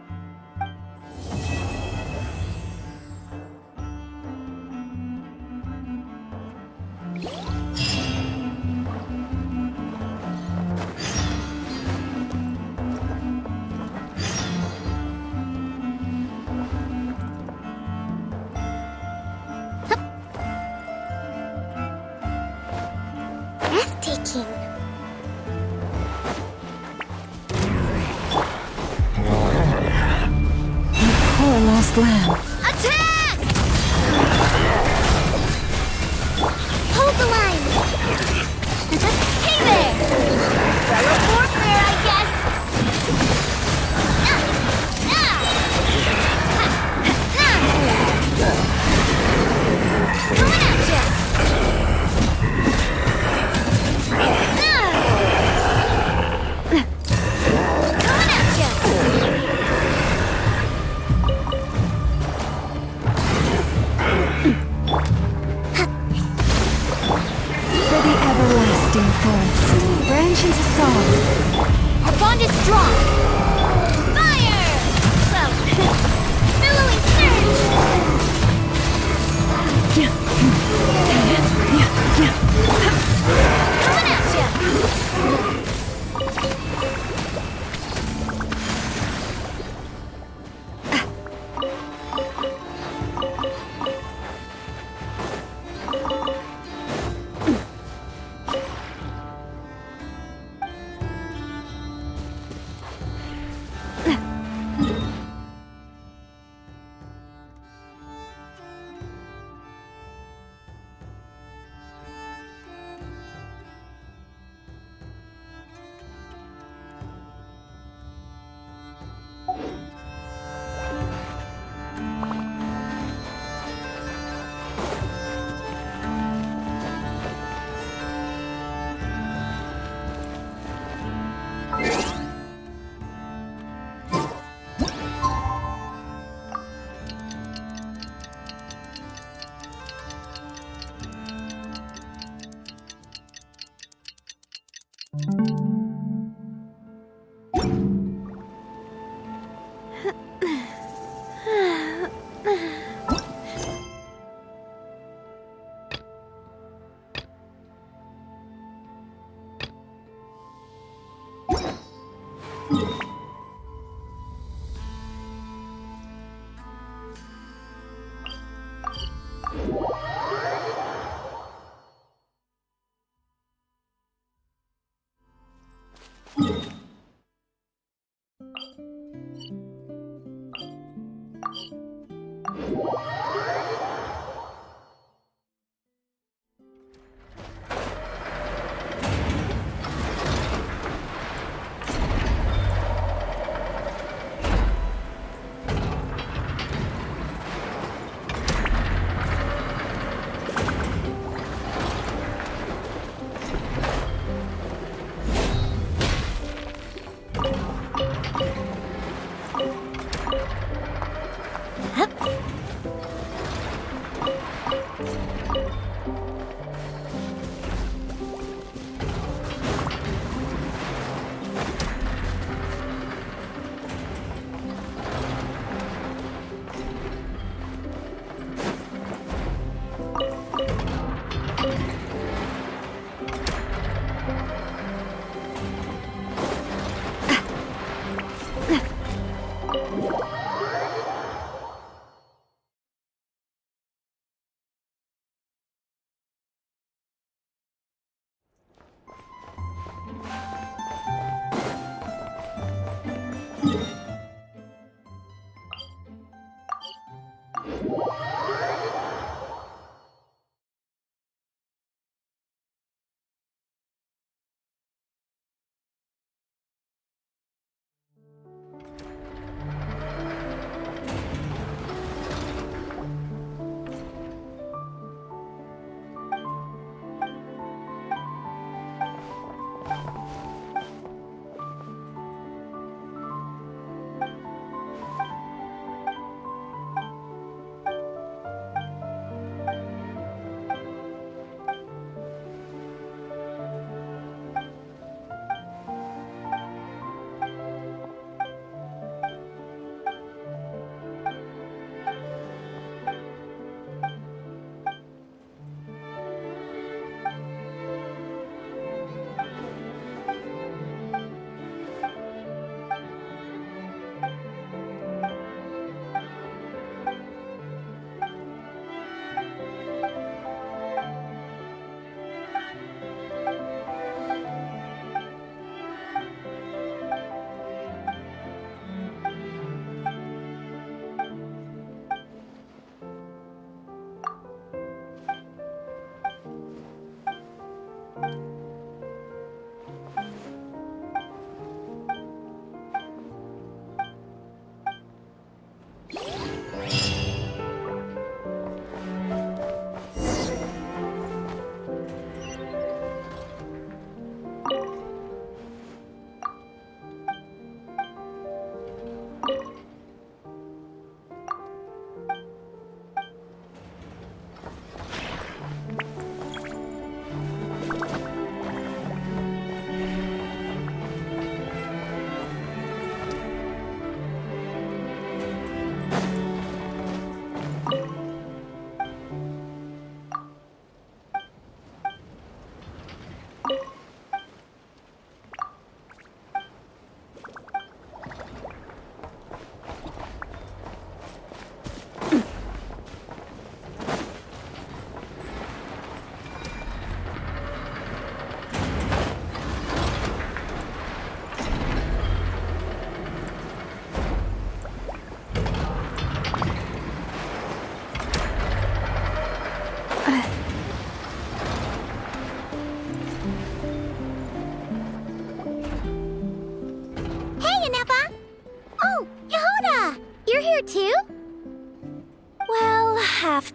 S4: Breathtaking.
S17: Poor lost lamb.
S1: Attack!
S4: Hold the line.
S1: Hey there! Fellow warfare, I guess. Coming at ya! Coming at ya!
S17: For the everlasting forest, branch into song.
S1: is strong! Fire! Well, billowing surge! Coming at ya!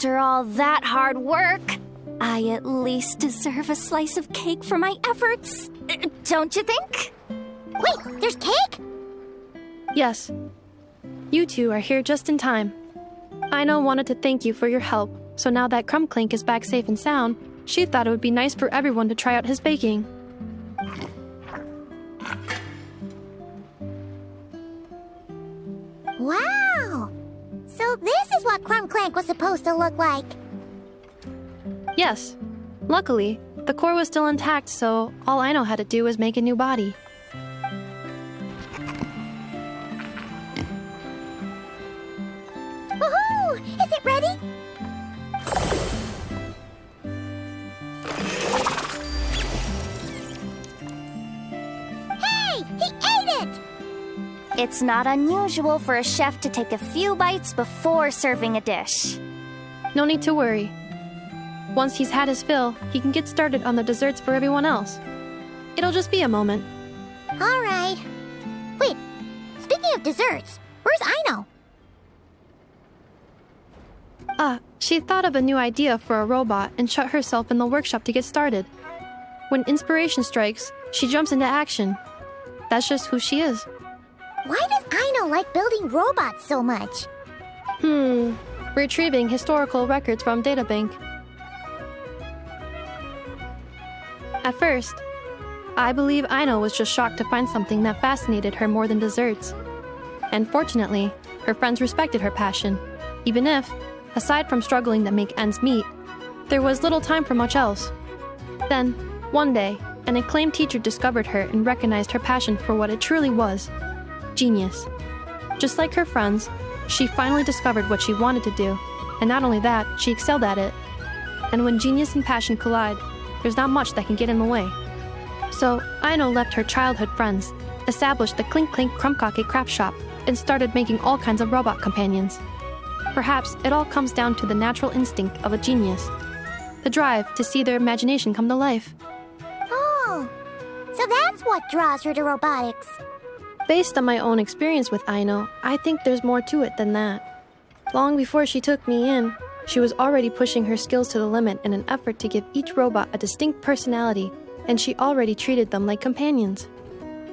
S11: After all that hard work, I at least deserve a slice of cake for my efforts. Don't you think?
S4: Wait, there's cake?
S3: Yes. You two are here just in time. Aino wanted to thank you for your help, so now that Clink Clank is back safe and sound, she thought it would be nice for everyone to try out his baking.
S4: Wow! So this is what Clink Clank was supposed to look like.
S3: Yes. Luckily, the core was still intact, so all Aino had to do was make a new body.
S4: Woohoo! Is it ready? Hey! He ate it!
S11: It's not unusual for a chef to take a few bites before serving a dish.
S3: No need to worry. Once he's had his fill, he can get started on the desserts for everyone else. It'll just be a moment.
S4: All right. Wait, speaking of desserts, where's Aino?
S3: She thought of a new idea for a robot and shut herself in the workshop to get started. When inspiration strikes, she jumps into action. That's just who she is.
S4: Why does Aino like building robots so much?
S3: Retrieving historical records from databank. At first, I believe Aino was just shocked to find something that fascinated her more than desserts. And fortunately, her friends respected her passion, even if, aside from struggling to make ends meet, there was little time for much else. Then, one day, an acclaimed teacher discovered her and recognized her passion for what it truly was: genius. Just like her friends, she finally discovered what she wanted to do, and not only that, she excelled at it. And when genius and passion collide, there's not much that can get in the way. So, Aino left her childhood friends, established the Clink Clank Crumbkake craft shop, and started making all kinds of robot companions. Perhaps it all comes down to the natural instinct of a genius, the drive to see their imagination come to life.
S4: Oh, so that's what draws her to robotics.
S3: Based on my own experience with Aino, I think there's more to it than that. Long before she took me in, she was already pushing her skills to the limit in an effort to give each robot a distinct personality, and she already treated them like companions.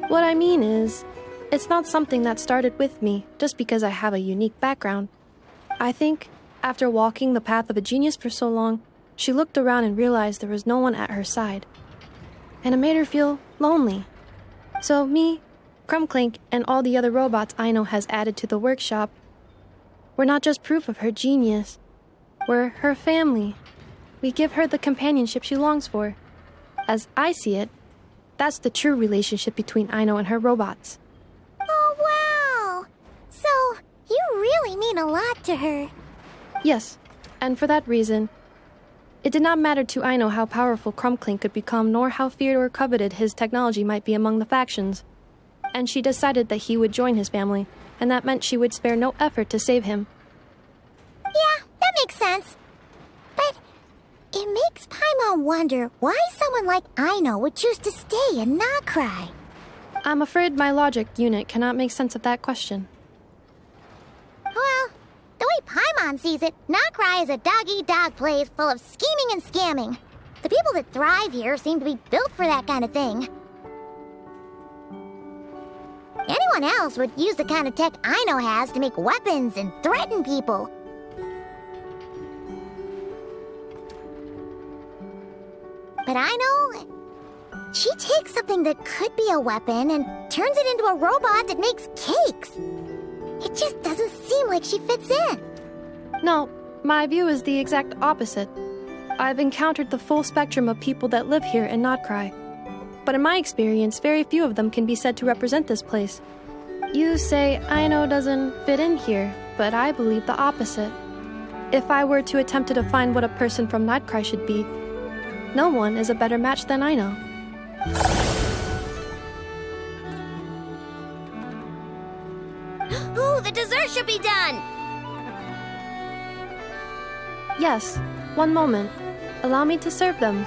S3: What I mean is, it's not something that started with me just because I have a unique background. I think, after walking the path of a genius for so long, she looked around and realized there was no one at her side. And it made her feel lonely. So me, Clink Clank, and all the other robots Aino has added to the workshop, we're not just proof of her genius. We're her family. We give her the companionship she longs for. As I see it, that's the true relationship between Aino and her robots.
S4: Oh, wow! So, you really mean a lot to her.
S3: Yes, and for that reason, it did not matter to Aino how powerful Clink Clank could become, nor how feared or coveted his technology might be among the factions. And she decided that he would join his family, and that meant she would spare no effort to save him.
S4: Yeah, that makes sense. But it makes Paimon wonder why someone like Aino would choose to stay in Nod-Krai.
S3: I'm afraid my logic unit cannot make sense of that question.
S4: Well, the way Paimon sees it, Nod-Krai is a dog-eat-dog place full of scheming and scamming. The people that thrive here seem to be built for that kind of thing. Anyone else would use the kind of tech Aino has to make weapons and threaten people. But Aino, she takes something that could be a weapon and turns it into a robot that makes cakes. It just doesn't seem like she fits in.
S3: No, my view is the exact opposite. I've encountered the full spectrum of people that live here in Nod-Krai. But in my experience, very few of them can be said to represent this place. You say Aino doesn't fit in here, but I believe the opposite. If I were to attempt to define what a person from Nod-Krai should be, no one is a better match than Aino.
S1: Ooh, the dessert should be done!
S3: Yes, one moment. Allow me to serve them.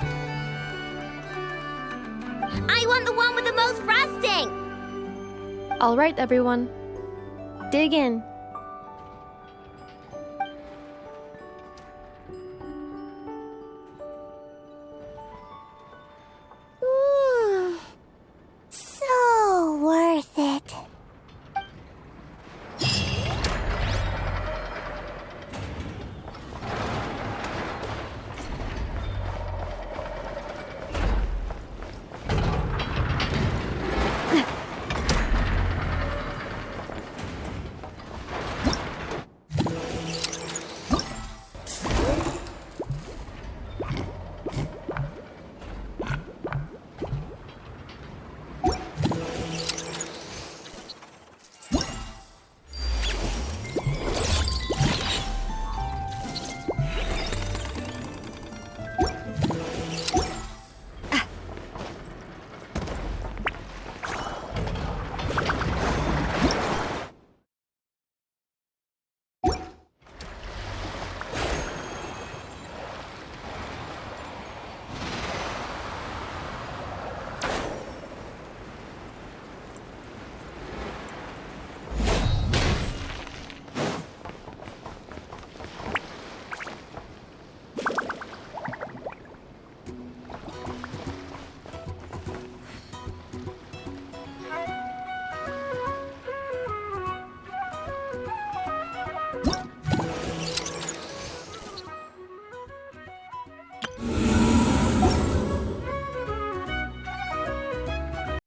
S1: I want the one with the most frosting!
S3: All right, everyone. Dig in.